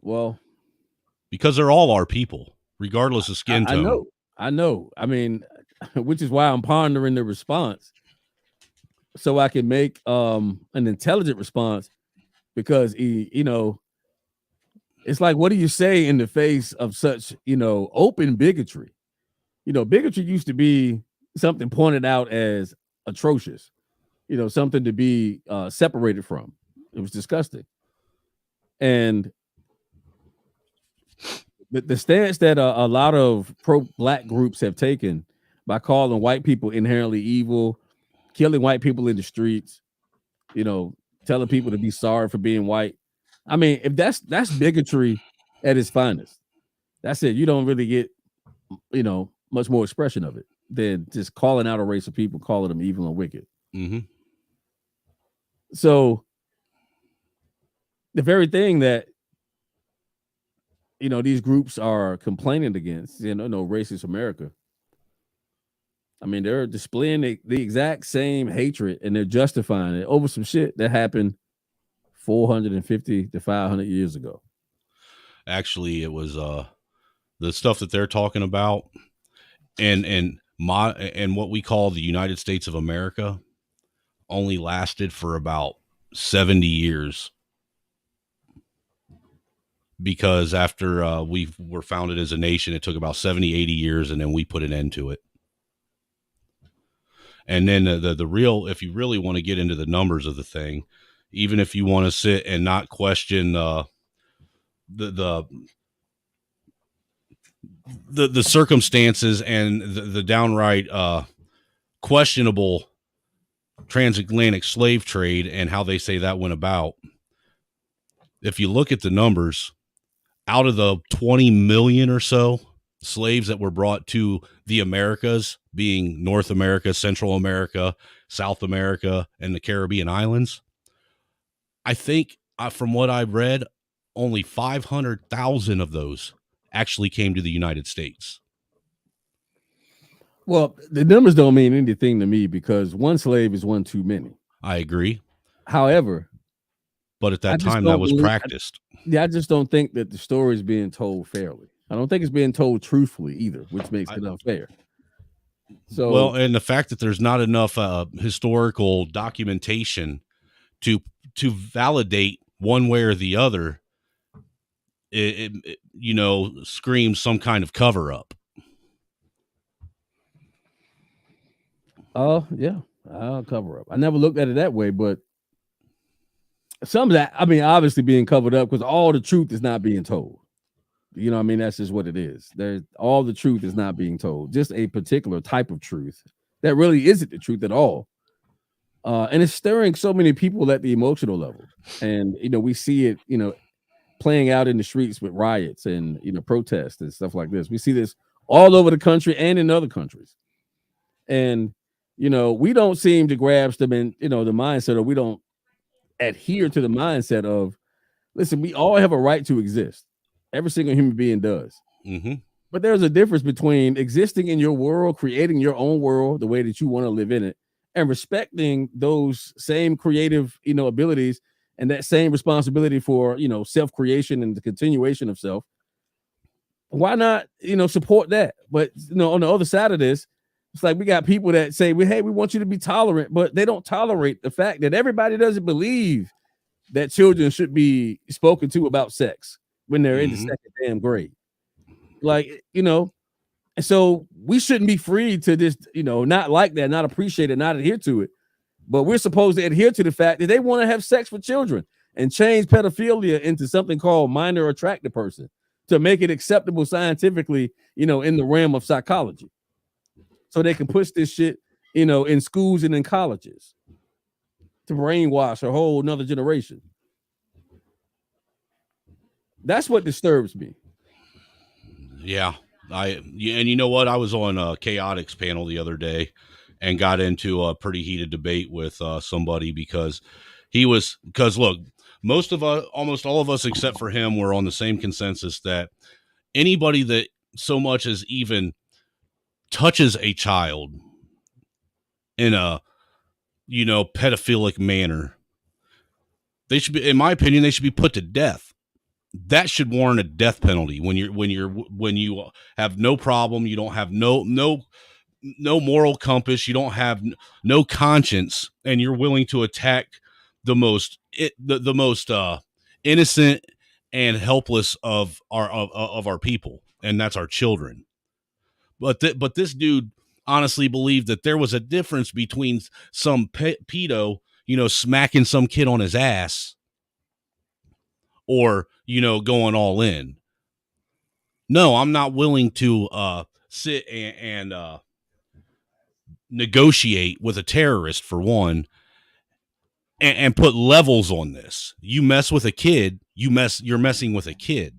Well, because they're all our people, regardless of skin tone. I know. I mean, which is why I'm pondering the response, so I can make an intelligent response, because it's like, what do you say in the face of such, open bigotry? Bigotry used to be something pointed out as atrocious, something to be separated from. It was disgusting. And the stance that a lot of pro-black groups have taken by calling white people inherently evil, killing white people in the streets, telling people to be sorry for being white. I mean, if that's bigotry at its finest, that's it. You don't really get, much more expression of it than just calling out a race of people, calling them evil and wicked. Mm-hmm. So the very thing that, these groups are complaining against, racist America. I mean, they're displaying the exact same hatred, and they're justifying it over some shit that happened 450 to 500 years ago. Actually, it was the stuff that they're talking about, and what we call the United States of America only lasted for about 70 years. Because after we were founded as a nation, it took about 70, 80 years, and then we put an end to it. And then the real, if you really want to get into the numbers of the thing, even if you want to sit and not question the circumstances and the downright questionable transatlantic slave trade and how they say that went about, if you look at the numbers, out of the 20 million or so slaves that were brought to the Americas, being North America, Central America, South America, and the Caribbean islands, I think from what I've read, only 500,000 of those actually came to the United States. Well, the numbers don't mean anything to me, because one slave is one too many. I agree. However, but at that time, that was practiced. I just don't think that the story is being told fairly. I don't think it's being told truthfully either, which makes it unfair. So, well, and the fact that there's not enough historical documentation to validate one way or the other, it screams some kind of cover up. Oh, yeah. I'll cover up. I never looked at it that way, but some of that, I mean, obviously being covered up because all the truth is not being told. You know what I mean? That's just what it is. There's all the truth is not being told. Just a particular type of truth that really isn't the truth at all. And it's stirring so many people at the emotional level. And we see it, playing out in the streets with riots and protests and stuff like this. We see this all over the country and in other countries. And we don't seem to grasp them in the mindset, or we don't adhere to the mindset of, listen, we all have a right to exist. Every single human being does. Mm-hmm. But there's a difference between existing in your world, creating your own world the way that you want to live in it, and respecting those same creative, abilities and that same responsibility for, self-creation and the continuation of self. Why not, support that? But, on the other side of this, it's like we got people that say, hey, we want you to be tolerant, but they don't tolerate the fact that everybody doesn't believe that children should be spoken to about sex when they're in the second damn grade. Like, and so we shouldn't be free to just, not like that, not appreciate it, not adhere to it. But we're supposed to adhere to the fact that they want to have sex with children and change pedophilia into something called minor attracted person to make it acceptable scientifically, in the realm of psychology. So they can push this shit, in schools and in colleges to brainwash a whole nother generation. That's what disturbs me. Yeah. And you know what? I was on Chaotic's panel the other day and got into a pretty heated debate with somebody because look, almost all of us except for him were on the same consensus that anybody that so much as even touches a child in a, pedophilic manner, they should be, in my opinion, they should be put to death. That should warrant a death penalty when you have no problem, you don't have no moral compass, you don't have no conscience, and you're willing to attack the most innocent and helpless of our people, and that's our children. But this dude honestly believed that there was a difference between some pedo, smacking some kid on his ass, or, going all in. No, I'm not willing to sit and negotiate with a terrorist, for one, and put levels on this. You mess with a kid, you're messing with a kid.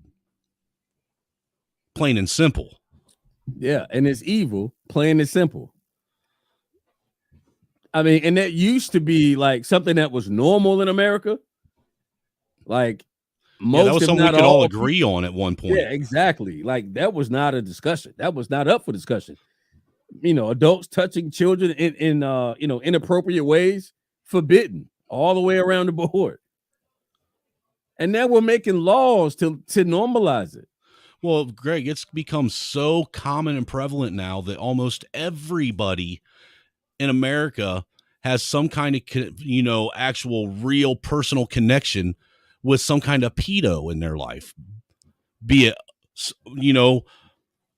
Plain and simple. Yeah, and it's evil, plain and simple. I mean, and that used to be like something that was normal in America. Like, that was something we could all agree on at one point. Yeah, exactly. Like, that was not a discussion. That was not up for discussion. Adults touching children in inappropriate ways, forbidden all the way around the board. And now we're making laws to normalize it. Well, Greg, it's become so common and prevalent now that almost everybody in America has some kind of, actual real personal connection with some kind of pedo in their life, be it,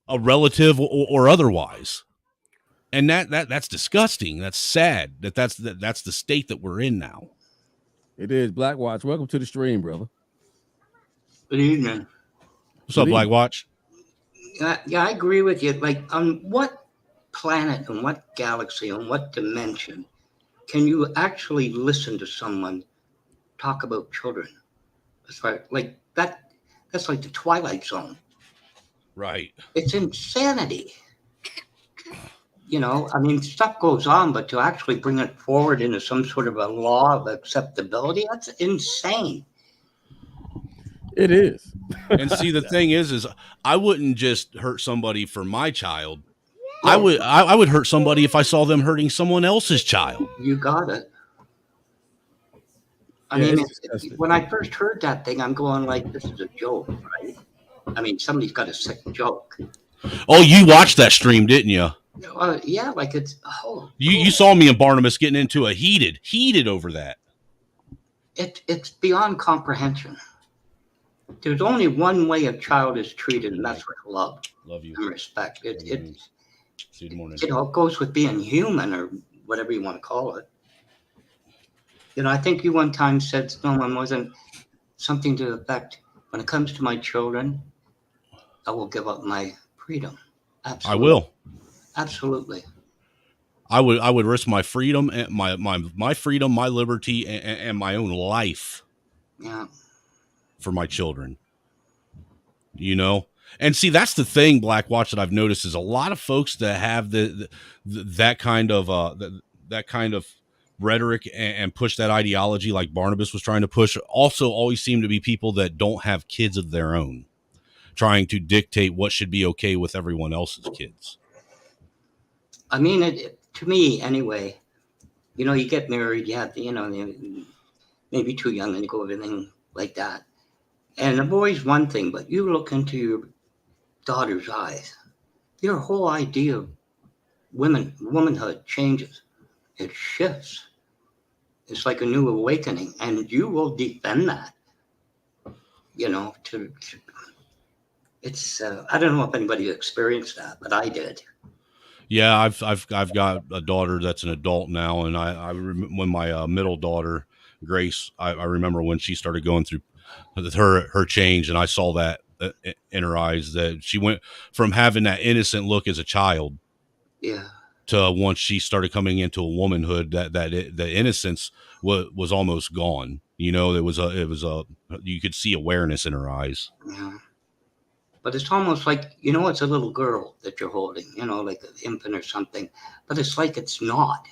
a relative or otherwise. And that's disgusting. That's sad. That's the state that we're in now. It is. Black Watch, welcome to the stream, brother. Good evening. What's up, Black Watch? Yeah, I agree with you. Like, on what planet and what galaxy and what dimension can you actually listen to someone talk about children? That's right. Like that's like the Twilight Zone. Right. It's insanity. I mean, stuff goes on, but to actually bring it forward into some sort of a law of acceptability, that's insane. It is. And see, the thing is I wouldn't just hurt somebody for my child. I would hurt somebody if I saw them hurting someone else's child. You got it. I mean, when I first heard that thing, I'm going like, this is a joke, right? I mean, somebody's got a sick joke. Oh, you watched that stream, didn't you? Yeah, like it's. You saw me and Barnabas getting into a heated over that. It's beyond comprehension. There's only one way a child is treated, and that's with love. Love you. And respect. See you in the morning. It goes with being human or whatever you want to call it. You know, I think you one time said someone wasn't something to the effect, when it comes to my children, I will give up my freedom. Absolutely. I will. Absolutely. I would risk my freedom and my freedom, my liberty, and my own life. Yeah. For my children. You know? And see, that's the thing, Black Watch, that I've noticed is a lot of folks that have that kind of rhetoric and push that ideology like Barnabas was trying to push also always seem to be people that don't have kids of their own, trying to dictate what should be okay with everyone else's kids. I mean, to me anyway, you know, you get married, you have, you know, maybe too young and you go everything like that. And the boy's one thing, but you look into your daughter's eyes, your whole idea of womanhood changes. It shifts. It's like a new awakening, and you will defend that. You know, it's I don't know if anybody experienced that, but I did. Yeah, I've got a daughter that's an adult now, and I when my middle daughter Grace, I remember when she started going through her change, and I saw that in her eyes, that she went from having that innocent look as a child, yeah, to once she started coming into a womanhood, the innocence was almost gone. You know, it was you could see awareness in her eyes. Yeah. But it's almost like, you know, it's a little girl that you're holding, you know, like an infant or something. But it's like it's not.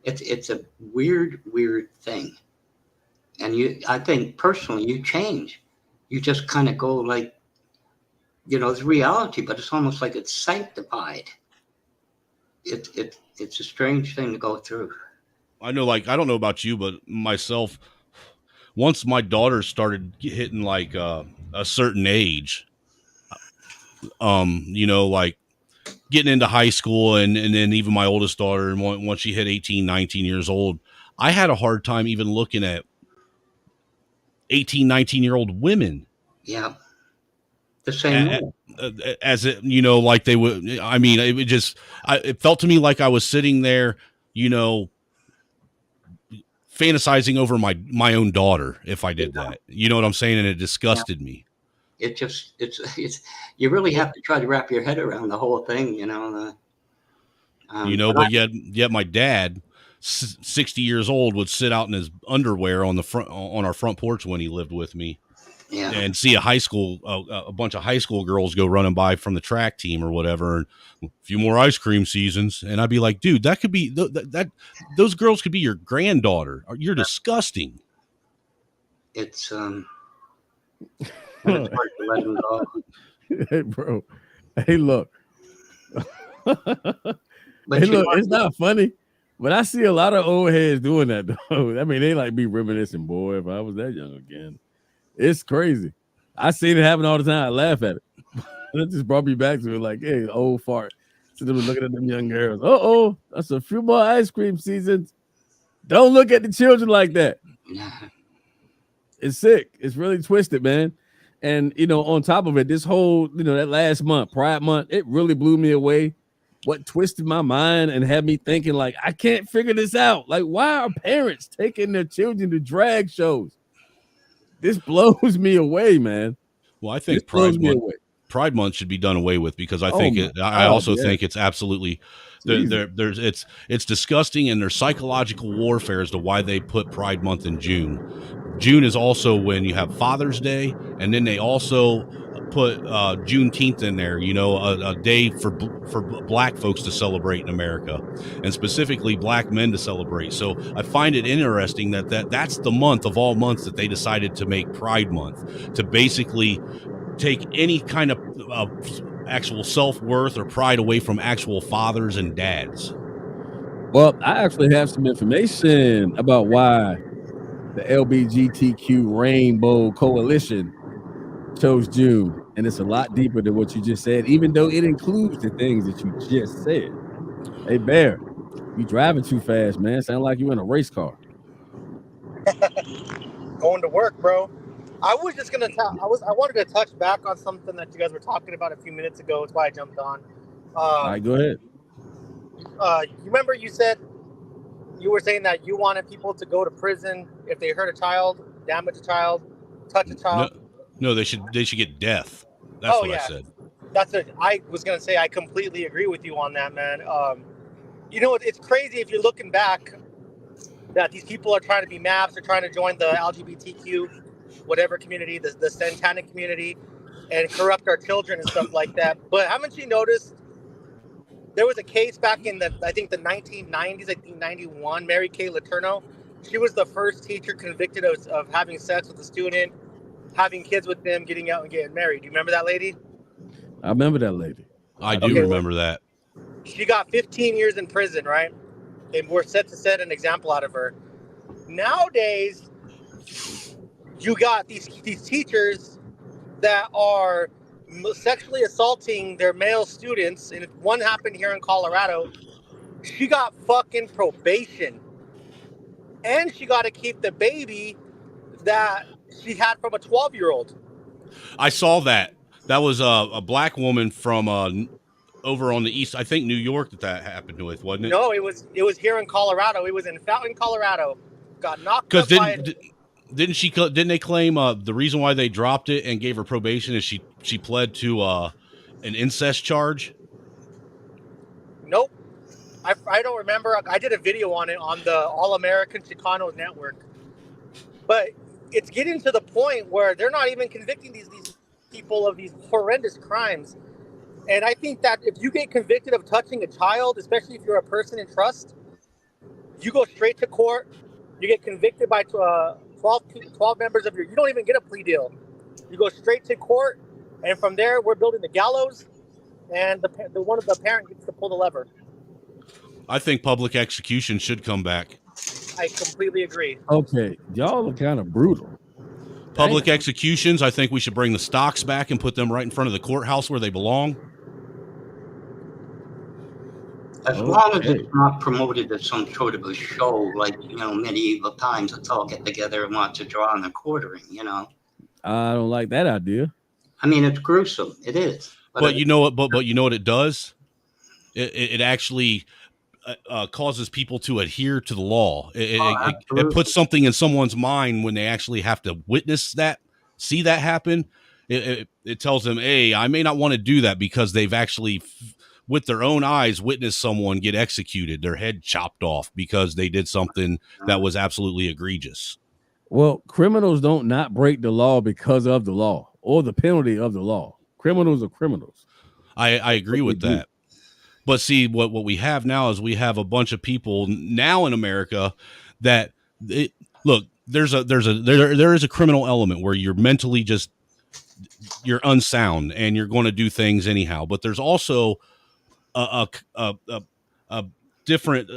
It's a weird thing. And I think personally, you change. You just kind of go like, you know, it's reality, but it's almost like it's sanctified. It's a strange thing to go through. I know, like, I don't know about you, but myself, once my daughter started hitting like a certain age, you know, like getting into high school, and then even my oldest daughter, and once she hit 18, 19 years old, I had a hard time even looking at 18, 19-year-old women. Yeah. The same way. As it, you know, like they would, I mean, it felt to me like I was sitting there, you know, fantasizing over my own daughter if I did that. You know what I'm saying? And it disgusted me. It's you really have to try to wrap your head around the whole thing, you know. But yet my dad, 60 years old, would sit out in his underwear on our front porch when he lived with me. Yeah. And see a bunch of high school girls go running by from the track team or whatever, and a few more ice cream seasons. And I'd be like, dude, that could be those girls could be your granddaughter. You're disgusting. It's hard to let them go. Hey, bro. Hey, look. It's not funny, but I see a lot of old heads doing that though. I mean, they like be reminiscing, boy, if I was that young again. It's crazy. I see it happen all the time. I laugh at it. That just brought me back to it, like, hey, old fart. So they were looking at them young girls. That's a few more ice cream seasons. Don't look at the children like that. It's sick. It's really twisted, man. And, you know, on top of it, this whole, you know, that last month, Pride Month, it really blew me away. What twisted my mind and had me thinking, like, I can't figure this out. Like, why are parents taking their children to drag shows? This blows me away, man. Well, I think Pride Month should be done away with, because I think I also think it's absolutely it's disgusting, and there's psychological warfare as to why they put Pride Month in June. June is also when you have Father's Day, and then they also put Juneteenth in there, you know, a day for black folks to celebrate in America, and specifically black men to celebrate. So I find it interesting that's the month of all months that they decided to make Pride Month, to basically take any kind of actual self-worth or pride away from actual fathers and dads. Well, I actually have some information about why the LGBTQ Rainbow Coalition chose June, and it's a lot deeper than what you just said, even though it includes the things that you just said. Hey, Bear, you driving too fast, man. Sound like you in a race car. Going to work, bro. I was just gonna I wanted to touch back on something that you guys were talking about a few minutes ago. That's why I jumped on. All right, go ahead. You remember you said you were saying that you wanted people to go to prison if they hurt a child, damage a child, touch a child. No, they should get death. That's what I said. I was gonna say I completely agree with you on that, man. You know, it's crazy if you're looking back that these people are trying to be maps, they're trying to join the LGBTQ, whatever community, the satanic community, and corrupt our children and stuff like that. But haven't you noticed there was a case back in the 1990s, I think 91, Mary Kay Letourneau. She was the first teacher convicted of having sex with a student, having kids with them, getting out and getting married. Do you remember that lady? I remember that lady. I do remember that. She got 15 years in prison, right? And we're set to set an example out of her. Nowadays, you got these teachers that are sexually assaulting their male students, and one happened here in Colorado. She got fucking probation, and she got to keep the baby that she had from a 12-year-old. I saw that. That was a black woman from over on the east, I think New York, that happened with, wasn't it? No, it was here in Colorado. It was in Fountain, Colorado. Got knocked up Didn't they claim the reason why they dropped it and gave her probation is she pled to an incest charge? Nope. I don't remember. I did a video on it on the All American Chicano Network. But it's getting to the point where they're not even convicting these people of these horrendous crimes. And I think that if you get convicted of touching a child, especially if you're a person in trust, you go straight to court. You get convicted by 12 members of you don't even get a plea deal. You go straight to court, and from there, we're building the gallows, and the one of the parent gets to pull the lever. I think public execution should come back. I completely agree. Okay, y'all are kind of brutal. Public executions, I think we should bring the stocks back and put them right in front of the courthouse where they belong. As long as it's not promoted as some sort of a show, like, medieval times, let's all get together and watch a draw and a quartering, I don't like that idea. I mean, it's gruesome. It is. But you know what? But you know what it does? It actually causes people to adhere to the law. It puts something in someone's mind when they actually have to witness that, see that happen. It tells them, hey, I may not want to do that because they've actually, with their own eyes, witnessed someone get executed, their head chopped off because they did something that was absolutely egregious. Well, criminals don't not break the law because of the law or the penalty of the law. Criminals are criminals. I agree with that. But see, what we have now is we have a bunch of people now in America that look, there is a criminal element where you're mentally you're unsound and you're going to do things anyhow. But there's also a different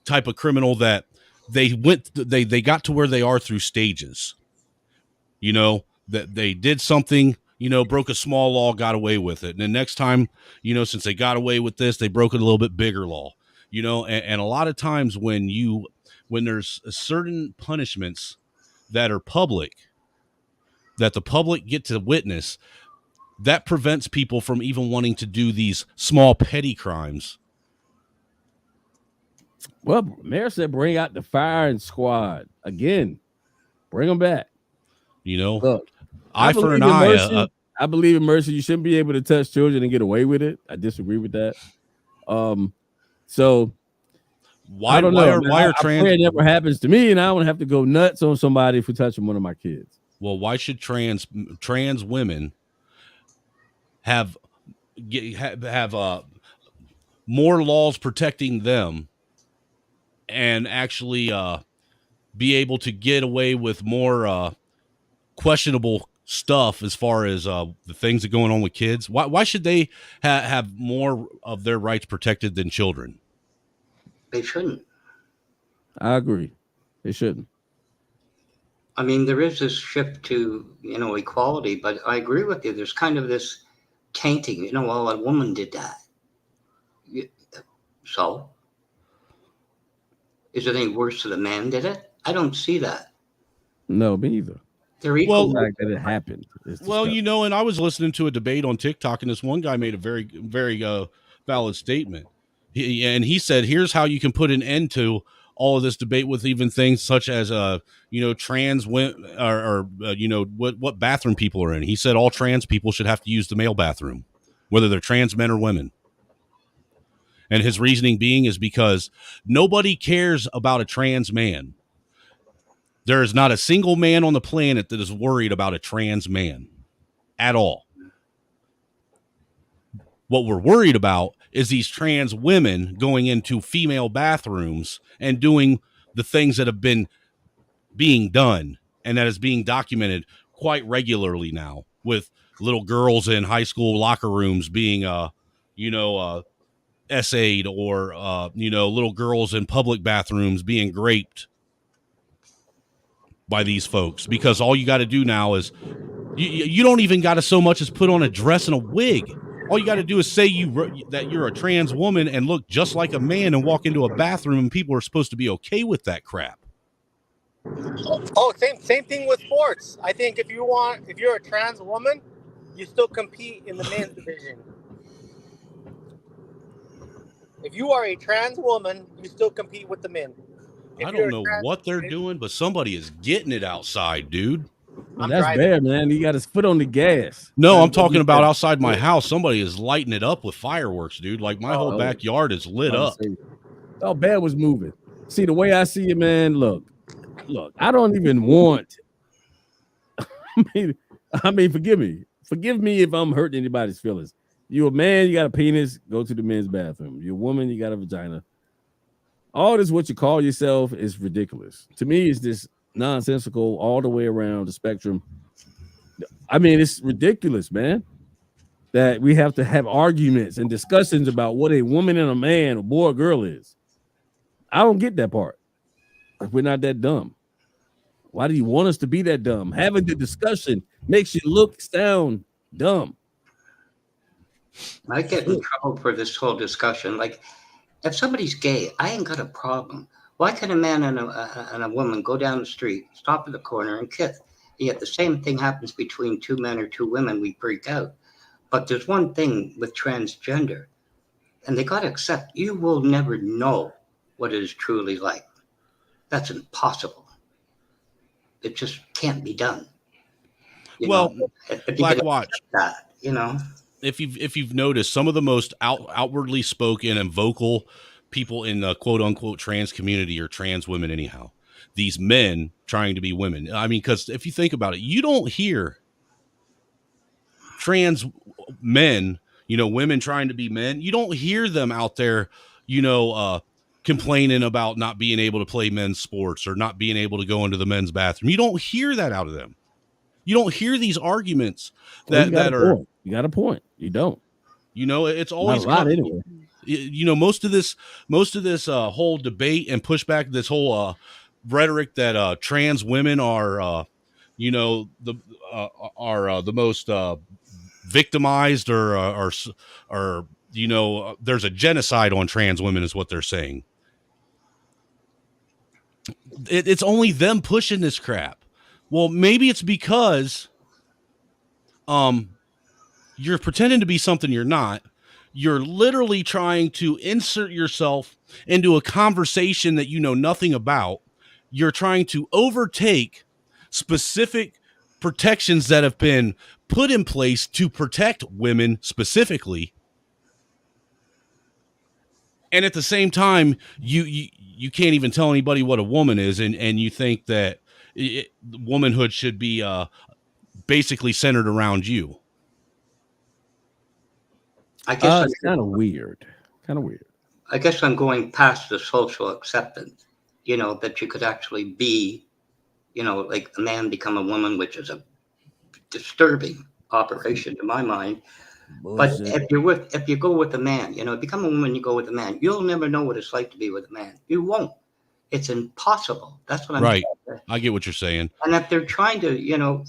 type of criminal that they got to where they are through stages. That they did something, broke a small law, got away with it. And the next time, since they got away with this, they broke a little bit bigger law, and a lot of times when there's certain punishments that are public, that the public get to witness, that prevents people from even wanting to do these small petty crimes. Well, Mayor said bring out the firing squad again. Bring them back. Look, I believe in mercy. You shouldn't be able to touch children and get away with it. I disagree with that. So why I don't know. Why are trans? I pray it never happens to me, and I don't have to go nuts on somebody for touching one of my kids. Well, why should trans women have more laws protecting them and actually be able to get away with more questionable stuff as far as the things that are going on with kids? Why should they have more of their rights protected than children? They shouldn't. I agree. They shouldn't. I mean, there is this shift to, equality, but I agree with you. There's kind of this tainting, well, a woman did that. So? Is it any worse that a man did it? I don't see that. No, me either. They're equal. The fact that it happened. Well, and I was listening to a debate on TikTok, and this one guy made a very, very valid statement. He said, here's how you can put an end to all of this debate with even things such as, trans women or what bathroom people are in. He said all trans people should have to use the male bathroom, whether they're trans men or women. And his reasoning being is because nobody cares about a trans man. There is not a single man on the planet that is worried about a trans man at all. What we're worried about is these trans women going into female bathrooms and doing the things that have been being done and that is being documented quite regularly now, with little girls in high school locker rooms being, essayed, or, little girls in public bathrooms being raped by these folks, because all you got to do now is you don't even got to so much as put on a dress and a wig. All you got to do is say that you're a trans woman and look just like a man and walk into a bathroom, and people are supposed to be okay with that crap. Oh, same thing with sports. I think if you're a trans woman, you still compete in the men's division. If you are a trans woman, you still compete with the men. I don't know what they're doing, but somebody is getting it outside, dude. Well, that's bad, man. He got his foot on the gas. No, I'm talking about outside my house. Somebody is lighting it up with fireworks, dude. Like my whole backyard is lit up. Oh, bad was moving. See, the way I see it, man, look, I don't even want. I mean, forgive me if I'm hurting anybody's feelings. You're a man, you got a penis, go to the men's bathroom. You're a woman, you got a vagina. All this, what you call yourself, is ridiculous. To me, it's just nonsensical all the way around the spectrum. I mean, it's ridiculous, man, that we have to have arguments and discussions about what a woman and a man, a boy or girl is. I don't get that part. We're not that dumb. Why do you want us to be that dumb? Having the discussion makes you sound dumb. I get in trouble for this whole discussion. Like, if somebody's gay, I ain't got a problem. Why can a man and a woman go down the street, stop at the corner, and kiss? Yet the same thing happens between two men or two women, we freak out. But there's one thing with transgender, and they got to accept, you will never know what it is truly like. That's impossible. It just can't be done. Black Watch. That, If you've noticed, some of the most outwardly spoken and vocal people in the quote unquote trans community are trans women anyhow. These men trying to be women. I mean, because if you think about it, you don't hear trans men, women trying to be men. You don't hear them out there, complaining about not being able to play men's sports or not being able to go into the men's bathroom. You don't hear that out of them. You don't hear these arguments that are. You got a point. You don't. It's always not a lot anyway. Most of this whole debate and pushback, this whole rhetoric that trans women are, the most victimized or there's a genocide on trans women is what they're saying. It's only them pushing this crap. Well, maybe it's because you're pretending to be something you're not. You're literally trying to insert yourself into a conversation that you know nothing about. You're trying to overtake specific protections that have been put in place to protect women specifically. And at the same time, you can't even tell anybody what a woman is, and you think that womanhood should be basically centered around you. I guess it's kind of weird. I guess I'm going past the social acceptance, that you could actually be, like a man become a woman, which is a disturbing operation to my mind. Bullshit. But if you go with a man, become a woman, you go with a man, you'll never know what it's like to be with a man. You won't. It's impossible. That's what I'm right. saying. I get what you're saying. And if they're trying to,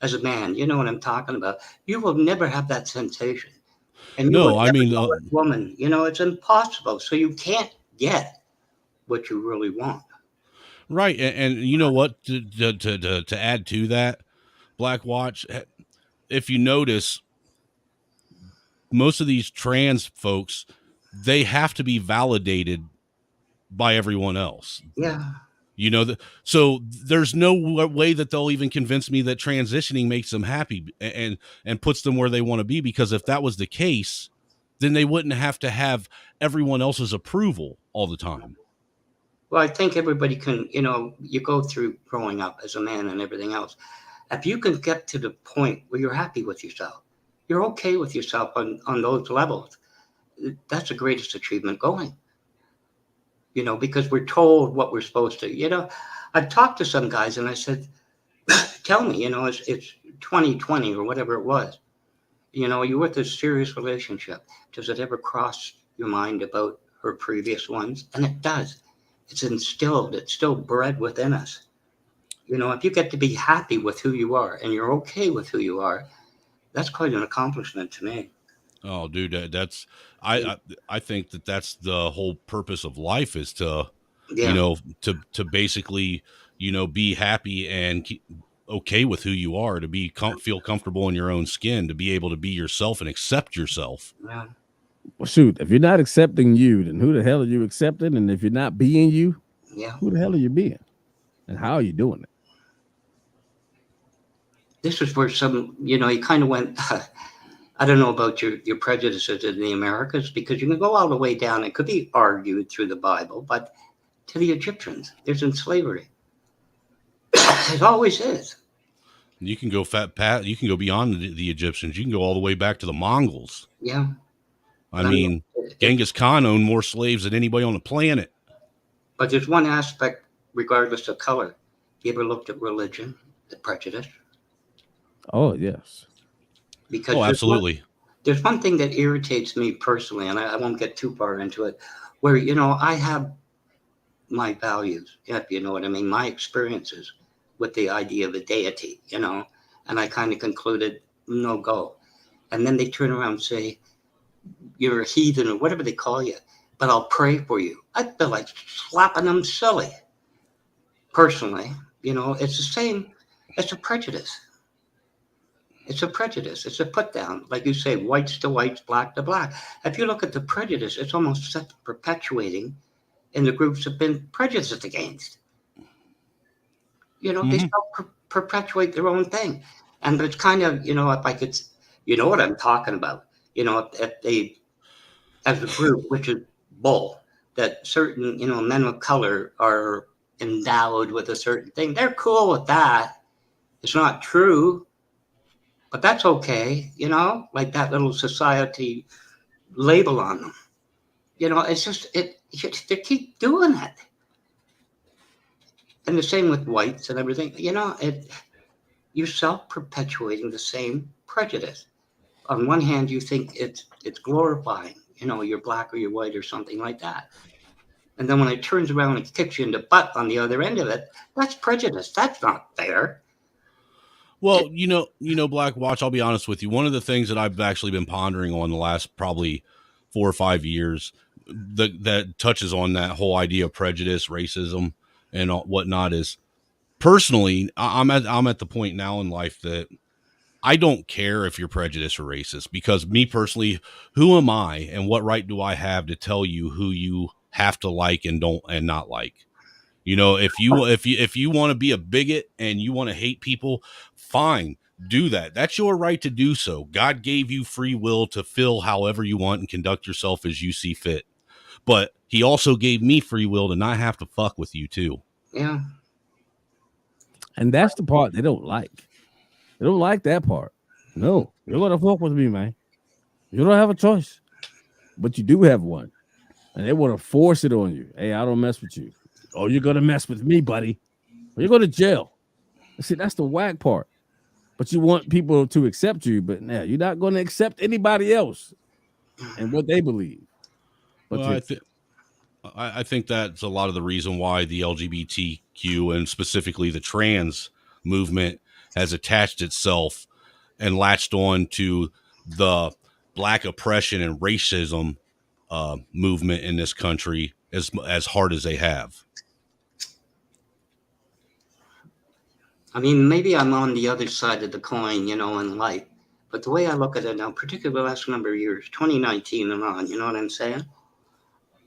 as a man, you know what I'm talking about. You will never have that sensation. And woman, it's impossible. So you can't get what you really want. Right. And you know what, to add to that, Black Watch, if you notice, most of these trans folks, they have to be validated by everyone else. Yeah. You know, so there's no way that they'll even convince me that transitioning makes them happy and puts them where they want to be, because if that was the case, then they wouldn't have to have everyone else's approval all the time. Well, I think everybody can, you go through growing up as a man and everything else. If you can get to the point where you're happy with yourself, you're okay with yourself on those levels, that's the greatest achievement going. Because we're told what we're supposed to. I've talked to some guys and I said, tell me, it's 2020 or whatever it was. You're with a serious relationship. Does it ever cross your mind about her previous ones? And it does. It's instilled. It's still bred within us. If you get to be happy with who you are and you're okay with who you are, that's quite an accomplishment to me. Oh, dude, that's I think that's the whole purpose of life, is to, to basically, be happy and okay with who you are, to be feel comfortable in your own skin, to be able to be yourself and accept yourself. Yeah. Well, shoot, if you're not accepting you, then who the hell are you accepting? And if you're not being you, who the hell are you being? And how are you doing it? This is where some, you kind of went, I don't know about your prejudices in the Americas, because you can go all the way down. It could be argued through the Bible, but to the Egyptians, there's in slavery. It always is. You can go you can go beyond the Egyptians. You can go all the way back to the Mongols. Yeah. I mean, Genghis Khan owned more slaves than anybody on the planet. But there's one aspect, regardless of color. You ever looked at religion, the prejudice? Oh, yes. Because absolutely. There's one thing that irritates me personally, and I won't get too far into it, where, I have my values, if you know what I mean, my experiences with the idea of a deity, and I kind of concluded, no go. And then they turn around and say, you're a heathen or whatever they call you, but I'll pray for you. I feel like slapping them silly. Personally, it's the same. It's a prejudice. It's a prejudice. It's a put down. Like you say, whites to whites, black to black. If you look at the prejudice, it's almost perpetuating in the groups have been prejudiced against. They still perpetuate their own thing. And it's kind of, if I could, what I'm talking about. If they, as a group, which is bull, that certain, men of color are endowed with a certain thing. They're cool with that. It's not true. But that's okay, like that little society label on them. It's just, they keep doing it. And the same with whites and everything. You're self-perpetuating the same prejudice. On one hand, you think it's glorifying, you're black or you're white or something like that. And then when it turns around and kicks you in the butt on the other end of it, that's prejudice. That's not fair. Well, Black Watch, I'll be honest with you. One of the things that I've actually been pondering on the last probably 4 or 5 years that touches on that whole idea of prejudice, racism, and whatnot is, personally, I'm at the point now in life that I don't care if you're prejudiced or racist, because me personally, who am I and what right do I have to tell you who you have to like and not like? If you want to be a bigot and you want to hate people, fine, do that. That's your right to do so. God gave you free will to feel however you want and conduct yourself as you see fit. But he also gave me free will to not have to fuck with you too. Yeah. And that's the part they don't like. They don't like that part. No, you're going to fuck with me, man. You don't have a choice. But you do have one. And they want to force it on you. Hey, I don't mess with you. Oh, you're going to mess with me, buddy. Or you're going to jail. See, that's the whack part. But you want people to accept you, but now you're not going to accept anybody else and what they believe. But well, I think that's a lot of the reason why the LGBTQ and specifically the trans movement has attached itself and latched on to the black oppression and racism movement in this country as hard as they have. I mean, maybe I'm on the other side of the coin, in life. But the way I look at it now, particularly the last number of years, 2019 and on, you know what I'm saying?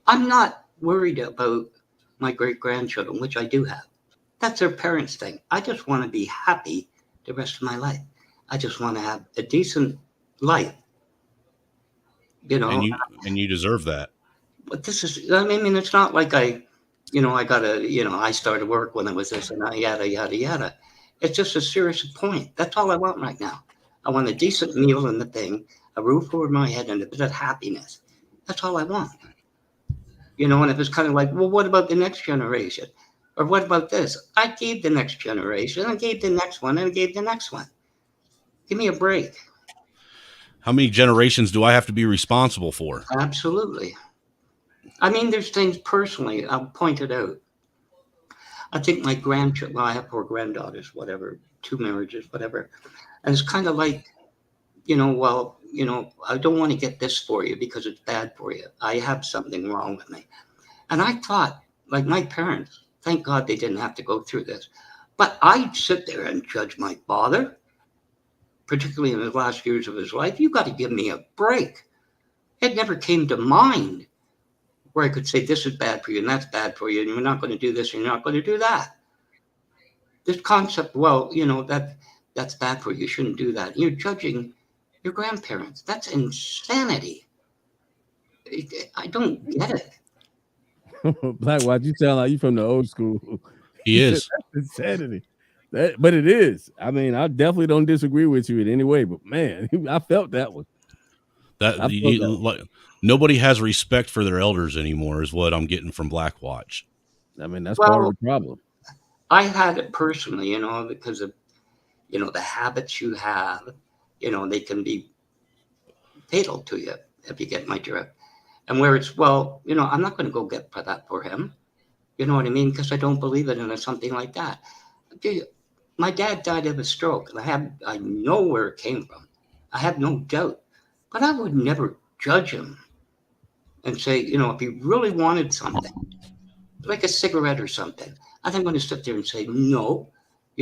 I'm not worried about my great-grandchildren, which I do have. That's their parents' thing. I just want to be happy the rest of my life. I just want to have a decent life. You know, and you deserve that. But this is, I mean, it's not like I started work when I was this and yada, yada, yada. It's just a serious point. That's all I want right now. I want a decent meal and the thing, a roof over my head, and a bit of happiness. That's all I want. You know, and if it's kind of like, well, what about the next generation? Or what about this? I gave the next generation, I gave the next one, and I gave the next one. Give me a break. How many generations do I have to be responsible for? Absolutely. I mean, there's things personally, I'll point it out. I think my grandchildren, well, I have 4 granddaughters, whatever, 2 marriages, whatever. And it's kind of like, I don't want to get this for you because it's bad for you. I have something wrong with me. And I thought, like my parents, thank God they didn't have to go through this. But I'd sit there and judge my father, particularly in the last years of his life. You got to give me a break. It never came to mind where I could say, this is bad for you, and that's bad for you, and you're not going to do this, and you're not going to do that. This concept, well, that's bad for you, you shouldn't do that. You're judging your grandparents. That's insanity. I don't get it. Black, why'd you sound like you from the old school? He is. That's insanity. But it is. I mean, I definitely don't disagree with you in any way, but man, I felt that one. Nobody has respect for their elders anymore is what I'm getting from Black Watch. I mean, that's part of the problem. I had it personally, because of, the habits you have, they can be fatal to you, if you get my drift. And where it's, well, I'm not going to go get that for him. You know what I mean? Because I don't believe it in something like that. My dad died of a stroke, and I know where it came from. I have no doubt. But I would never judge him and say, if he really wanted something, like a cigarette or something, I'm going to sit there and say, no,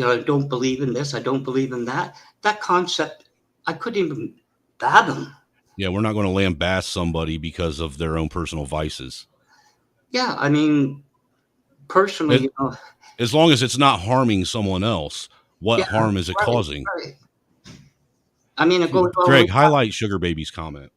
I don't believe in this. I don't believe in that. That concept, I couldn't even fathom. Yeah, we're not going to lambast somebody because of their own personal vices. Yeah, I mean, personally, as long as it's not harming someone else, what harm is it causing? Right. I mean, it goes all Greg, highlight Sugar Baby's comment.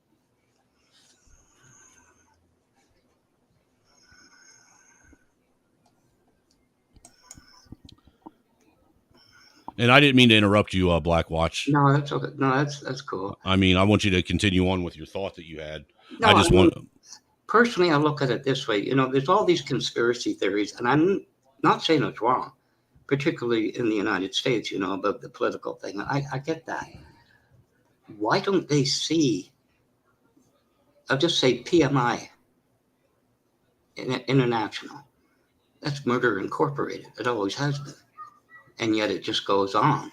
And I didn't mean to interrupt you, Black Watch. No, that's okay. No, that's cool. I mean, I want you to continue on with your thought that you had. No, I mean, personally, I look at it this way. There's all these conspiracy theories, and I'm not saying it's wrong, particularly in the United States, about the political thing. I get that. Why don't they see, I'll just say PMI International. That's Murder Incorporated. It always has been. And yet it just goes on,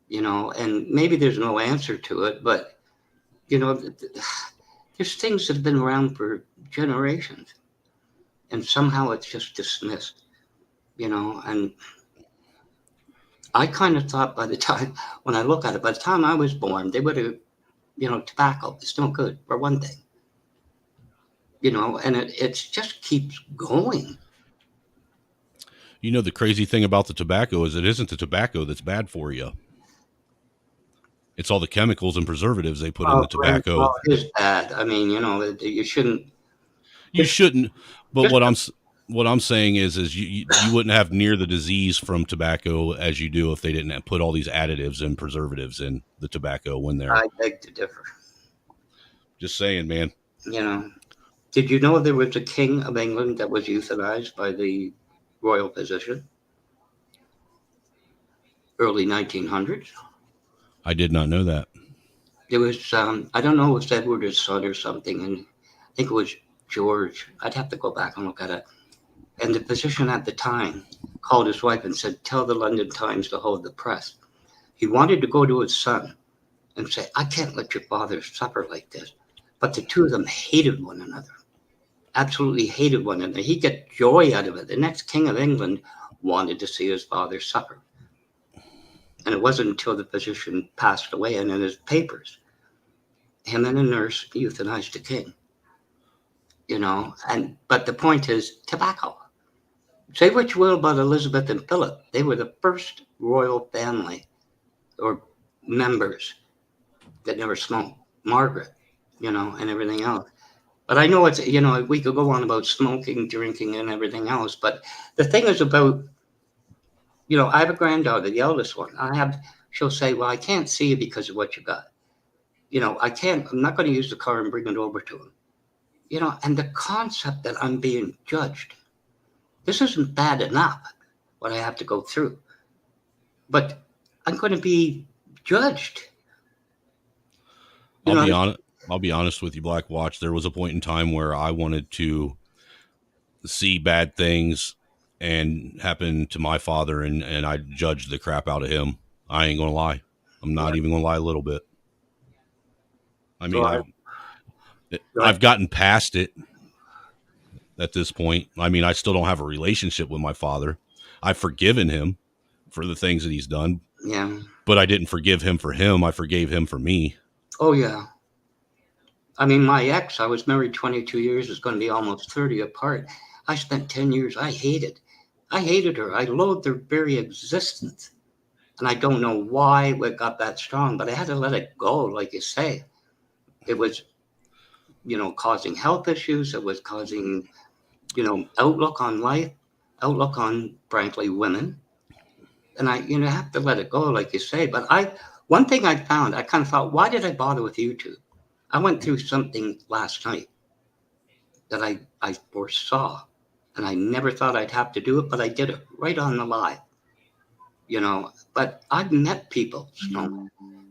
and maybe there's no answer to it, but, there's things that have been around for generations, and somehow it's just dismissed, and I kind of thought by the time, when I look at it, by the time I was born, they would have, tobacco is no good, for one thing, and it just keeps going. The crazy thing about the tobacco is it isn't the tobacco that's bad for you. It's all the chemicals and preservatives they put in the tobacco. Well, it is bad. I mean, you shouldn't. You shouldn't. But what I'm saying is you wouldn't have near the disease from tobacco as you do if they didn't put all these additives and preservatives in the tobacco when they're. I beg to differ. Just saying, man. Did you know there was a king of England that was euthanized by the royal physician? Early 1900s. I did not know that. It was, I don't know, it was Edward's son or something, and I think it was George. I'd have to go back and look at it. And the physician at the time called his wife and said, tell the London Times to hold the press. He wanted to go to his son and say, I can't let your father suffer like this. But the two of them hated one another. Absolutely hated one another. He got joy out of it. The next king of England wanted to see his father suffer. And it wasn't until the physician passed away and in his papers, him and a nurse euthanized the king. But the point is tobacco. Say what you will about Elizabeth and Philip. They were the first royal family or members that never smoked. Margaret, and everything else. But I know it's, we could go on about smoking, drinking, and everything else. But the thing is about, I have a granddaughter, the eldest one. She'll say, well, I can't see you because of what you got. I'm not going to use the car and bring it over to him. And the concept that I'm being judged, this isn't bad enough, what I have to go through. But I'm going to be judged. I'll be honest with you, Black Watch. There was a point in time where I wanted to see bad things and happen to my father, and I judged the crap out of him. I ain't gonna lie. I'm not even gonna lie a little bit. I mean, I've gotten past it at this point. I mean, I still don't have a relationship with my father. I've forgiven him for the things that he's done. Yeah. But I didn't forgive him for him. I forgave him for me. Oh, yeah. I mean, my ex, I was married 22 years, is going to be almost 30 apart. I spent 10 years, I hated her. I loathed her very existence. And I don't know why it got that strong, but I had to let it go, like you say. It was, causing health issues. It was causing, outlook on life, outlook on, frankly, women. And I have to let it go, like you say. But one thing I found, I kind of thought, why did I bother with YouTube? I went through something last night that I foresaw, and I never thought I'd have to do it, but I did it right on the live, But I've met people,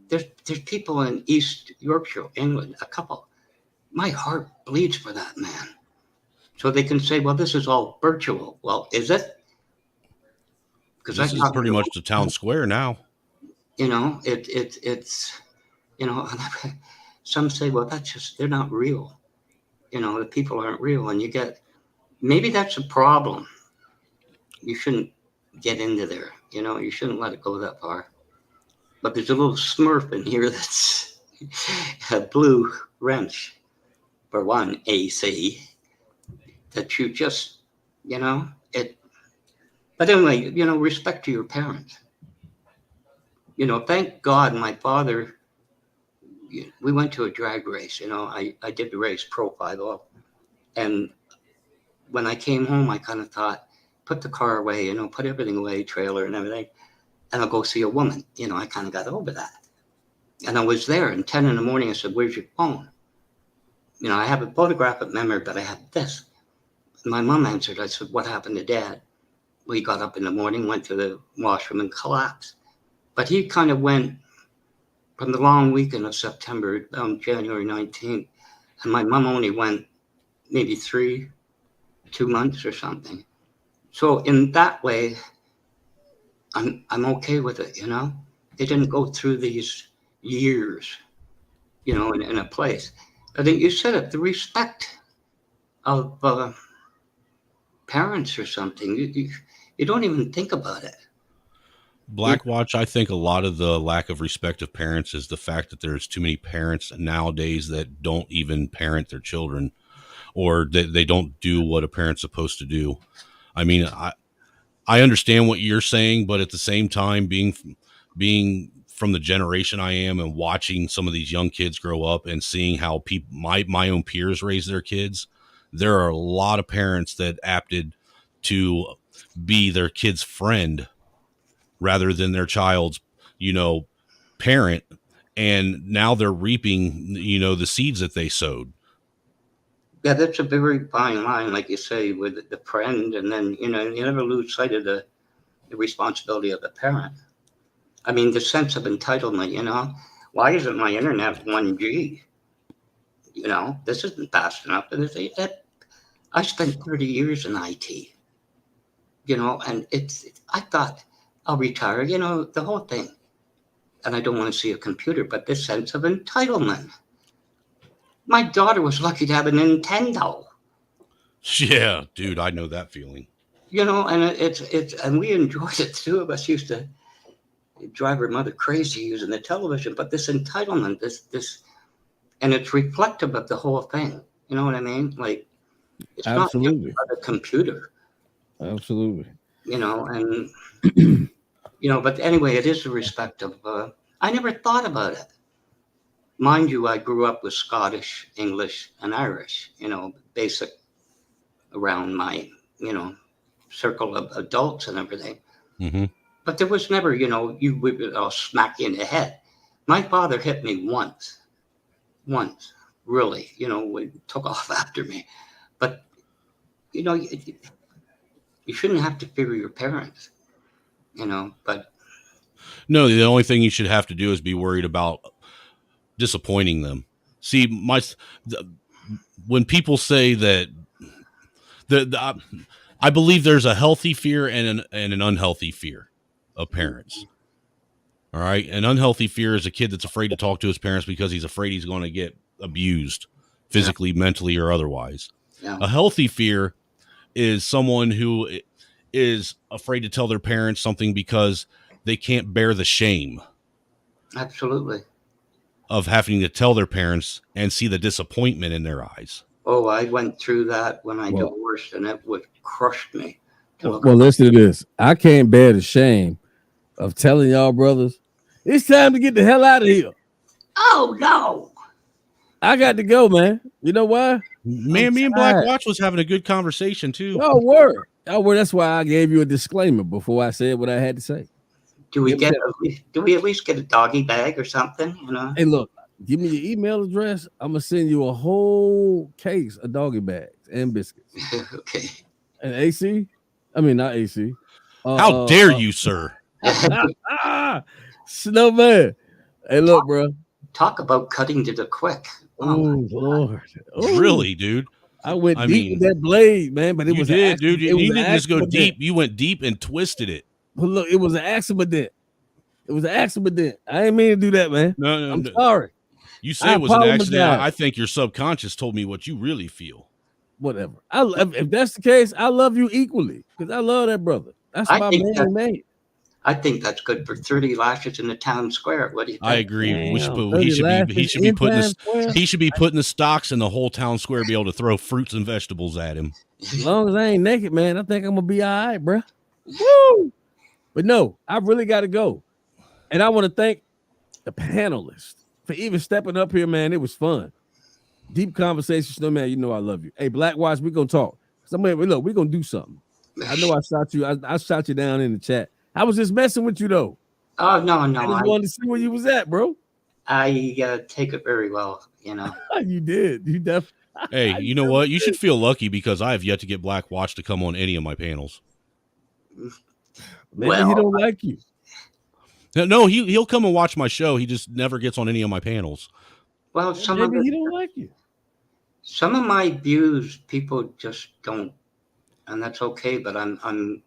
There's people in East Yorkshire, England, a couple. My heart bleeds for that man. So they can say, well, this is all virtual. Well, is it? Because this is pretty much the town square now. It's some say, well, they're not real. The people aren't real. And maybe that's a problem. You shouldn't get into there. You shouldn't let it go that far. But there's a little Smurf in here that's a blue wrench for one AC that you just, it. But anyway, respect to your parents. Thank God my father, we went to a drag race. I did the race Pro 5-0. And when I came home, I kind of thought, put the car away, put everything away, trailer and everything, and I'll go see a woman. I kind of got over that. And I was there, and 10 in the morning, I said, where's your phone? I have a photographic memory, but I have this. And my mom answered. I said, what happened to Dad? We got up in the morning, went to the washroom and collapsed. But he kind of went from the long weekend of September on January 19th. And my mom only went maybe 2 months or something. So in that way, I'm okay with it, They didn't go through these years, in a place. I think you said it, the respect of parents or something. You don't even think about it. Black Watch, I think a lot of the lack of respect of parents is the fact that there's too many parents nowadays that don't even parent their children, or that they don't do what a parent's supposed to do. I mean, I understand what you're saying, but at the same time, being from the generation I am and watching some of these young kids grow up and seeing how my own peers raise their kids, there are a lot of parents that opted to be their kid's friend rather than their child's, parent. And now they're reaping, the seeds that they sowed. Yeah, that's a very fine line, like you say, with the friend. And then, you never lose sight of the responsibility of the parent. I mean, the sense of entitlement, why isn't my internet 1G? This isn't fast enough. I spent 30 years in IT, and I thought I'll retire, the whole thing. And I don't want to see a computer, but this sense of entitlement. My daughter was lucky to have a Nintendo. Yeah, dude, I know that feeling. And and we enjoyed it. 2 of us used to drive her mother crazy using the television, but this entitlement, this, and it's reflective of the whole thing. You know what I mean? Like, It's Absolutely. not just a computer. Absolutely. And but anyway, it is a respect of. I never thought about it. Mind you, I grew up with Scottish, English, and Irish. Basic around my circle of adults and everything. Mm-hmm. But there was never, you would smack you in the head. My father hit me once, really, took off after me. But, you shouldn't have to fear your parents, but. No, the only thing you should have to do is be worried about disappointing them. See, when people say that, I believe there's a healthy fear and an unhealthy fear of parents. All right. An unhealthy fear is a kid that's afraid to talk to his parents because he's afraid he's going to get abused physically, mentally, or otherwise. Yeah. A healthy fear is someone who is afraid to tell their parents something because they can't bear the shame. Absolutely. Of having to tell their parents and see the disappointment in their eyes. Oh, I went through that when I divorced, and it would crushed me. Well, listen to this. I can't bear the shame of telling y'all brothers, it's time to get the hell out of here. Oh, no. I got to go, man. You know why? Man, me and Black Watch was having a good conversation, too. Y'all were. That's why I gave you a disclaimer before I said what I had to say. Do we at least get a doggy bag or something? Hey, look, give me your email address. I'm gonna send you a whole case of doggy bags and biscuits. Okay. And AC? I mean, not AC. How dare you, sir? Snowman. Hey, look, bro. Talk about cutting to the quick. Oh, Lord. Ooh. Really, dude? I went deep with that blade, man. But it was dude. You didn't just go deep. You went deep and twisted it. But look, it was an accident. It was an accident. I ain't mean to do that, man. No, I'm sorry. You say it was an accident. I think your subconscious told me what you really feel. Whatever. If that's the case, I love you equally because I love that brother. That's my man. I think that's good for 30 lashes in the town square. What do you think? I agree. He should be putting the stocks in the whole town square, be able to throw fruits and vegetables at him. As long as I ain't naked, man, I think I'm gonna be all right, bro. Woo! But no, I really got to go. And I want to thank the panelists for even stepping up here, man. It was fun. Deep conversations. No, man, you know I love you. Hey, Black Watch, we're going to talk. Look, we're going to do something. I know I shot you. I shot you down in the chat. I was just messing with you, though. Oh, no. I just wanted to see where you was at, bro. I take it very well, You did. You definitely. Hey, you know what? You should feel lucky because I have yet to get Black Watch to come on any of my panels. Maybe he don't like you. No, he'll come and watch my show. He just never gets on any of my panels. Well, maybe he don't like you. Some of my views people just don't, and that's okay. But I'm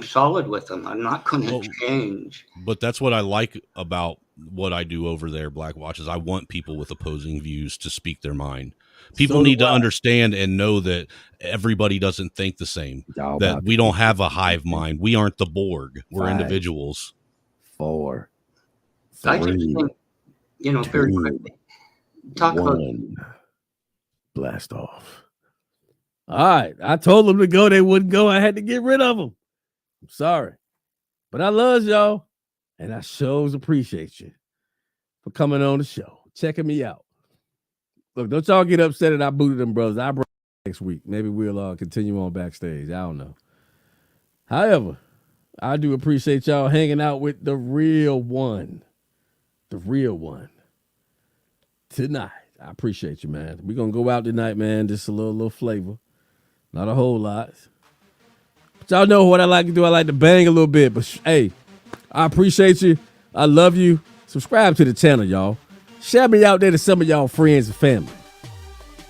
solid with them. I'm not going to change. But that's what I like about what I do over there, Black Watch, is I want people with opposing views to speak their mind. People need to understand and know that everybody doesn't think the same. That we don't have a hive mind. We aren't the Borg. We're individuals. 4, 3, I just think, very quickly. Talk about blast off. All right. I told them to go. They wouldn't go. I had to get rid of them. I'm sorry. But I love y'all. And I sure appreciate you for coming on the show, checking me out. Look, don't y'all get upset that I booted them brothers. I brought next week. Maybe we'll continue on backstage. I don't know. However, I do appreciate y'all hanging out with the real one. The real one. Tonight. I appreciate you, man. We're going to go out tonight, man. Just a little flavor. Not a whole lot. But y'all know what I like to do. I like to bang a little bit. But, hey, I appreciate you. I love you. Subscribe to the channel, y'all. Share me out there to some of y'all friends and family.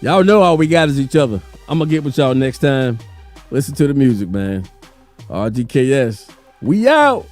Y'all know all we got is each other. I'm going to get with y'all next time. Listen to the music, man. RGKS. We out.